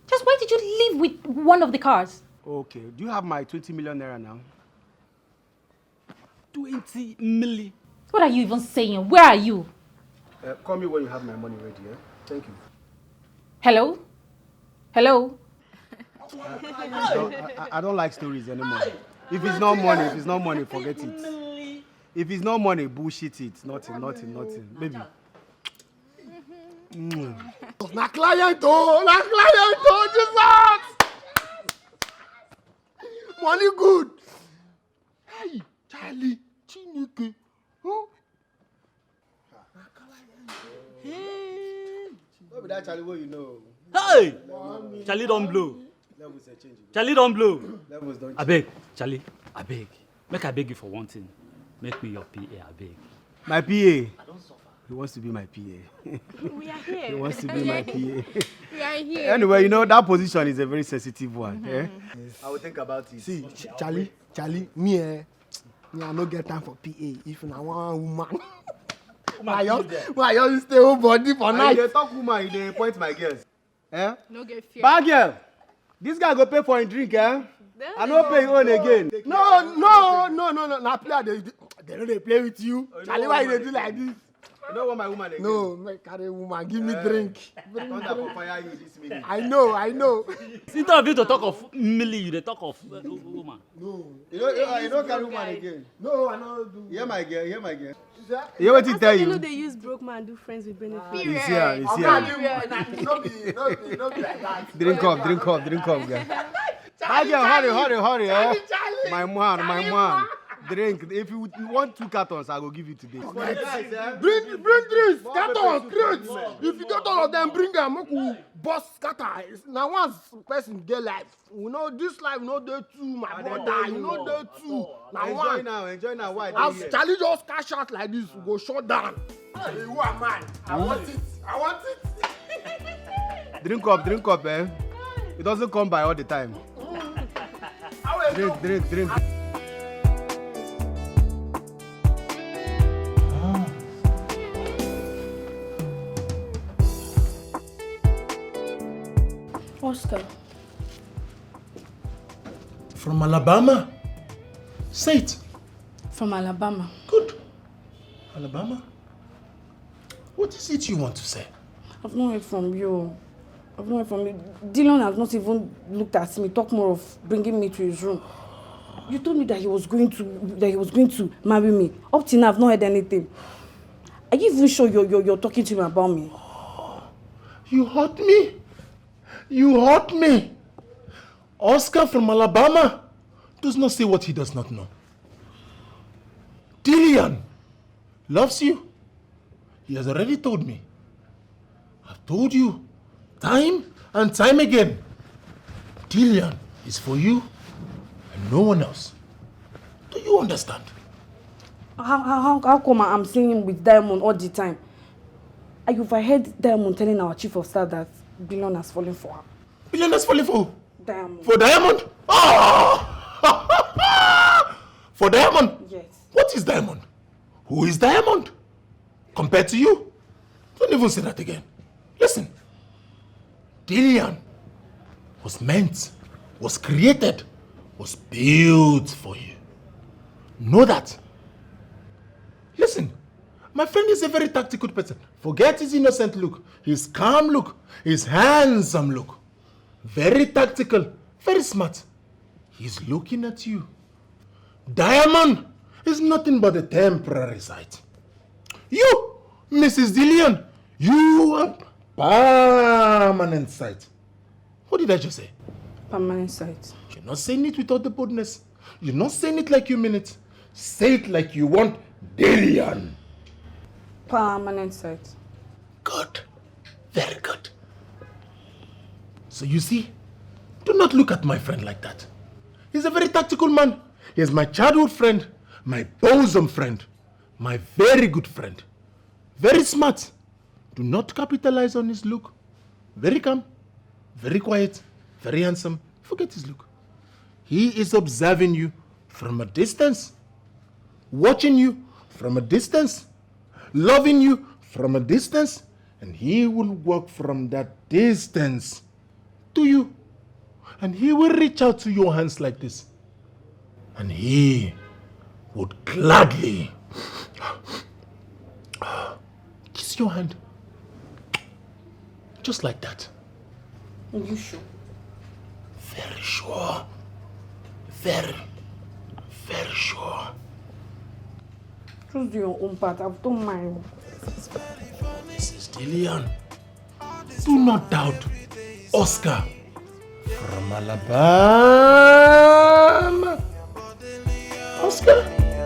Charles, why did you leave with one of the cars? Okay, do you have my 20 million naira now? 20 million. What are you even saying? Where are you? Call me when you have my money ready, yeah? Thank you. Hello? I don't like stories anymore. If it's not money, forget it. If it's not money, bullshit it. Nothing. Baby. Na client, Jesus! Money good. Hey, Charlie, Chineke. Huh? What be that Charlie what you know? Hey! Charlie don't blow. Levels are changing. Charlie don't blow. Levels don't I beg, Charlie, I beg. Make I beg you for one thing. Make me your PA, I beg. My PA. I don't suffer. He wants to be my PA. We are here. He wants to be my PA. We are here. Anyway, you know, that position is a very sensitive one. Eh? I will think about it. See, Charlie, me, I no get time for PA. If na one woman, why you stay home body for night? They talk woman, they point my girls. Eh? No get fear. Bad girl, this guy go pay for a drink, eh? I no pay own again. No. Na player they no dey play with you. Charlie, why you dey do like this? You don't want my woman again? No, make carry woman. Give me drink. Thunder for fire you this minute. I know. Instead of you to talk of Millie, they talk of woman. No. You don't carry woman again. No, I no do. Hear my girl. You hear what he tell You know you? they use broke man do friends with benefits. He's here. No be like that. Drink up, guy. Bad girl, hurry, eh? My man. Drink. If you want 2 cartons, I will give you today. Bring drinks, cartons, crates. If you get all of them, bring them. Make we bust scatter. Now once person get life, you know this life no dey two, my brother. You know dey two. Now one. Enjoy now. Why? As Charlie just cash out like this, we go shut down. Hey, who am I? I want it. Drink up, eh? It doesn't come by all the time. Drink. Oscar. From Alabama? Say it. From Alabama. Good. Alabama? What is it you want to say? I've not heard from you. Dylan has not even looked at me, talk more of bringing me to his room. You told me that he was going to marry me. Up till now, I've not heard anything. Are you even sure you're talking to him about me? You hurt me? Oscar from Alabama does not say what he does not know. Dillian loves you. He has already told me. I've told you time and time again. Dillian is for you and no one else. Do you understand? How come I'm seeing him with Diamond all the time? I overheard Diamond telling our chief of staff that Billionaire has fallen for her. Billionaire has fallen for who? Diamond. For Diamond? Oh! For Diamond? Yes. What is Diamond? Who is Diamond? Compared to you? Don't even say that again. Listen. Dillian was meant, was created, was built for you. Know that. Listen. My friend is a very tactical person. Forget his innocent look, his calm look, his handsome look. Very tactical, very smart. He's looking at you. Diamond is nothing but a temporary sight. You, Mrs. Dillian, you are permanent sight. What did I just say? Permanent sight. You're not saying it without the boldness. You're not saying it like you mean it. Say it like you want Dillian. Permanent sight. Good. Very good. So you see, do not look at my friend like that. He's a very tactical man. He is my childhood friend, my bosom friend, my very good friend. Very smart. Do not capitalize on his look. Very calm, very quiet, very handsome. Forget his look. He is observing you from a distance, watching you from a distance, loving you from a distance, and he will walk from that distance to you. And he will reach out to your hands like this. And he would gladly kiss your hand. Just like that. Are you sure? Very sure. Very, very sure. Just do your own part. I don't mind. Mrs. Dillian, do not doubt Oscar from Alabama. Oscar?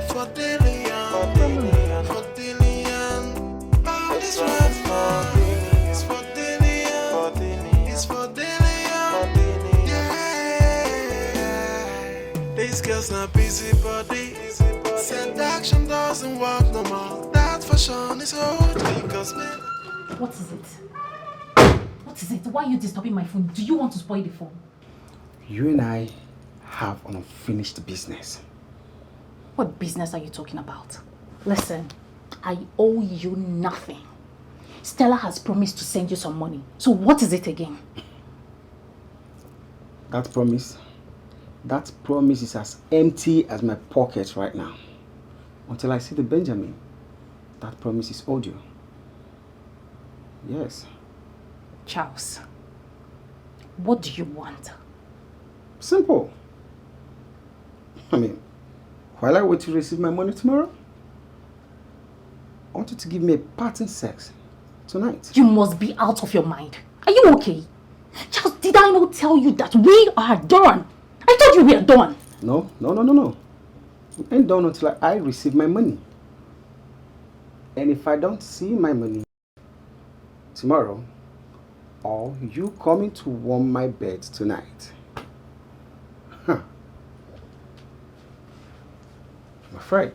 For Dillian, all this right for Dillian, it's for Dillian, yeah. is not busybody. Said action doesn't work no more. That fashion is old because men. What is it? What is it? Why are you disturbing my phone? Do you want to spoil the phone? You and I have an unfinished business. What business are you talking about? Listen, I owe you nothing. Stella has promised to send you some money. So what is it again? That promise is as empty as my pocket right now. Until I see the Benjamin, that promise is owed you. Yes. Charles, what do you want? Simple. I mean, while I wait to receive my money tomorrow, I want you to give me a parting sex tonight. You must be out of your mind. Are you okay? Charles, did I not tell you that we are done? I told you we are done. No. We ain't done until I receive my money. And if I don't see my money tomorrow, or you coming to warm my bed tonight, I'm afraid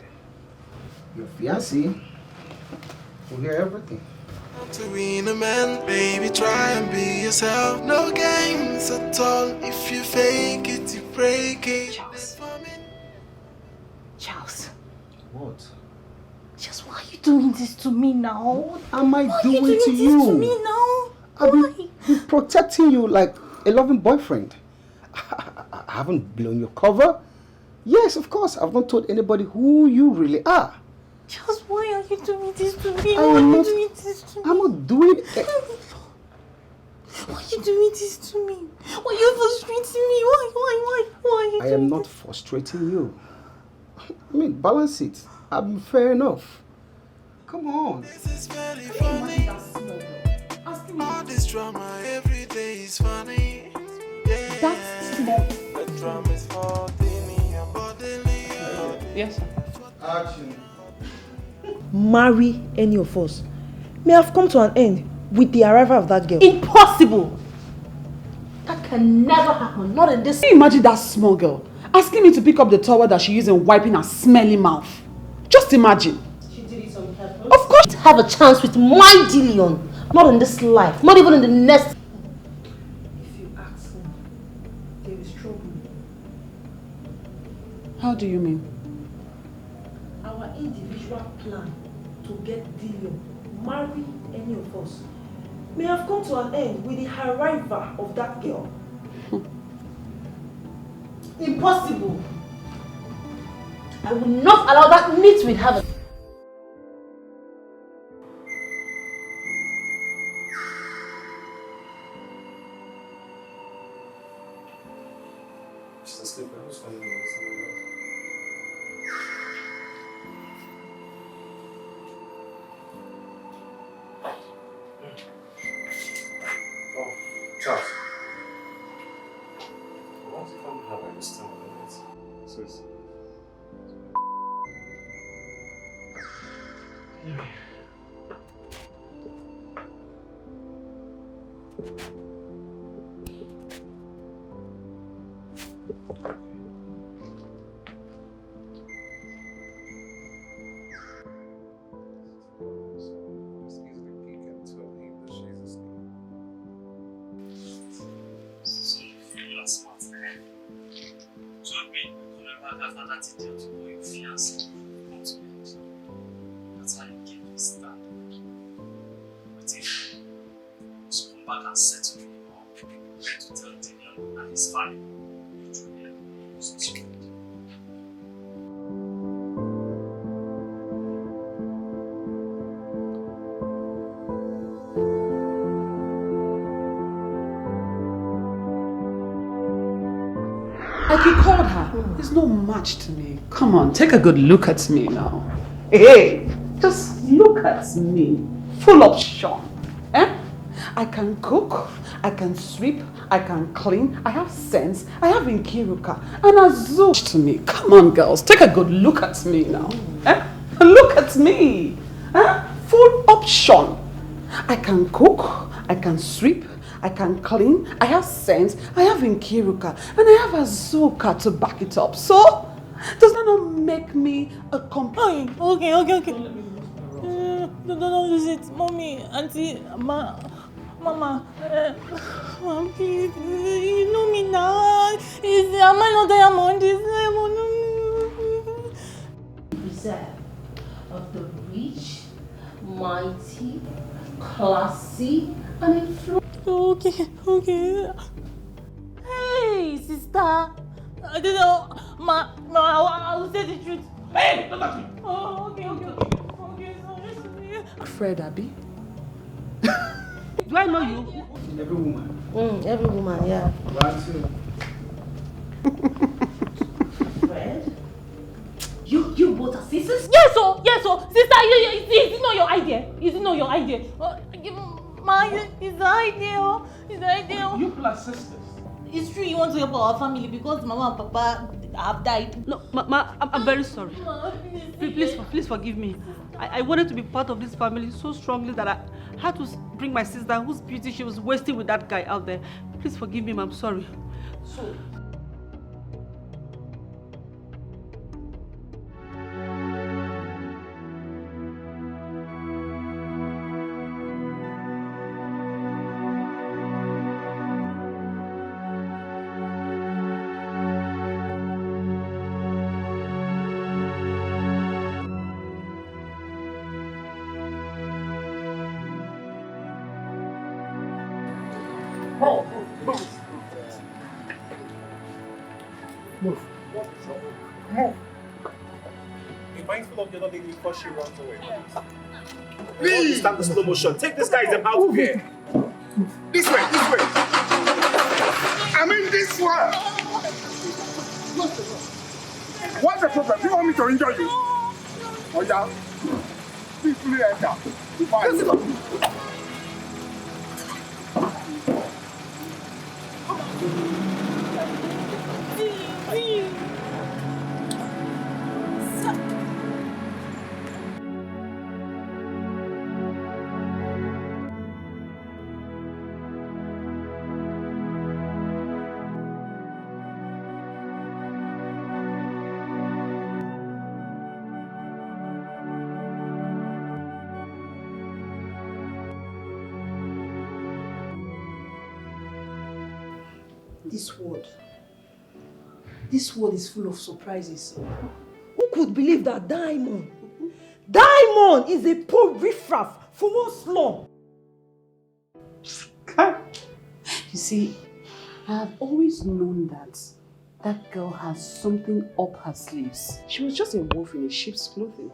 your fiancé will hear everything. To win a man, baby, try and be yourself. No games at all. If you fake it, you break it. Charles. What? Charles, why are you doing this to me now? What am I doing Why are you to doing you? this to me now? I've been protecting you like a loving boyfriend. I haven't blown your cover. Yes, of course, I've not told anybody who you really are. Charles, why are you doing this to me? I'm not doing it. Why are you doing this to me? Why are you frustrating me? Why are you I am not frustrating you. I mean, balance it. I'm fair enough. Come on. This is very funny. All this drama every day is funny. Yeah. That's small. The drama is for Yes, sir. Action. Marry any of us may have come to an end with the arrival of that girl. Impossible! That can never happen, not in this. Can you imagine that small girl asking me to pick up the towel that she used in wiping her smelly mouth? Just imagine. She did it on purpose. Of course, to have a chance with my Dillion, not in this life, not even in the next. If you ask me, there is trouble. How do you mean? Our individual plan to get Dillion, marry any of us, may have come to an end with the arrival of that girl. Impossible! I will not allow that meet with her. Charles. Why do you come have by this time of the night? So it's... That's how you keep this stand. But if you must come back and settle me or try to tell Dillion and his family you truly are. Like you called her. It's no match to me. Come on, take a good look at me now. Hey, just look at me. Full option. Eh? I can cook, I can sweep, I can clean, I have sense, I have Nkiruka, and Azul to me. Come on, girls, take a good look at me now. Eh? Look at me. Eh? Full option. I can cook, I can sweep, I can clean, I have sense, I have Nkiruka, and I have Azuka to back it up. So, Does that not make me a complete... Okay. Don't lose it. Mommy, auntie, Mama, please, you know me now. Am I not Diamond? Preserve of the rich, mighty, classy, and influential. Okay. Hey, sister. I don't know. I'll say the truth. Hey, look at me. Oh, okay. Sorry. Fred, Abby? Do I know you? Every woman. Every woman, yeah. Right, too. Fred? You both are sisters? Yes, so. Sister, is it not your idea? It's the idea. You plus sisters. It's true you want to help our family because Mama and Papa have died. No, I'm very sorry. Please forgive me. I wanted to be part of this family so strongly that I had to bring my sister whose beauty she was wasting with that guy out there. Please forgive me, I'm sorry. So, Move. Be mindful of the other lady before she runs away. Please! Stop the slow motion. Take this guy's out of here. This way. I mean this way. What's the problem? Do you want me to injure you? Oh yeah? Please enter. Fine. This world is full of surprises. Who could believe that Diamond is a poor riffraff for one slum? You see, I have always known that that girl has something up her sleeves. She was just a wolf in a sheep's clothing.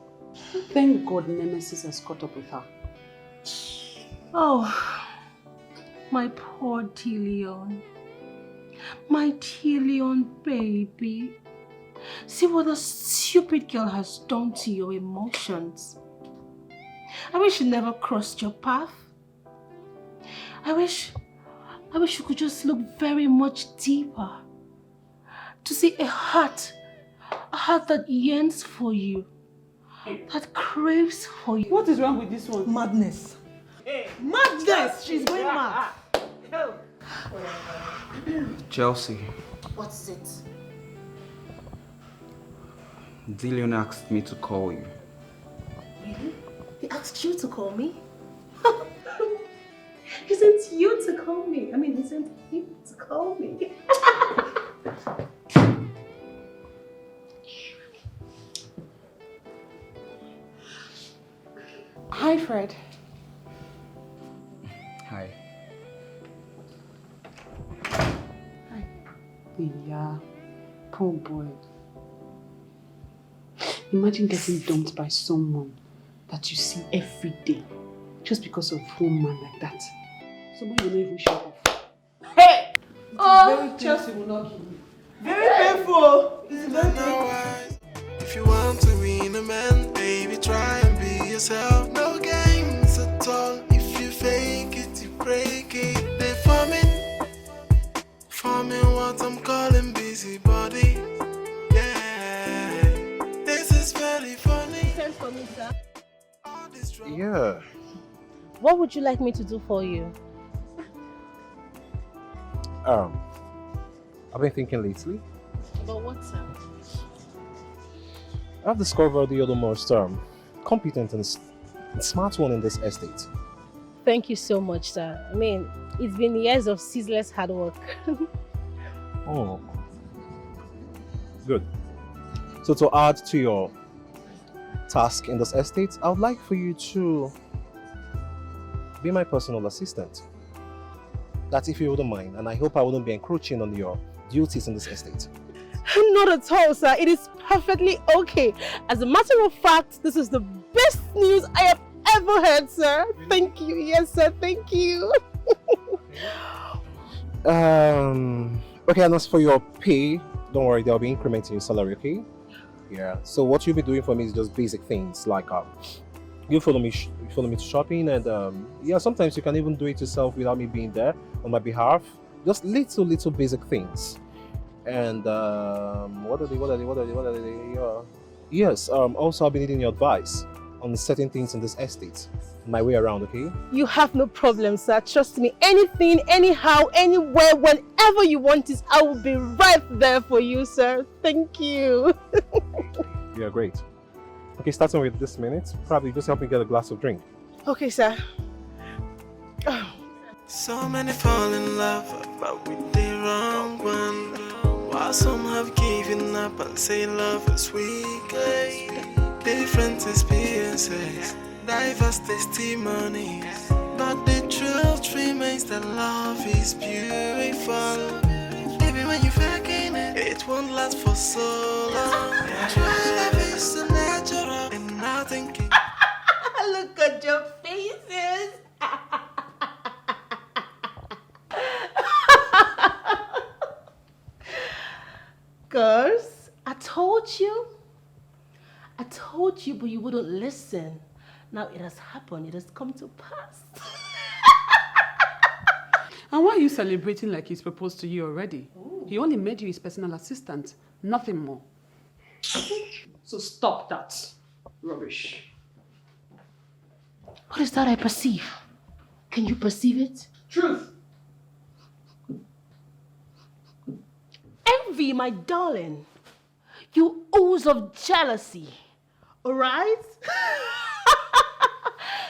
Thank God Nemesis has caught up with her. Oh, my poor Dillion. My Dillion baby. See what a stupid girl has done to your emotions. I wish you never crossed your path. I wish you could just look very much deeper to see a heart that yearns for you, that craves for you. What is wrong with this one? Madness. Madness! She's going mad. Chelsea, What is it? Dillion asked me to call you. Really? He asked you to call me? He sent you to call me. He sent him to call me. Hi, Fred. Hi. Yeah, poor boy. Imagine getting dumped by someone that you see every day just because of one man like that. Someone you don't even show off. Hey! Oh, Chelsea will not kill you. Very painful. It's very painful. If you want to win a man, baby, try and be yourself. No games at all. If you fake it, you break it. They forming what I'm calling busybody. Yeah, this is very funny. Send for me, sir. Yeah. What would you like me to do for you? I've been thinking lately. About what, sir? I've discovered you're the most competent and smart one in this estate. Thank you so much, sir. I mean, it's been years of ceaseless hard work. Oh, good. So to add to your task in this estate, I would like for you to be my personal assistant. That if you wouldn't mind, and I hope I wouldn't be encroaching on your duties in this estate. Not at all, sir. It is perfectly okay. As a matter of fact, this is the best news I have ever heard, sir. Thank you. Yes, sir. Thank you. Okay, and as for your pay, don't worry, there'll be increment in your salary, okay? Yeah. So what you'll be doing for me is just basic things like you follow me to shopping, and yeah, sometimes you can even do it yourself without me being there on my behalf. Just little basic things. And what are they? Yes. Also, I'll be needing your advice on certain things in this estate, my way around, okay? You have no problem, sir. Trust me. Anything, anyhow, anywhere, whenever you want it, I will be right there for you, sir. Thank you. Yeah, great. Okay, starting with this minute, probably just help me get a glass of drink. Okay, sir. So many fall in love, but with the wrong one. While some have given up and say love is weak. Different experiences, diverse testimonies, but the truth remains that love is beautiful. Even when you're faking it, it won't last for so long. True love is so natural and nothing can. Look at your faces. Girls, I told you, but you wouldn't listen. Now it has happened, it has come to pass. And why are you celebrating like he's proposed to you already? Ooh. He only made you his personal assistant, nothing more. So stop that rubbish. What is that I perceive? Can you perceive it? Truth. Envy, my darling. You ooze of jealousy. All right?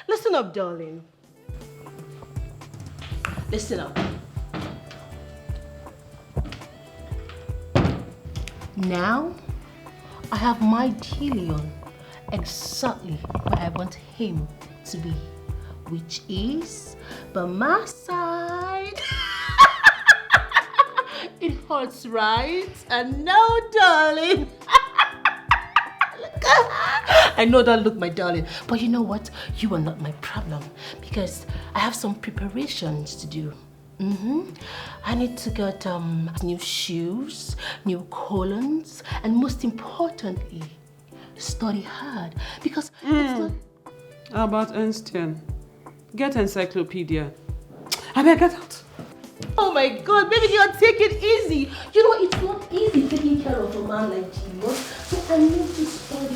Listen up, darling. Listen up. Now, I have my Dillion exactly where I want him to be, which is by my side. It hurts, right? And no, darling. I know that look, my darling, but you know what? You are not my problem because I have some preparations to do. I need to get new shoes, new colognes, and most importantly, study hard because it's not. How about Einstein? Get encyclopedia. I mean, get out. Oh my God, baby girl, take it easy. You know, it's not easy taking care of a man like you. So I need to study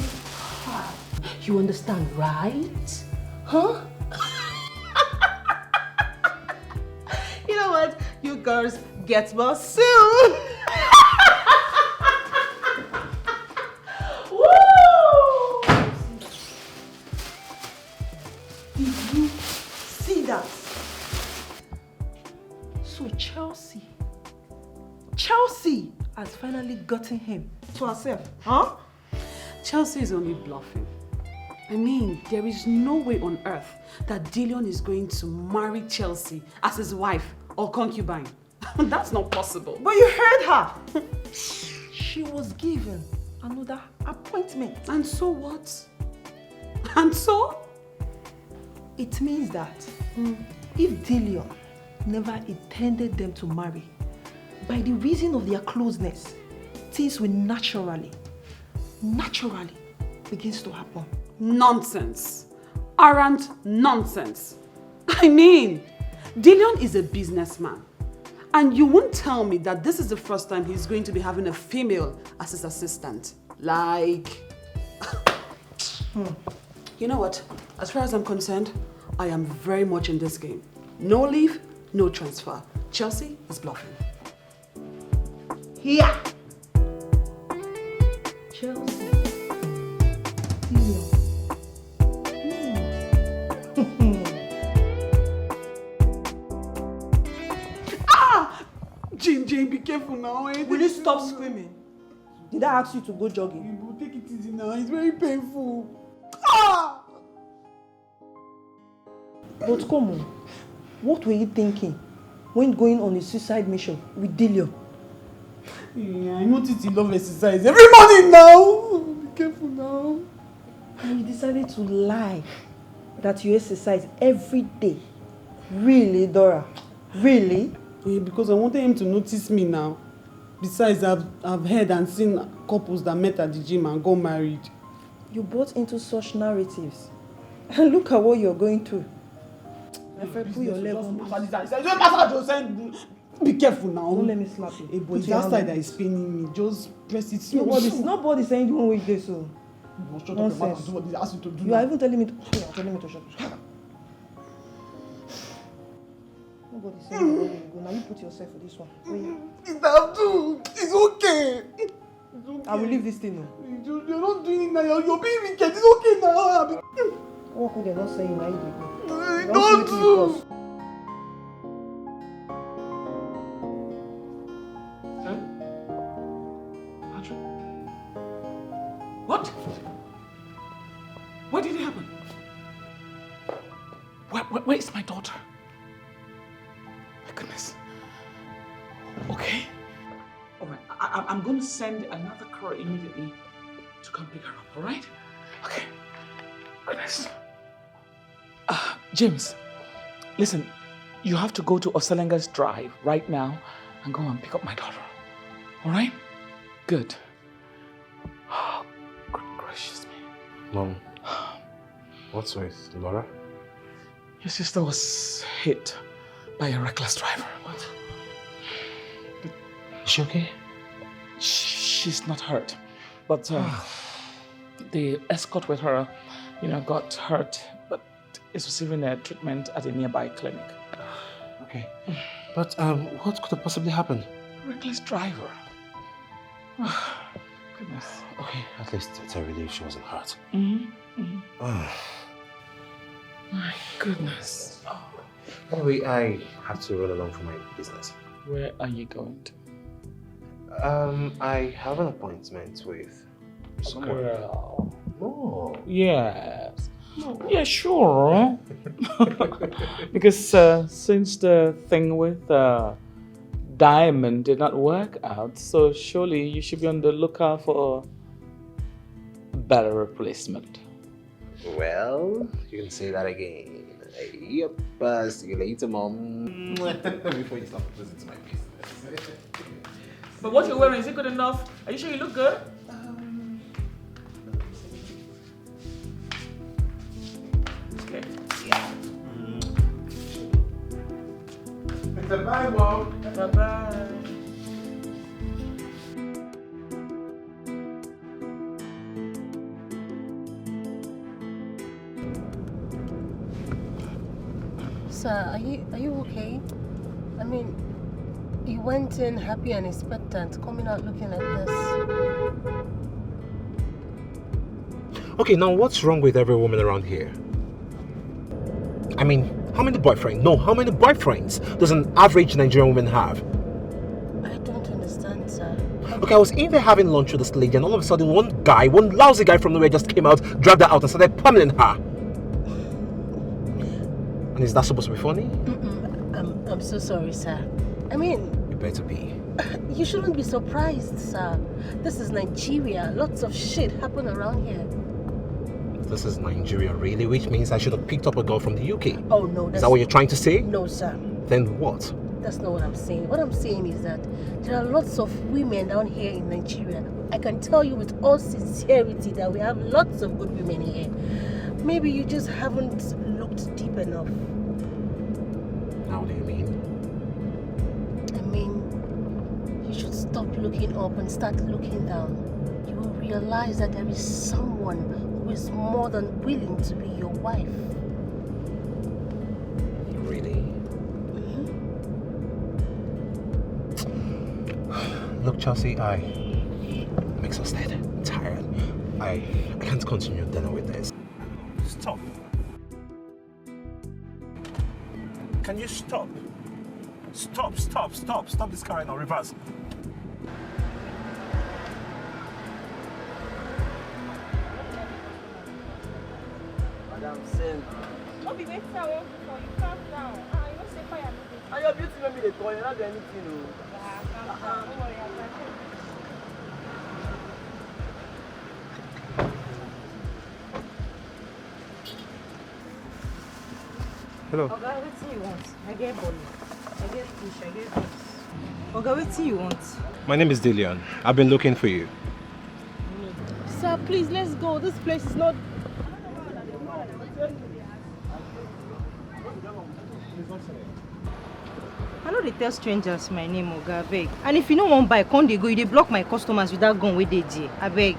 hard. You understand, right? Huh? You know what? You girls get well soon. Woo! Did you see that? So Chelsea has finally gotten him to herself, huh? Chelsea is only bluffing. I mean, there is no way on earth that Dillion is going to marry Chelsea as his wife or concubine. That's not possible. But you heard her. She was given another appointment. And so what? And so? It means that if Dillion never intended them to marry, by the reason of their closeness, things will naturally begins to happen. Nonsense. Arrant nonsense. I mean, Dillion is a businessman. And you won't tell me that this is the first time he's going to be having a female as his assistant. Like... You know what? As far as I'm concerned, I am very much in this game. No leave, no transfer. Chelsea is bluffing. Here! Chelsea. Jane, be careful now. Will you stop screaming? Did I ask you to go jogging? Take it easy now. It's very painful. Ah! But come on, what were you thinking when going on a suicide mission with Dillion? Yeah, I noticed you love exercise every morning now. Be careful now. And you decided to lie that you exercise every day. Really, Dora? Really? Yeah, because I wanted him to notice me now. Besides, I've heard and seen couples that met at the gym and got married. You bought into such narratives. And look at what you're going through. My friend, put your leg on. Be careful now. Don't let me slap you. Hey, but it's that side that is paining me. Just press it slow. Nobody's saying the one way you do so. Nonsense. You are even telling me to shut up. Nobody's saying the way you go. Now you put yourself for this one. It's okay. I will leave this thing now. You're not doing it now. You're being wicked. It's okay now. What could they not say now? You go. Don't do. What? Where did it happen? Where is my daughter? My goodness. Okay. All right. I'm going to send another car immediately to come pick her up. All right? Okay. Goodness. James, listen. You have to go to Oselenga's Drive right now and go and pick up my daughter. All right? Good. Mom, what's with Laura? Your sister was hit by a reckless driver. What? Is she okay? She's not hurt, but the escort with her, got hurt, but is receiving a treatment at a nearby clinic. Okay, but what could have possibly happened? Reckless driver. Goodness. Okay, at least it's a relief she wasn't hurt. My goodness. Anyway, I have to run along for my business. Where are you going to? I have an appointment with someone. Girl. Oh. Yes. Yeah, sure. Because since the thing with Diamond did not work out, so surely you should be on the lookout for a better replacement. Well, you can say that again. Yep, see you later, Mom. Before you stop listening to my business. But what you're wearing, is it good enough? Are you sure you look good? Okay. Yeah. Bye, Mom. Bye-bye. Sir, are you okay? I mean, you went in happy and expectant, coming out looking like this. Okay, now what's wrong with every woman around here? I mean, how many boyfriends does an average Nigerian woman have? I don't understand, sir. Okay, I was in there having lunch with this lady and all of a sudden one lousy guy from nowhere just came out, dragged her out and started pummeling her. And is that supposed to be funny? I'm so sorry, sir. I mean... You better be. You shouldn't be surprised, sir. This is Nigeria. Lots of shit happen around here. This is Nigeria, really? Which means I should have picked up a girl from the UK. Oh, no. Is that what you're trying to say? No, sir. Then what? That's not what I'm saying. What I'm saying is that there are lots of women down here in Nigeria. I can tell you with all sincerity that we have lots of good women here. Maybe you just haven't looked deep enough. How do you mean? I mean, you should stop looking up and start looking down. You will realize that there is someone who is more than willing to be your wife. Really? Look, Chelsea, I'm exhausted, I'm tired. I can't continue dinner with this. Stop. Can you stop? Stop this car right now, reverse. Madam, same. No be waiting I want for you, calm down. You know say fire no dey. And your beauty make me dey call, you not do anything, no. Yeah, calm down. Don't worry, I'll catch you. Hello. Oga, wetin you want? I get bolo. I get fish, I get beans. Oga, wetin you want? My name is Dillian. I've been looking for you. Sir, please, let's go. This place is not... I know they tell strangers my name, Oga, abeg. And if you no wan buy, come dey go. You dey block my customers with that gun wey dey there. Abeg.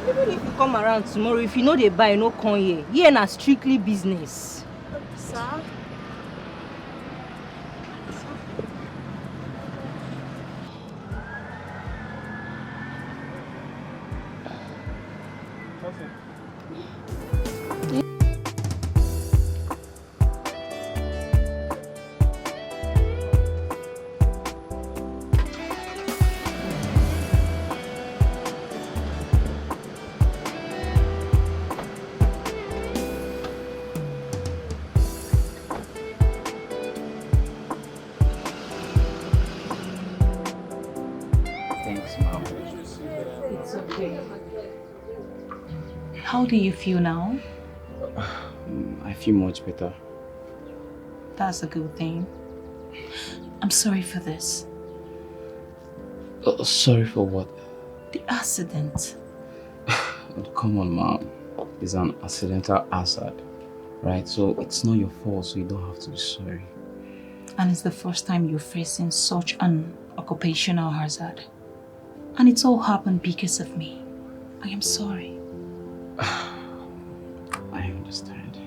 Even if you come around tomorrow, if you know they buy, no come here. Here na strictly business. Sir? How do you feel now? I feel much better. That's a good thing. I'm sorry for this. Sorry for what? The accident. Come on, Mom. It's an accidental hazard, right? So it's not your fault, so you don't have to be sorry. And it's the first time you're facing such an occupational hazard. And it's all happened because of me. I am sorry. I understand.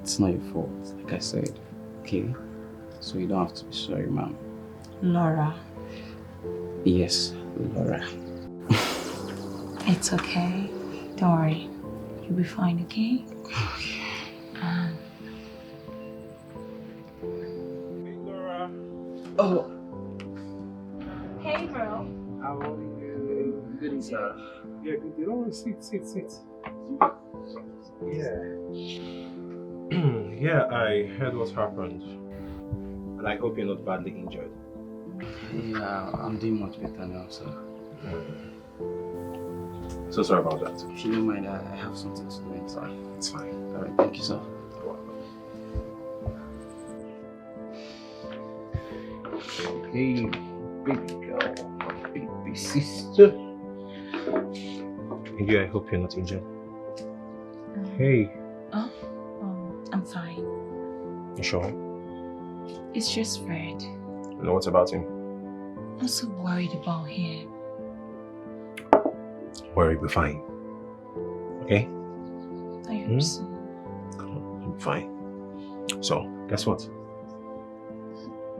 It's not your fault, like I said, okay? So you don't have to be sorry, Mom. Laura. Yes, Laura. It's okay. Don't worry. You'll be fine, okay? Okay. Laura. Oh. Hey, bro. How are you? Good, sir. Yeah, good. You don't sit. Yeah. Yeah, I heard what happened. And I hope you're not badly injured. Yeah, I'm doing much better now, sir. So sorry about that. If you don't mind, I have something to do inside. It's fine. Alright, thank you, sir. Hey, baby girl, baby sister. And you, I hope you're not injured. Hey. Oh, I'm fine. You sure? It's just Fred. You know what about him? I'm so worried about him. Worry, be fine. Okay? I hope so. You'll be fine. So, guess what?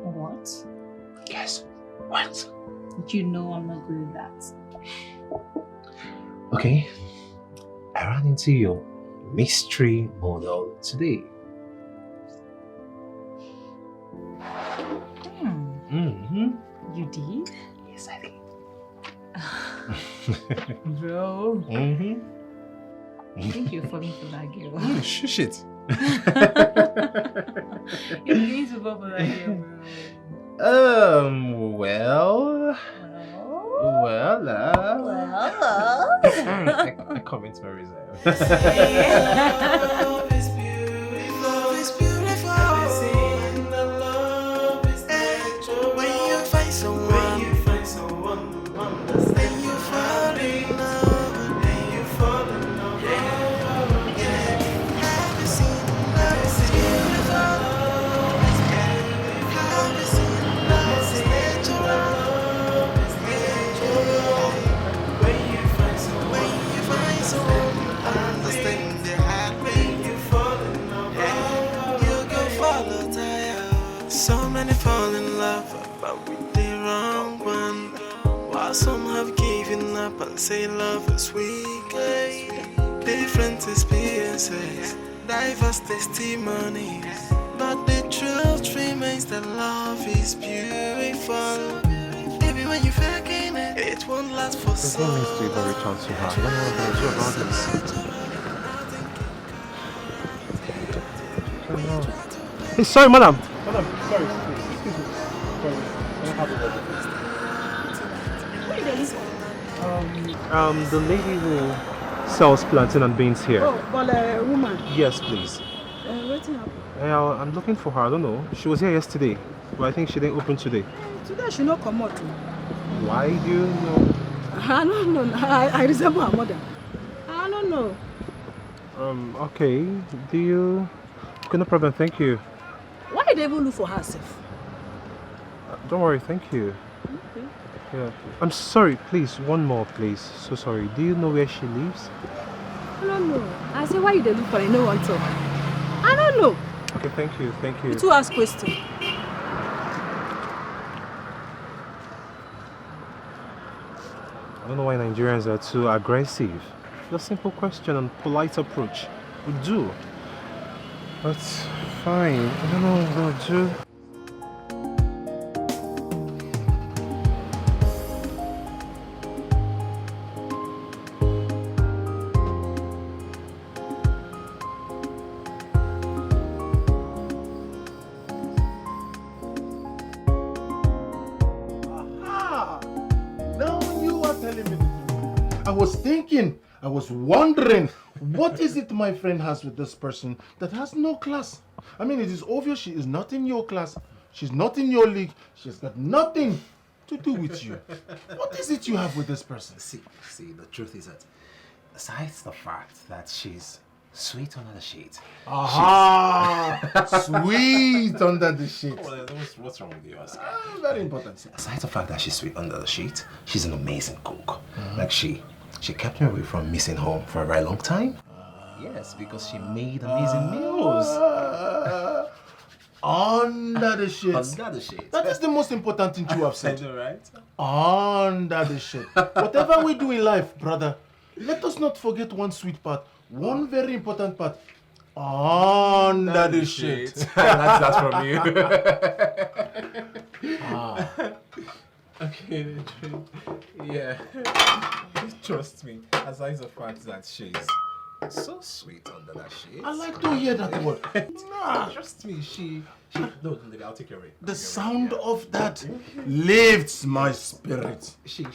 What? Guess what? You know I'm not good at that. Okay. I ran into your mystery model today. You did? Yes, I did. Bro. I think you're falling for that girl. Shush it. You're beginning to fall for that girl, bro. Well, I come into my reserve. Love is beautiful. Love is beautiful. Love is natural. When you find someone who understands, then you fall in love. Then you fall in love. Yeah. Have you seen love is beautiful? Have you seen love is natural? When you find someone who understands their heart, when you fall in love, you can follow tire. So many fall in love, but with the wrong one. While some have given up and say love is weak, different experiences, diverse testimonies. But the truth remains that love is beautiful. Even when you're faking it, it won't last for so long. There's no need to even reach out to her. I don't know what I'm going to do about this. I don't know. Hey, sorry, madam. Madam, sorry, excuse me. Sorry, I don't have it. The lady who sells plantain and beans here. Oh, but a woman. Yes, please. Waiting up. I'm looking for her. I don't know. She was here yesterday, but I think she didn't open today. Today she not come out. Why do you know? I don't know. I resemble her mother. I don't know. Okay. Do you? Okay, no problem. Thank you. Why did they even look for herself? Don't worry. Thank you. Okay. Yeah. I'm sorry. Please, one more, please. So sorry. Do you know where she lives? I don't know. I say why you they look for? I know one talk. I don't know. Okay. Thank you. Thank you. You two ask question. I don't know why Nigerians are too aggressive. A simple question and polite approach would do. But fine. I don't know what I'm gonna do. I was wondering, what is it my friend has with this person that has no class? I mean, it is obvious she is not in your class. She's not in your league. She's got nothing to do with you. What is it you have with this person? See, the truth is that, besides the fact that she's sweet under the sheet. Aha! Sweet under the sheet. What's wrong with you, Oscar? Very important. Aside the fact that she's sweet under the sheet, she's an amazing cook. Like she kept me away from missing home for a very long time. Yes, because she made amazing meals. Under the shit. Under the shit. That is the most important thing you have said. I know, right? Under the shit. Whatever we do in life, brother, let us not forget one sweet part. One very important part. Under the shit. That's from you. Okay, yeah. Trust me, aside the fact that she's so sweet under that shit. I like to hear that word. Trust me, she no, I'll take your way. The sound of that lifts my spirit. She's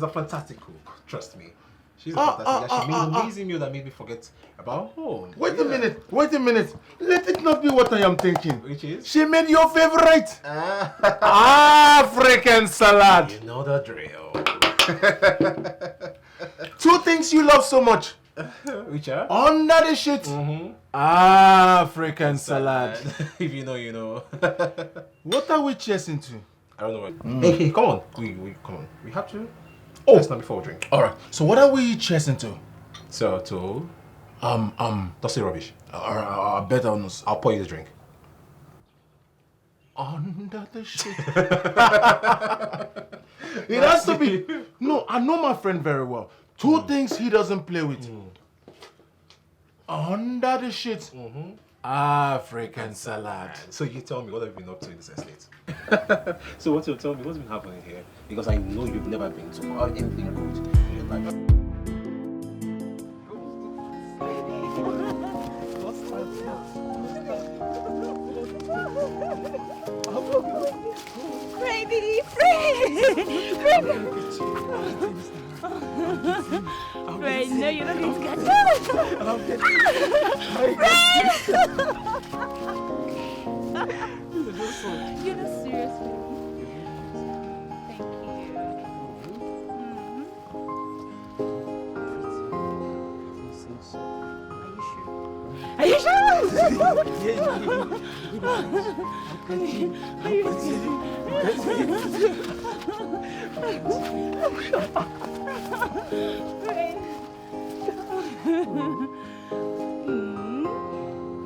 a fantastic cook. Trust me. She's a fantastic. She made an amazing meal that made me forget about home. Wait a minute. Let it not be what I am thinking. Which is? She made your favorite African salad. You know the drill. Two things you love so much. Which are? Under the shit. African salad. If you know, you know. What are we chasing to? I don't know what. Hey, come on. We come on. We have to. Oh, it's not before we drink. All right. So what are we chasing to? So to don't say rubbish. Better honest. I'll pour you the drink. Under the shit. It has to be. No, I know my friend very well. Two things he doesn't play with. Under the shit. African salad. So you tell me, what have you been up to in this estate? So what you'll tell me, what's been happening here? Because I know you've never been to anything good in your life. Freddy! Fred, no, you don't need to get You're not serious. Thank you. Are you sure?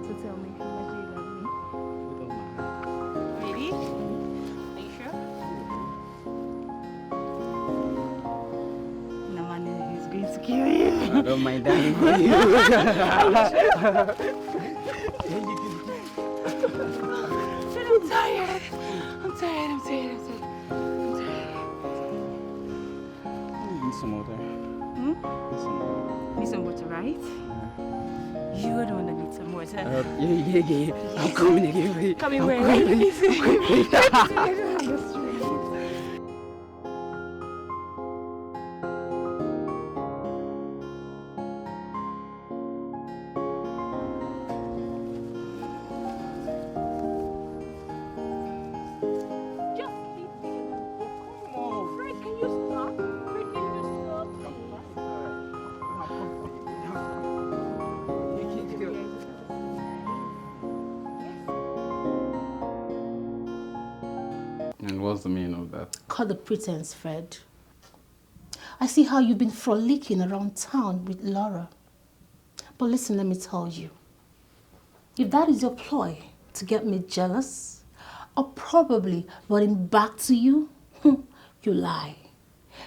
So tell me, how much do you love me? Really? Are you sure? No one is going to kill you. Don't don't mind, darling. I'm tired. I'm tired. Need some water. Need some water, right? You are the one that needs some water. Yeah. I'm coming again. Coming I'm where? coming. And what's the meaning of that? Cut the pretense, Fred. I see how you've been frolicking around town with Laura. But listen, let me tell you. If that is your ploy to get me jealous, or probably running back to you, you lie.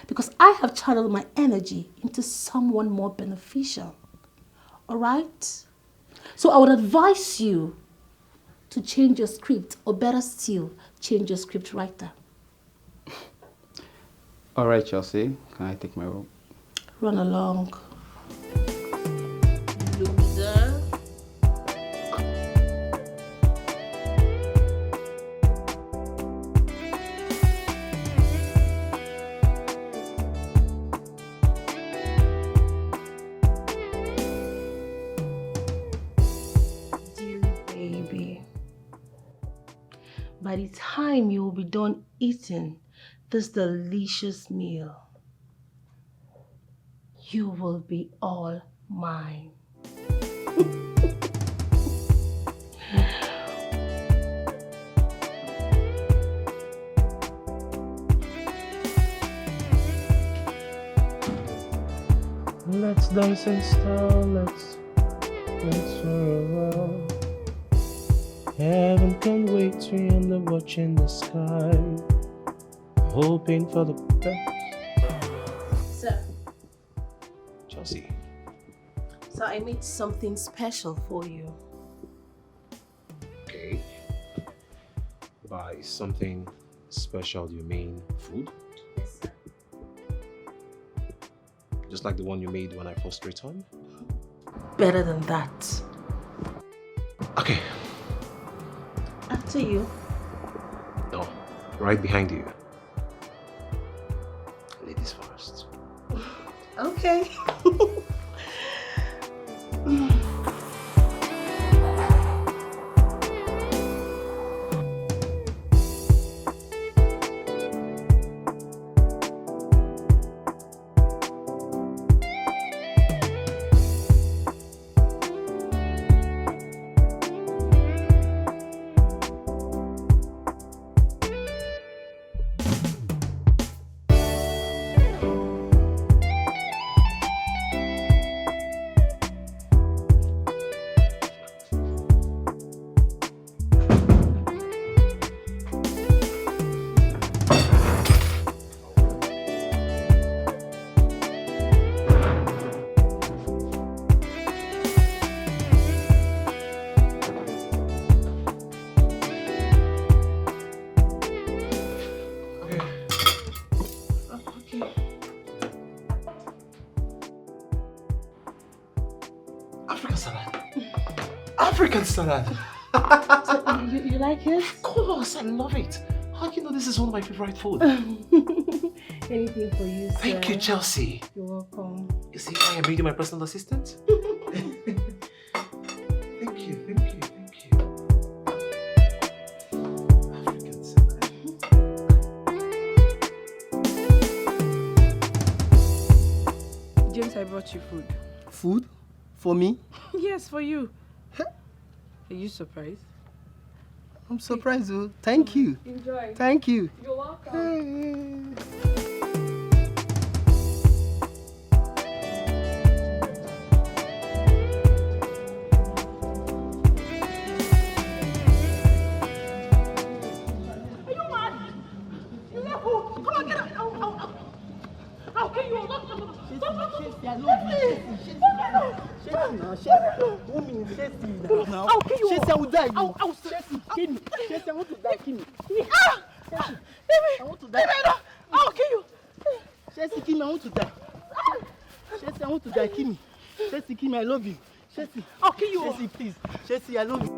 Because I have channeled my energy into someone more beneficial. Alright? So I would advise you to change your script, or better still, change your script writer. All right, Chelsea. Can I take my rope? Run along. Loser. Dearly baby, by the time you will be done eating this delicious meal, you will be all mine. Let's dance in style, let's whirl. Heaven can wait to end up watching the sky, hoping for the best. Sir, Chelsea, so I made something special for you. okay. By something special, do you mean food? Yes, sir. Just like the one you made when I first returned? Better than that. Okay. After you. No, right behind you. Ladies first. Okay. African salad. So, you like it? Of course, I love it. How do you know this is one of my favorite food? Anything for you, sir. Thank you, Chelsea. You're welcome. You see why I made you my personal assistant? Thank you, thank you, thank you. African salad. James, I brought you food. Food? For me? Yes, for you. Are you surprised? I'm surprised, though. Thank you. Enjoy. Thank you. You're welcome. I love you. me. Chelsea, now. I'll kill you. Chelsea, I will die. I'll Chelsea, kill me. Chelsea, I want to die. Kill me. Ah! I want to die. I'll kill you. Chelsea, kill me. I want to die. Chelsea, I want to die. Kill me. Chelsea, kill me. I love you. Chelsea, I'll kill you. Chelsea, please. Chelsea, I love you.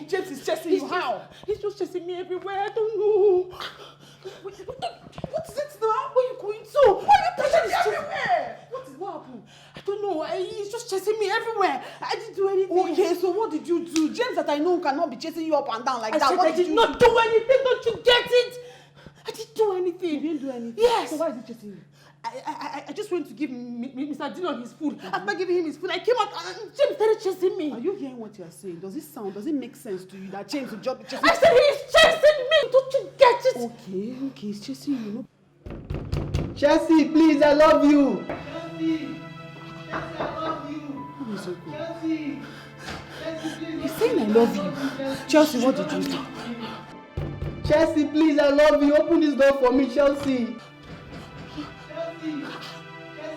James is chasing you. How? He's just chasing me everywhere. I don't know. What is it now? Where are you going to? Why are you pushing me everywhere? What happened? I don't know. He's just chasing me everywhere. I didn't do anything. Okay, so what did you do? James that I know cannot be chasing you up and down like that. What did you not do anything. Don't you get it? I didn't do anything. You didn't do anything? Yes. So why is he chasing you? I just went to give Mr. Dillon his food. After giving him his food, I came out and James started chasing me. Are you hearing what you are saying? Does it make sense to you that James will just be chasing you? I said he's chasing me! Don't you get it? Okay, he's chasing you. Chelsea, please, I love you. Chelsea, I love you. Chelsea, please. He's saying I love you. Chelsea, what did you do? Chelsea, please, I love you. Open this door for me, Chelsea. Chelsea,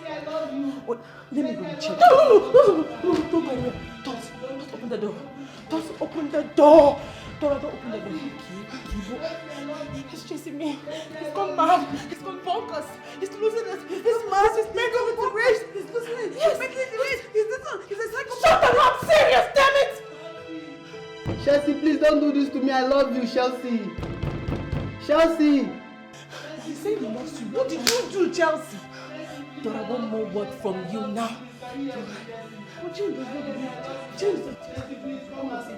I love you. Let me go and check. No, don't go anywhere. Don't open the door. Don't open the door. Don't open the door. He's chasing me. He's gone mad. He's gone bonkers. He's losing it. He's mad. He's making it to race. He's losing it. He's making it to race. He's a psychopath. Shut up! I'm serious, damn it! Chelsea, please don't do this to me. I love you, Chelsea. Chelsea. He said he loves you. What did you do, Chelsea? Don't I want more word from you now? Oh, James, please come and see me.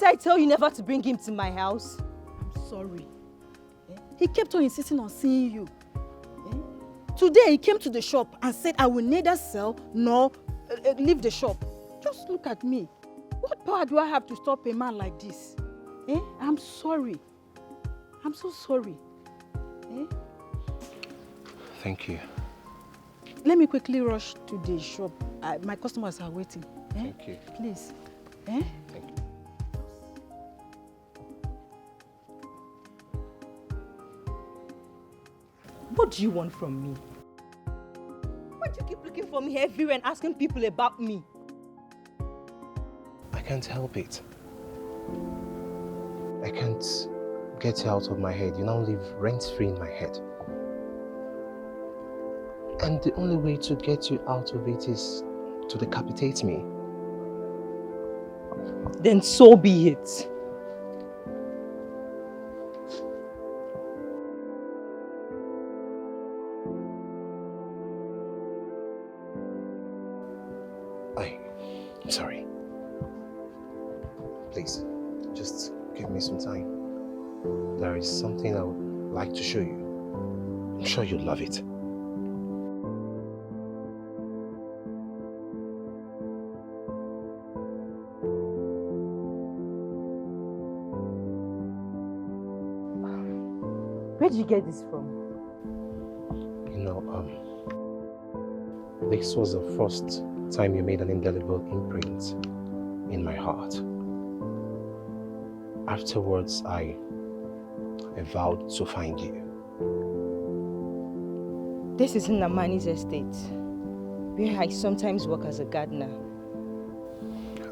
I tell you never to bring him to my house? I'm sorry. He kept on insisting on seeing you. Today he came to the shop and said, I will neither sell nor leave the shop. Just look at me. What power do I have to stop a man like this? I'm sorry. I'm so sorry. Thank you. Let me quickly rush to the shop. My customers are waiting. Thank you. Please. Thank you. What do you want from me? Why do you keep looking for me everywhere and asking people about me? I can't help it. I can't get you out of my head. You now live rent-free in my head. And the only way to get you out of it is to decapitate me. Then so be it. I'm sorry. Please, just give me some time. There is something I would like to show you. I'm sure you'll love it. Where did you get this from? You know, this was the first time you made an indelible imprint in my heart. Afterwards, I vowed to find you. This is in Namani's estate, where I sometimes work as a gardener.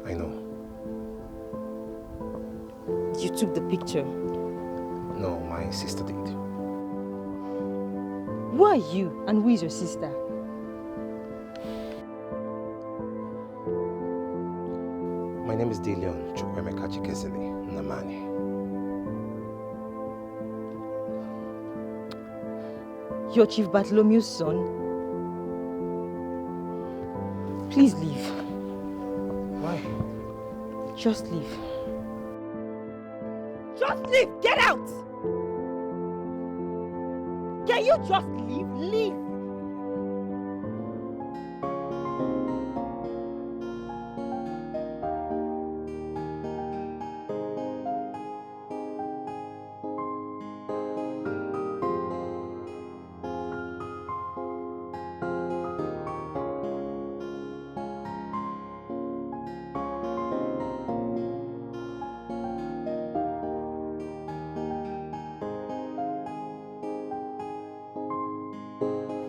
I know. You took the picture? No, my sister did. Who are you and who is your sister? My name is Dillion Chukwemeka Chikezele Namani. You're Chief Bartholomew's son? Please leave. Why? Just leave. Just leave! Get out! Can you just leave? Leave!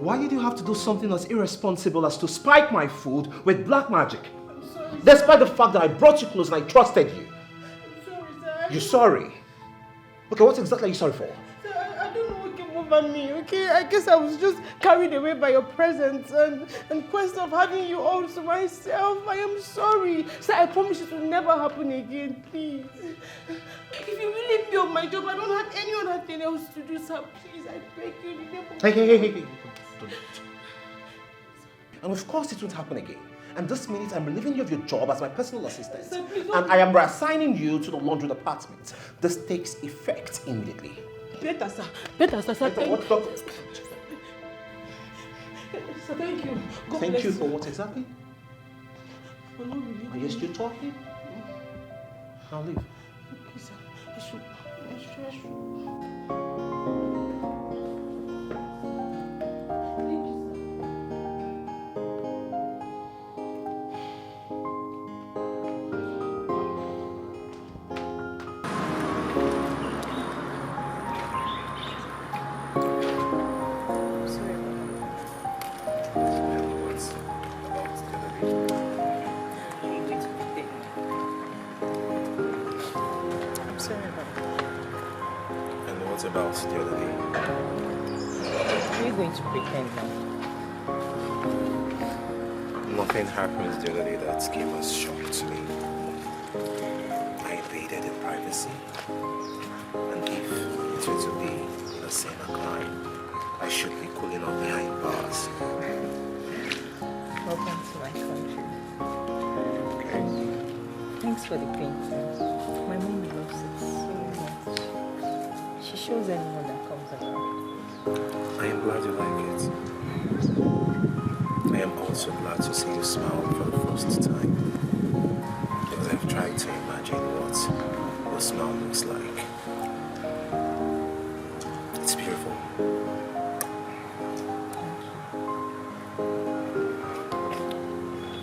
Why did you have to do something as irresponsible as to spike my food with black magic? Despite the fact that I brought you close and I trusted you. I'm sorry, sir. You're sorry? Okay, what exactly are you sorry for? Sir, I don't know what came over me, okay? I guess I was just carried away by your presence and quest of having you all to myself. I am sorry. Sir, I promise it will never happen again, please. If you really feel my job, I don't have any other thing else to do, sir. Please, I beg you. In the name of Hey. And of course it won't happen again. And this minute I'm relieving you of your job as my personal assistant. Sir, please And I am reassigning you to the laundry department. This takes effect immediately. Better, sir. Better, sir. Sir, thank you. Sir, thank you. God Thank bless you for what exactly? For not really. Are you still talking? I'll leave. Okay, sir. I should. About the other day. Are you going to pretend now? Nothing happened the other day that came as shock to me. I invaded in privacy. And if it were to be a sin or crime, I should be cooling off behind bars. Welcome to my country. Thanks for the painting. My mom loves it so much. She shows anyone that comes around. I am glad you like it. I am also glad to see you smile for the first time. Because I've tried to imagine what your smile looks like. It's beautiful.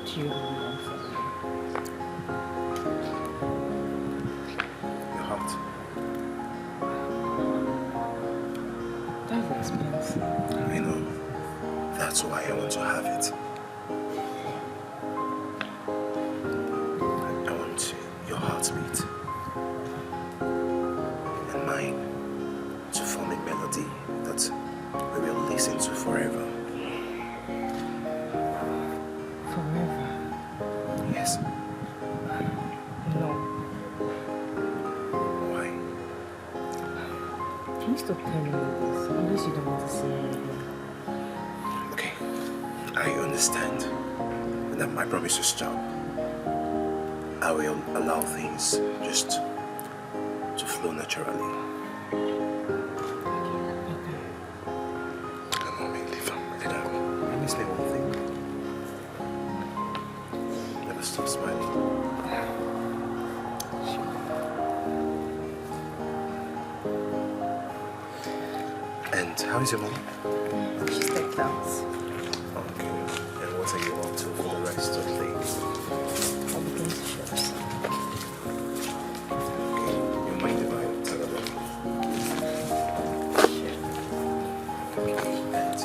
Do you really want something? Your heart. That's expensive. I know. That's why I want to have it. I want your heartbeat and mine to form a melody that we will listen to forever. Forever? Yes. No. Why? Can you stop telling me this? Unless you don't want to see anything. Okay. I understand. And that my promise to stop. I will allow things just to flow naturally. Come on, baby, promise me one thing. Never stop smiling. And how is your mom? She stepped out. Okay. And what are you up to for the rest of the day? I'll begin to share this. Okay. You mind if I tell her that? Okay. And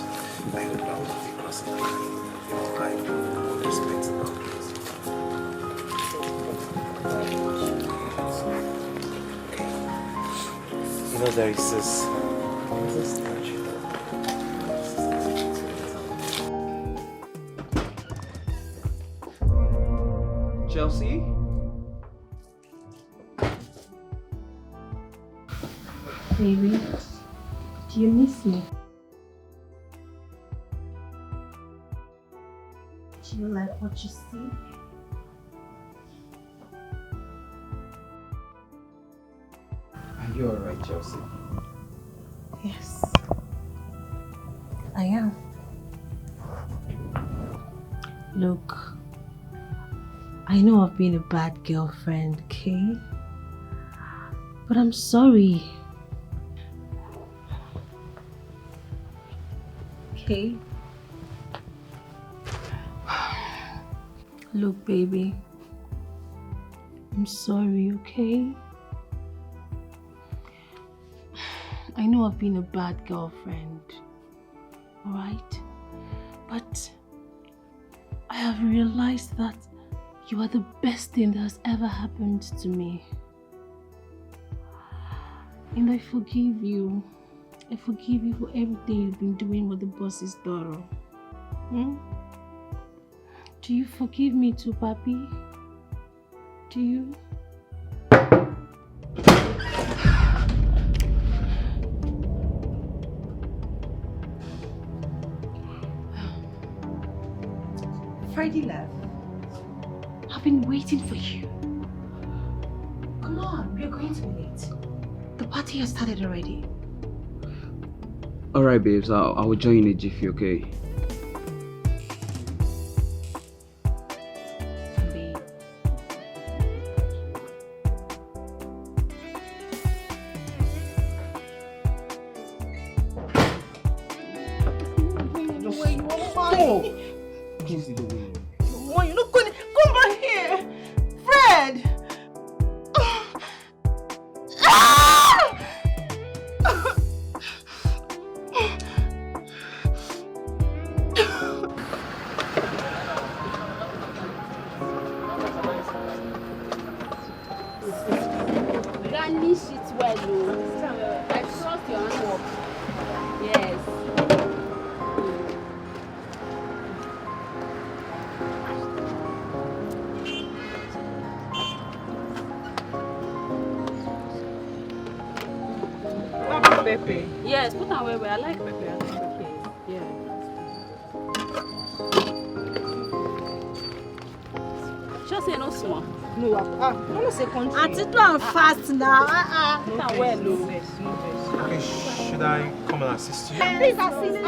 I hope I will not be crossing the line. Your life will respect the boundaries. Okay. You know there is this statue. Chelsea? Baby, do you miss me? Do you like what you see? You alright, Chelsea? Yes, I am. Look, I know I've been a bad girlfriend, okay? But I'm sorry. Okay? Look, baby. I'm sorry, okay? I know I've been a bad girlfriend, alright? But I have realized that you are the best thing that has ever happened to me. And I forgive you. I forgive you for everything you've been doing with the boss's daughter. Do you forgive me too, Papi? Do you? Friday love. I've been waiting for you. Come on, we're going to be late. The party has started already. Alright, babes, I will join in a jiffy, okay? You're not going to come back here. Fred! Garnish it well, oh. I trust your handwork. Yes. Pepper. Yes, put on where I like pepper. I like pepper. Yeah. Just say no small. No, no second. Auntie, do am fast now. No well, Okay, should I come and assist you? Please assist.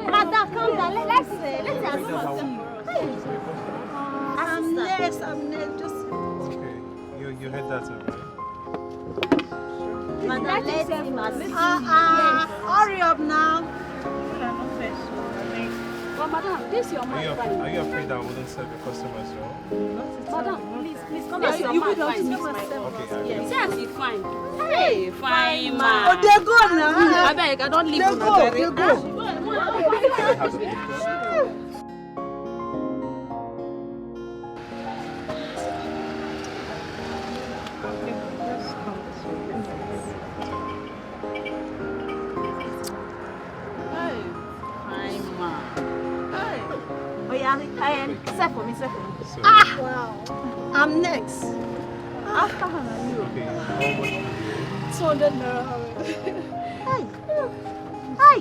Madam, calm down. Let's assist. I'm next. Just. Okay, you heard that, alright? Madam, let's hurry up now. But madam, this is your man. Are you afraid that I wouldn't serve your customers well? Madam, please come here. You will not miss my Okay, yes. Say as you fine. Hey, fine man. Oh, they go now. I beg, I don't leave you. They go. Set for me. Wow. I'm next. After her, okay, how much? 200 naira. Hi.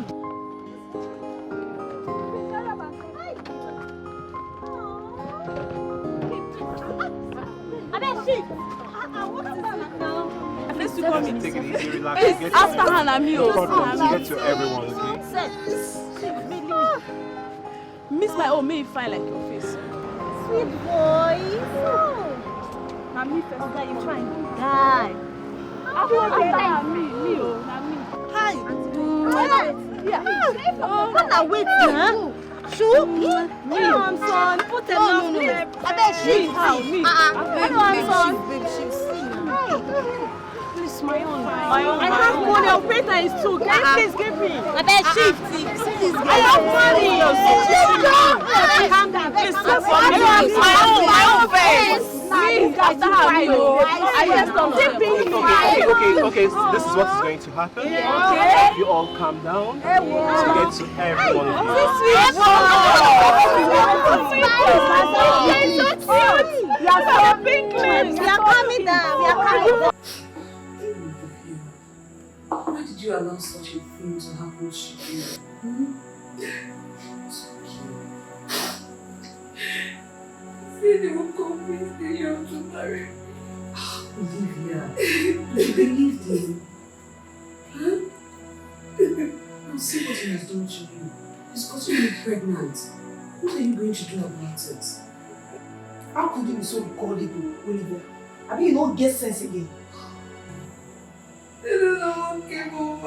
Take it easy, relax. Get After her, I'm you. Get to everyone, okay? Miss my own, me fine like your face. Sweet boy. Now me first. Okay, you try and die. After me. Hi. Hi. Yeah. What wait now? Shoe? I'm son. Put enough name. I bet she's how me. I'm son. Babe, she's please, my own. I have money. I'll pay times 2. Please give me. I bet shift. I have money. Calm down. My own face. Please, I just don't Okay, this is what's going to happen. Okay. You all calm down. To get to everyone of you. You are so pink lips. We are coming down. Why did you allow such a thing to happen to you? Say they will convince you to marry me. Olivia, you believed him. see what he has done to you. He's gotten you pregnant. What are you going to do about it? How could you be so gullible, Oliver? I mean, you don't get sense again. It's okay, come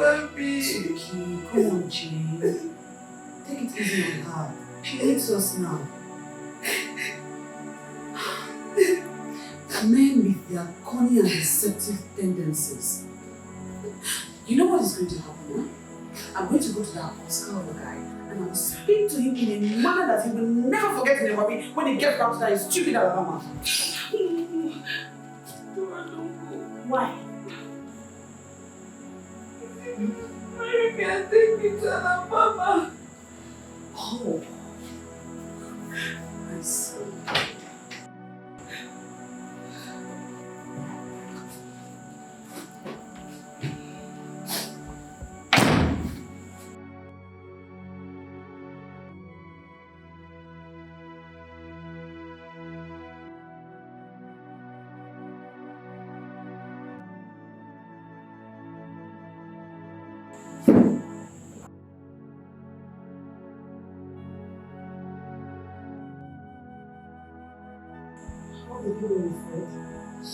on, Jane. Take it easy on her. She hates us now. Men with their corny and deceptive tendencies. You know what is going to happen, huh? I'm going to go to that Oscar guy and I will speak to him in a manner that he will never forget in the hobby when he gets back to that stupid Alabama. Why? I can't take me to Alabama. Oh, I see. How did you know this?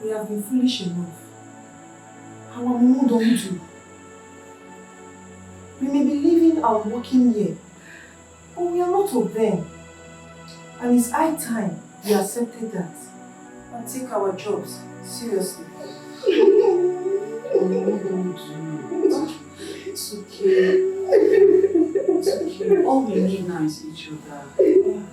We have been foolish enough. Our mom don't do. We may be living and working here, but we are not of them. And it's high time we accepted that and take our jobs seriously. It's okay. It's okay. All we need now is each other. Yeah.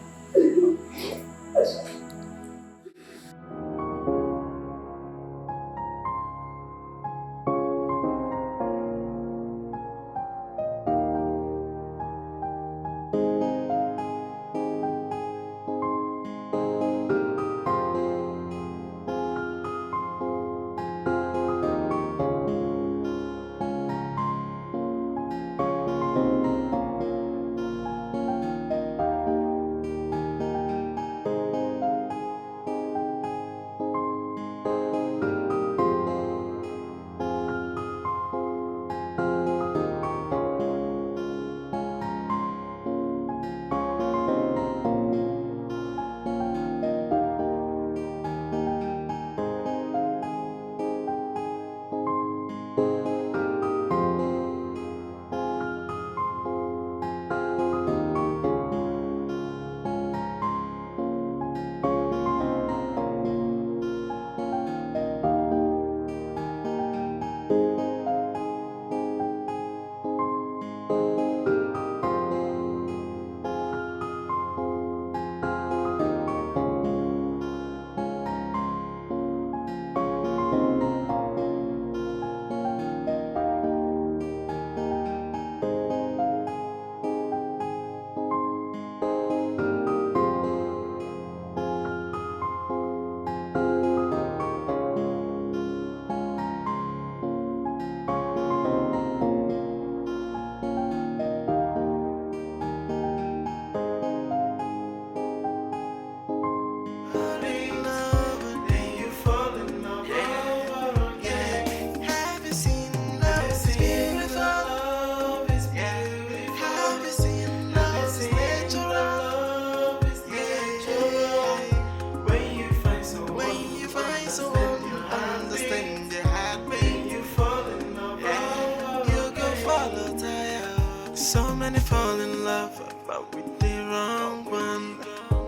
Fall in love, but with the wrong one.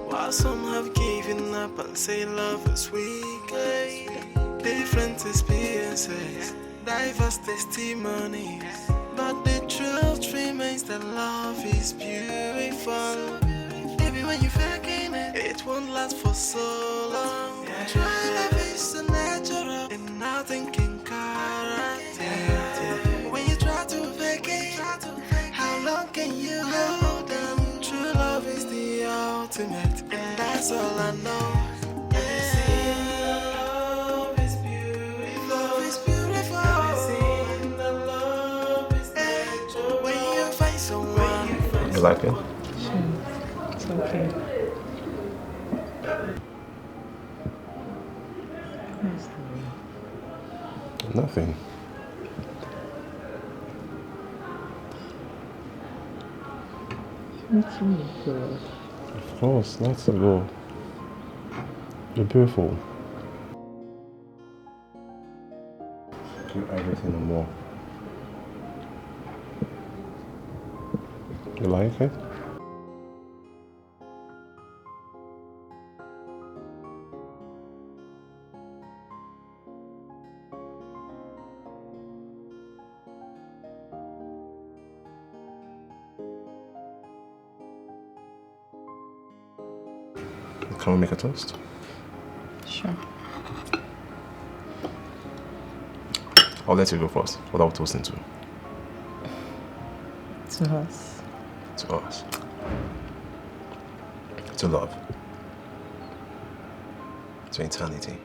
While some have given up and say love is weak. Different experiences, diverse testimonies, but the truth remains that love is beautiful. Maybe when you're faking it, it won't last for so long. True love is so natural, and nothing can correct it. ultimate, and that's all I know. Love is beautiful. Love is beautiful. Love is natural. When you find someone, You like it? Sure. It's okay. Nothing. It's really good. Of course, lots to go. You're beautiful. You're everything and more. You like it? Can we make a toast? Sure. I'll let you go first. What are we toasting to? To us. To us. To love. To eternity.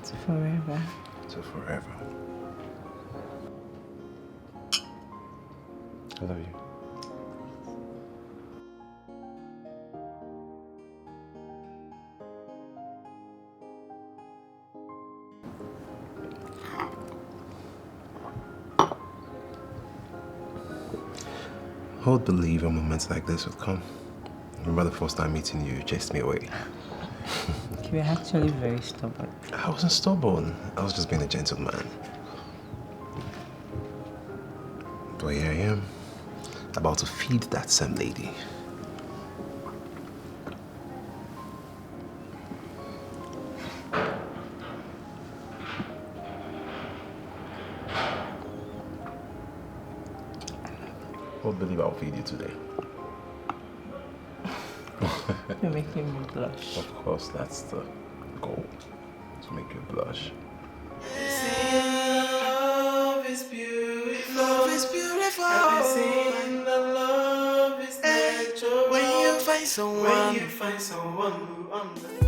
To forever. To forever. I love you. Who would believe a moment like this would come? I remember the first time meeting you, you chased me away. You were actually very stubborn. I wasn't stubborn. I was just being a gentleman. But here I am, about to feed that same lady. I would believe I'll feed you today. You're making me blush. Of course, that's the goal, to make you blush. Love is beautiful. Love is beautiful. Everything that love is natural. When you find someone who understands.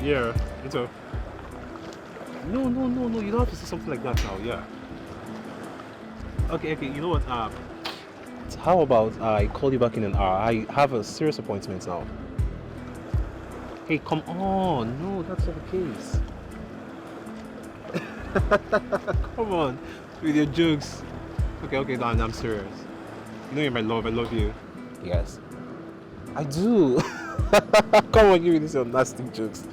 Yeah, it's a... No, you don't have to say something like that now, yeah. Okay, you know what, how about I call you back in an hour? I have a serious appointment now. Hey, come on, no, that's not the case. Come on, with your jokes. Okay, Dan, I'm serious. You know you're my love, I love you. Yes. I do. Come on, give me these nasty jokes.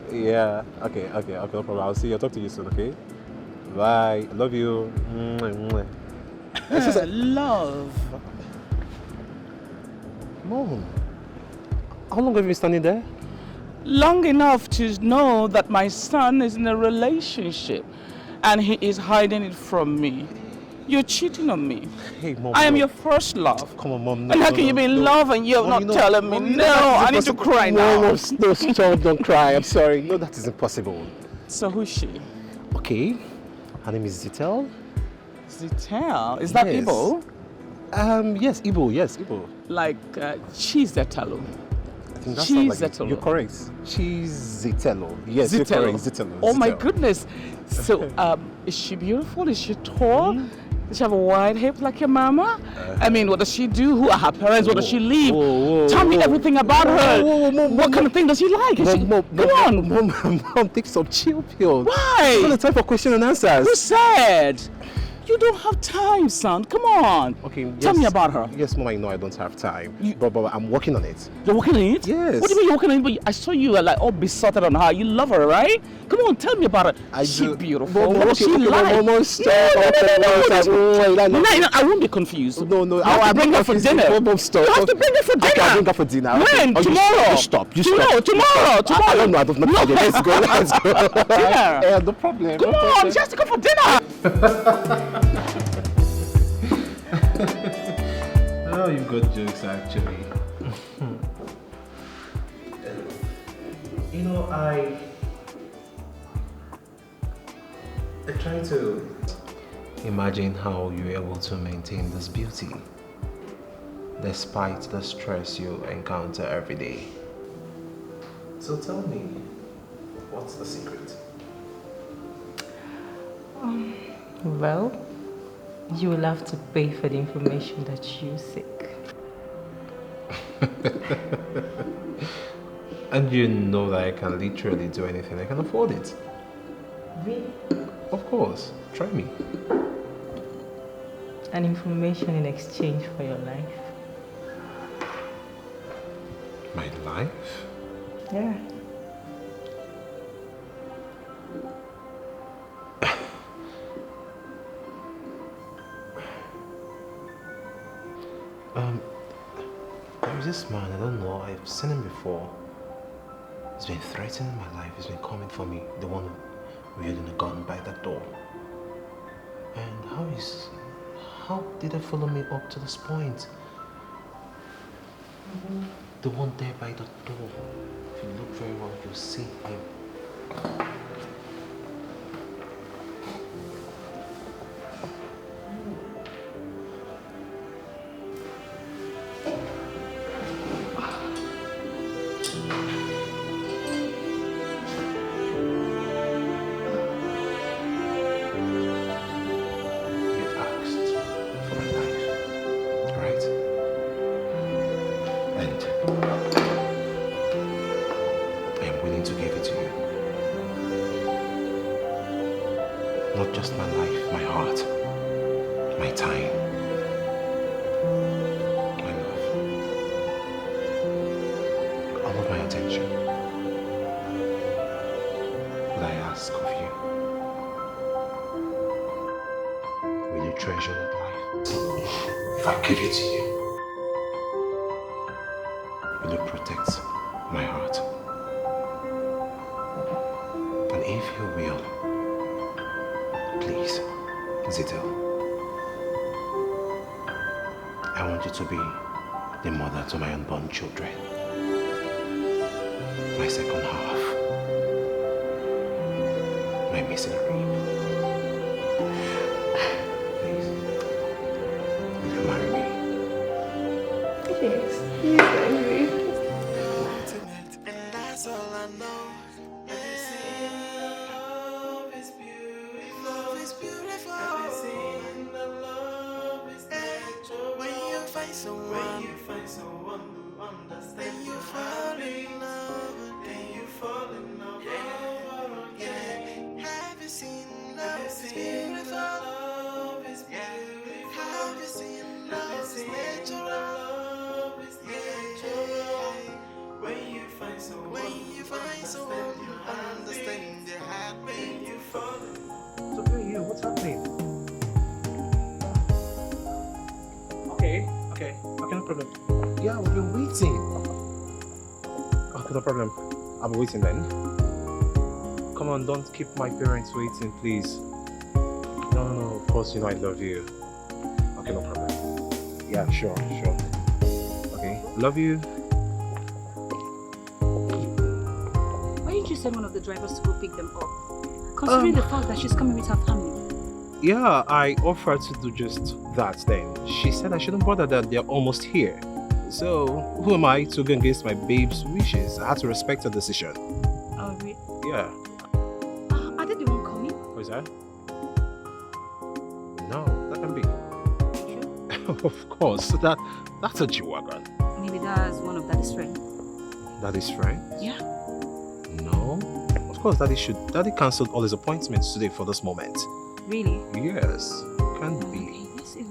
Yeah, okay, no problem. I'll see you. I'll talk to you soon, okay? Bye. I love you. It's just love. Mom, how long have you been standing there? Long enough to know that my son is in a relationship and he is hiding it from me. You're cheating on me. Hey, Mom. I am your first love. Come on, Mom. And how can you be in love and you're not telling me? No, I need to cry now. No, stop, don't cry. I'm sorry. No, that is impossible. So who's she? Okay. Her name is Zitel. Zitel? Is that Igbo? Yes, Igbo. Like cheese Zetelo. I think that's cheese Zetelo. You're correct. Cheese Zitelo. Yes, Zitelo. You're correct. Zitelo. Oh my goodness. So, is she beautiful? Is she tall? Does she have a wide hip like your mama? I mean, what does she do? Who are her parents? Where does she live? Tell me everything about her. What kind of thing does she like? Come on. Mom, take some chill pills. Why? It's not the time for question and answers. Who said? You don't have time, son. Come on. Okay, yes. Tell me about her. Yes, Mom, I know I don't have time. But I'm working on it. You're working on it? Yes. What do you mean you're working on it? But I saw you like all besotted on her. You love her, right? Come on, tell me about her. She's beautiful. What does she like? Mom, stop. No, I won't be confused. No. You have to bring her for dinner. Mom, stop. You have to bring her for dinner. Okay, I'll bring her for dinner. When? Tomorrow. You stop. Tomorrow. I don't know. I don't know. No. Let's go. Dinner. Yeah, no problem. Come on, she has to go for dinner. Oh, you've got jokes actually. You know, I try to imagine how you're able to maintain this beauty despite the stress you encounter every day. So tell me, what's the secret? Well, you will have to pay for the information that you seek. And you know that I can literally do anything. I can afford it. Really? Of course. Try me. An information in exchange for your life. My life? Yeah. There's this man, I don't know, I've seen him before. He's been threatening my life, he's been coming for me, the one wielding a gun by that door. And how did they follow me up to this point? The one there by the door. If you look very well, you'll see him. Not just my life, my heart, my time, my love, all of my attention. What I ask of you, will you treasure that life? If I give it to you, will you protect my heart? And if you will, please, Zito, I want you to be the mother to my unborn children. My second half. My missing rib. Please, will you marry me? Yes, baby. And that's all I know. When you find someone who understands, you fall in love, then you fall in love. Yeah. Have you seen love is beautiful? Love is beautiful. Have you seen love is natural? Love is natural. When you find someone who understands your heartbeat, you fall. So who are you? What's happening? Okay, no problem. Yeah, we've been waiting. Okay, no problem. I'll be waiting then. Come on, don't keep my parents waiting, please. No, of course, you know I love you. Okay, no problem. Yeah, sure. Okay, love you. Why didn't you send one of the drivers to go pick them up? Considering the fact that she's coming with her family. Yeah, I offered to do just that then. She said I shouldn't bother that they're almost here. So, who am I to go against my babe's wishes? I had to respect her decision. Oh, really? Yeah. Are they the one coming? What is that? No, That can be. Of course, that's a G-Wagon. Maybe that's one of Daddy's friends. Daddy's friend? Yeah. No. Of course, Daddy cancelled all his appointments today for this moment. Really? Yes. Can be. Okay, let's see.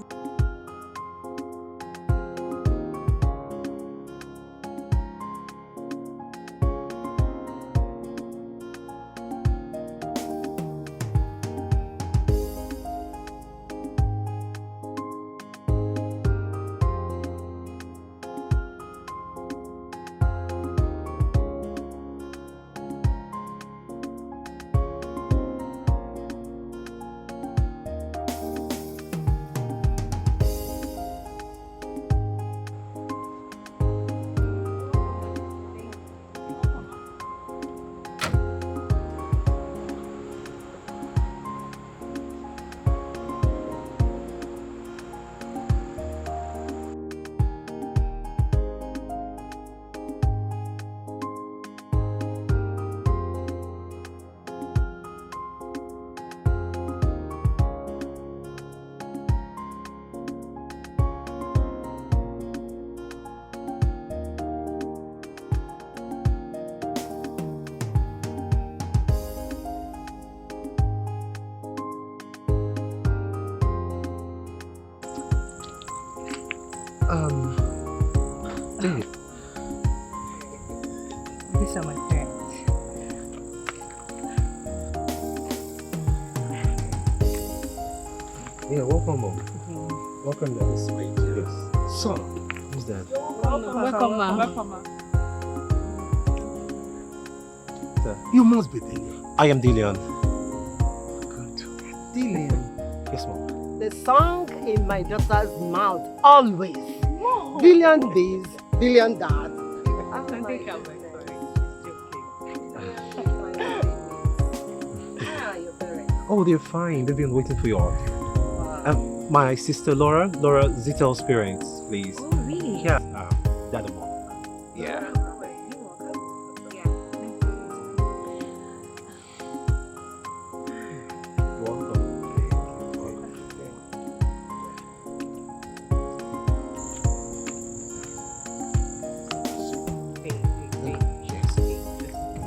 Babe. These are my parents. Yeah, welcome home. Welcome to this place. Yes. So, who's that? Welcome, ma. You must be Dillian. I am Dillian. Dillian. Yes, mom. The song in my daughter's mouth always. Billion this, billion that. Oh, they're fine. They've been waiting for you all. My sister Laura Zitel's parents, please. Oh, really? Yeah. Dad and mom. Yeah.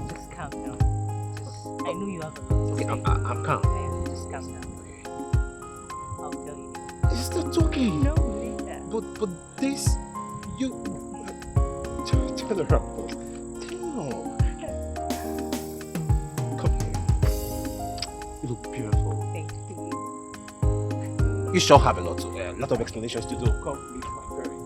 Just calm down. I know you have a lot to say. I'm calm. Just calm down. I'll tell you. It's not okay. No, later. But this, you. Tell her up. No. Come here. You look beautiful. Thank you. You sure have a lot of explanations to do. Come meet my parents.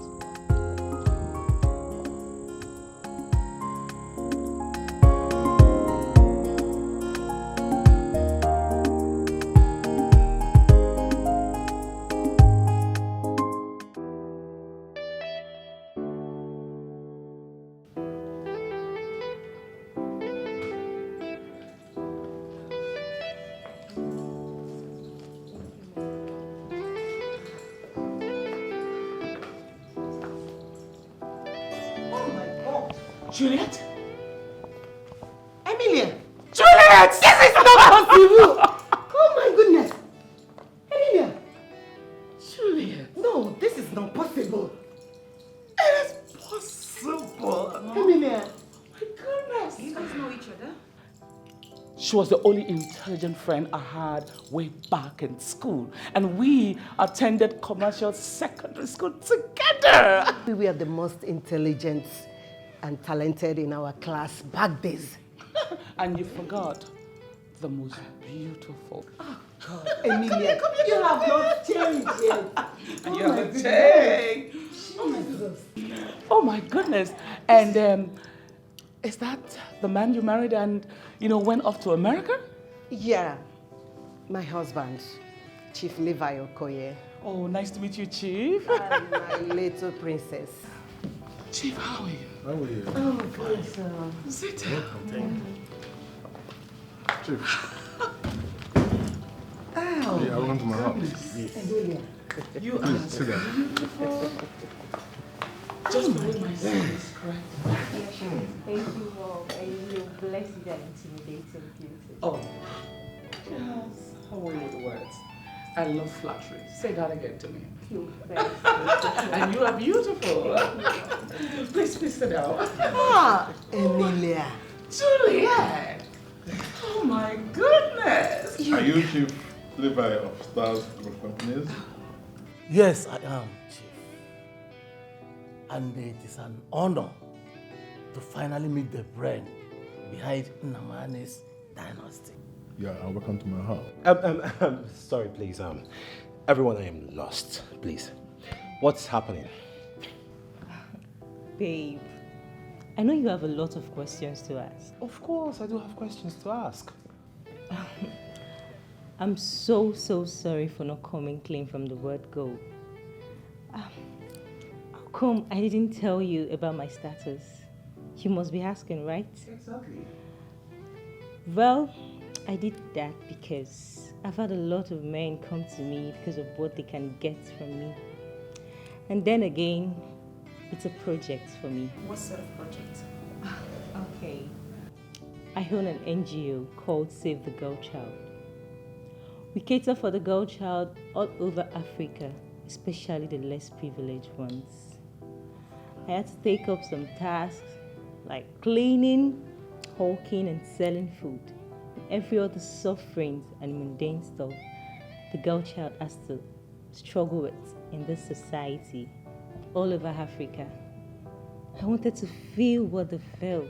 Juliet? Emilia! Juliet! This is not possible! Oh my goodness! Emilia! Juliet! No, this is not possible. It is possible. Emilia! My goodness. You guys know each other? She was the only intelligent friend I had way back in school. And we attended commercial secondary school together. We were the most intelligent and talented in our class back days. And you forgot the most beautiful. Oh, God. Emilia, you have not changed yet. And you haven't changed. Oh my goodness. Oh my goodness. And is that the man you married and, went off to America? Yeah, my husband, Chief Levi Okoye. Oh, nice to meet you, Chief. And my little princess. Chief, how are you? How are you? Oh, good, sir. Sit Welcome, thank you. Chief. Oh, Yeah, welcome to my house. Emilia. You are Sit down. beautiful. Just the way my son is correct. Thank you, Mom. And you're blessed and intimidating beauty. Oh, yes. How are you with the words? I love flattery. Say that again to me. You And you are beautiful. Please sit down. Ah, Emilia. Juliet. Oh my goodness. Are you Chief Levi of Stars Group Companies? Yes, I am, Chief. And it is an honor to finally meet the brain behind Nnamani's dynasty. Yeah, and welcome to my house. Sorry, please. Everyone, I am lost. Please, what's happening? Babe, I know you have a lot of questions to ask. Of course, I do have questions to ask. I'm so sorry for not coming clean from the word go. How come I didn't tell you about my status? You must be asking, right? Exactly. Well, I did that because I've had a lot of men come to me because of what they can get from me. And then again, it's a project for me. What sort of project? Okay. I own an NGO called Save the Girl Child. We cater for the girl child all over Africa, especially the less privileged ones. I had to take up some tasks like cleaning, hawking and selling food, and every other sufferings and mundane stuff the girl child has to struggle with in this society all over Africa. I wanted to feel what they felt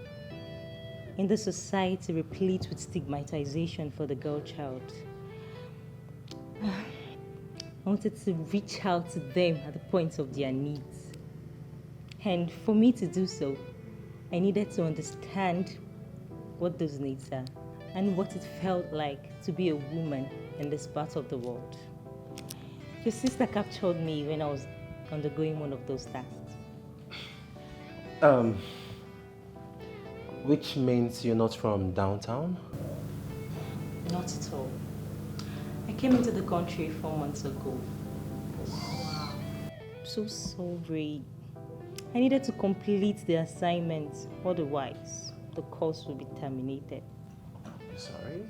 in the society replete with stigmatization for the girl child. I wanted to reach out to them at the point of their needs. And for me to do so, I needed to understand what those needs are and what it felt like to be a woman in this part of the world. Your sister captured me when I was undergoing one of those tasks. Which means you're not from downtown? Not at all. I came into the country 4 months ago. Wow. So sorry. I needed to complete the assignment, otherwise the course will be terminated. You're sorry?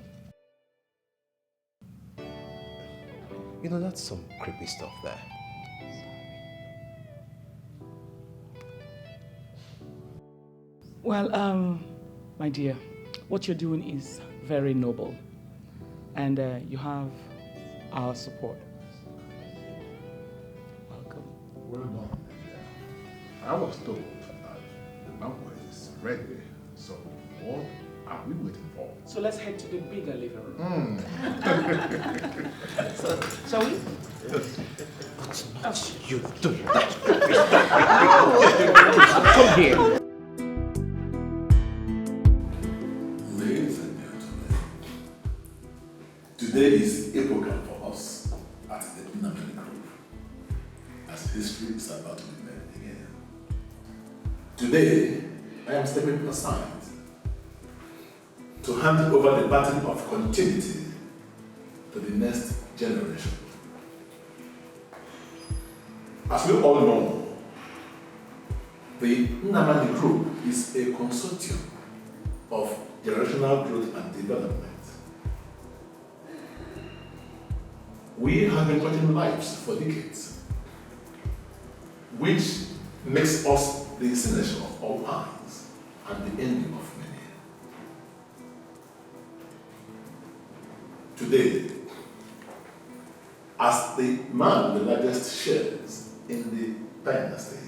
You know, that's some creepy stuff there. Well, my dear, what you're doing is very noble, and you have our support. Welcome. Well done. I was told that the banquet is ready, so what are we waiting for? So let's head to the bigger living room. So, shall we? That's not you doing that. Come here. Ladies and gentlemen, today is epochal for us at the Billionaire Group, as history is about to be made again. Today, I am stepping aside to hand over the baton of continuity to the next generation. As we all know, the Nnamani Group is a consortium of generational growth and development. We have been touching lives for decades, which makes us the destination of all eyes and the envy of many. Today, as the man with the largest shares in the dynasty,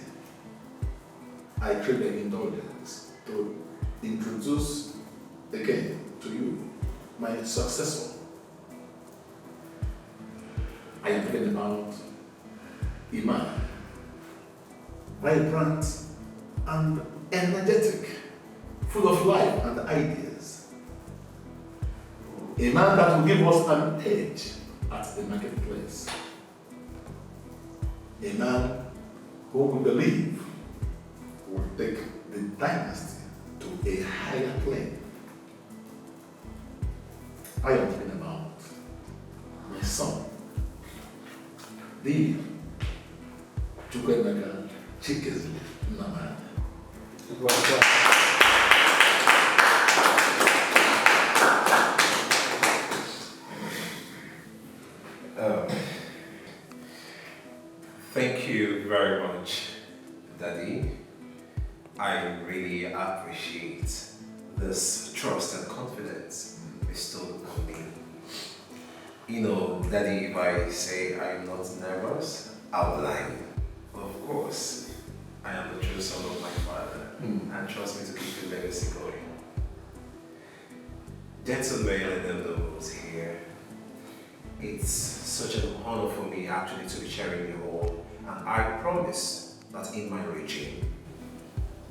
I crave the indulgence to introduce again to you my successor. I am talking about Iman, vibrant and energetic, full of life and ideas. A man that will give us an edge at the marketplace. A man who we believe will take the dynasty to a higher plane. I am talking about my son, the Chukwemeka Chikezi Nnamani. Thank you very much, Daddy. I really appreciate this trust and confidence bestowed on me. You know, Daddy, if I say I'm not nervous, I'll lie. Of course, I am the true son of my father, and trust me to keep the legacy going. Gentlemen and them those here, it's such an honor for me actually to be sharing you all, and I promise that in my regime,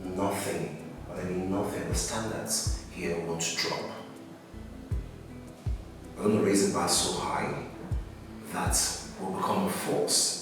nothing, but I mean nothing, the standards here won't drop. We're going to raise the bar so high that we'll become a force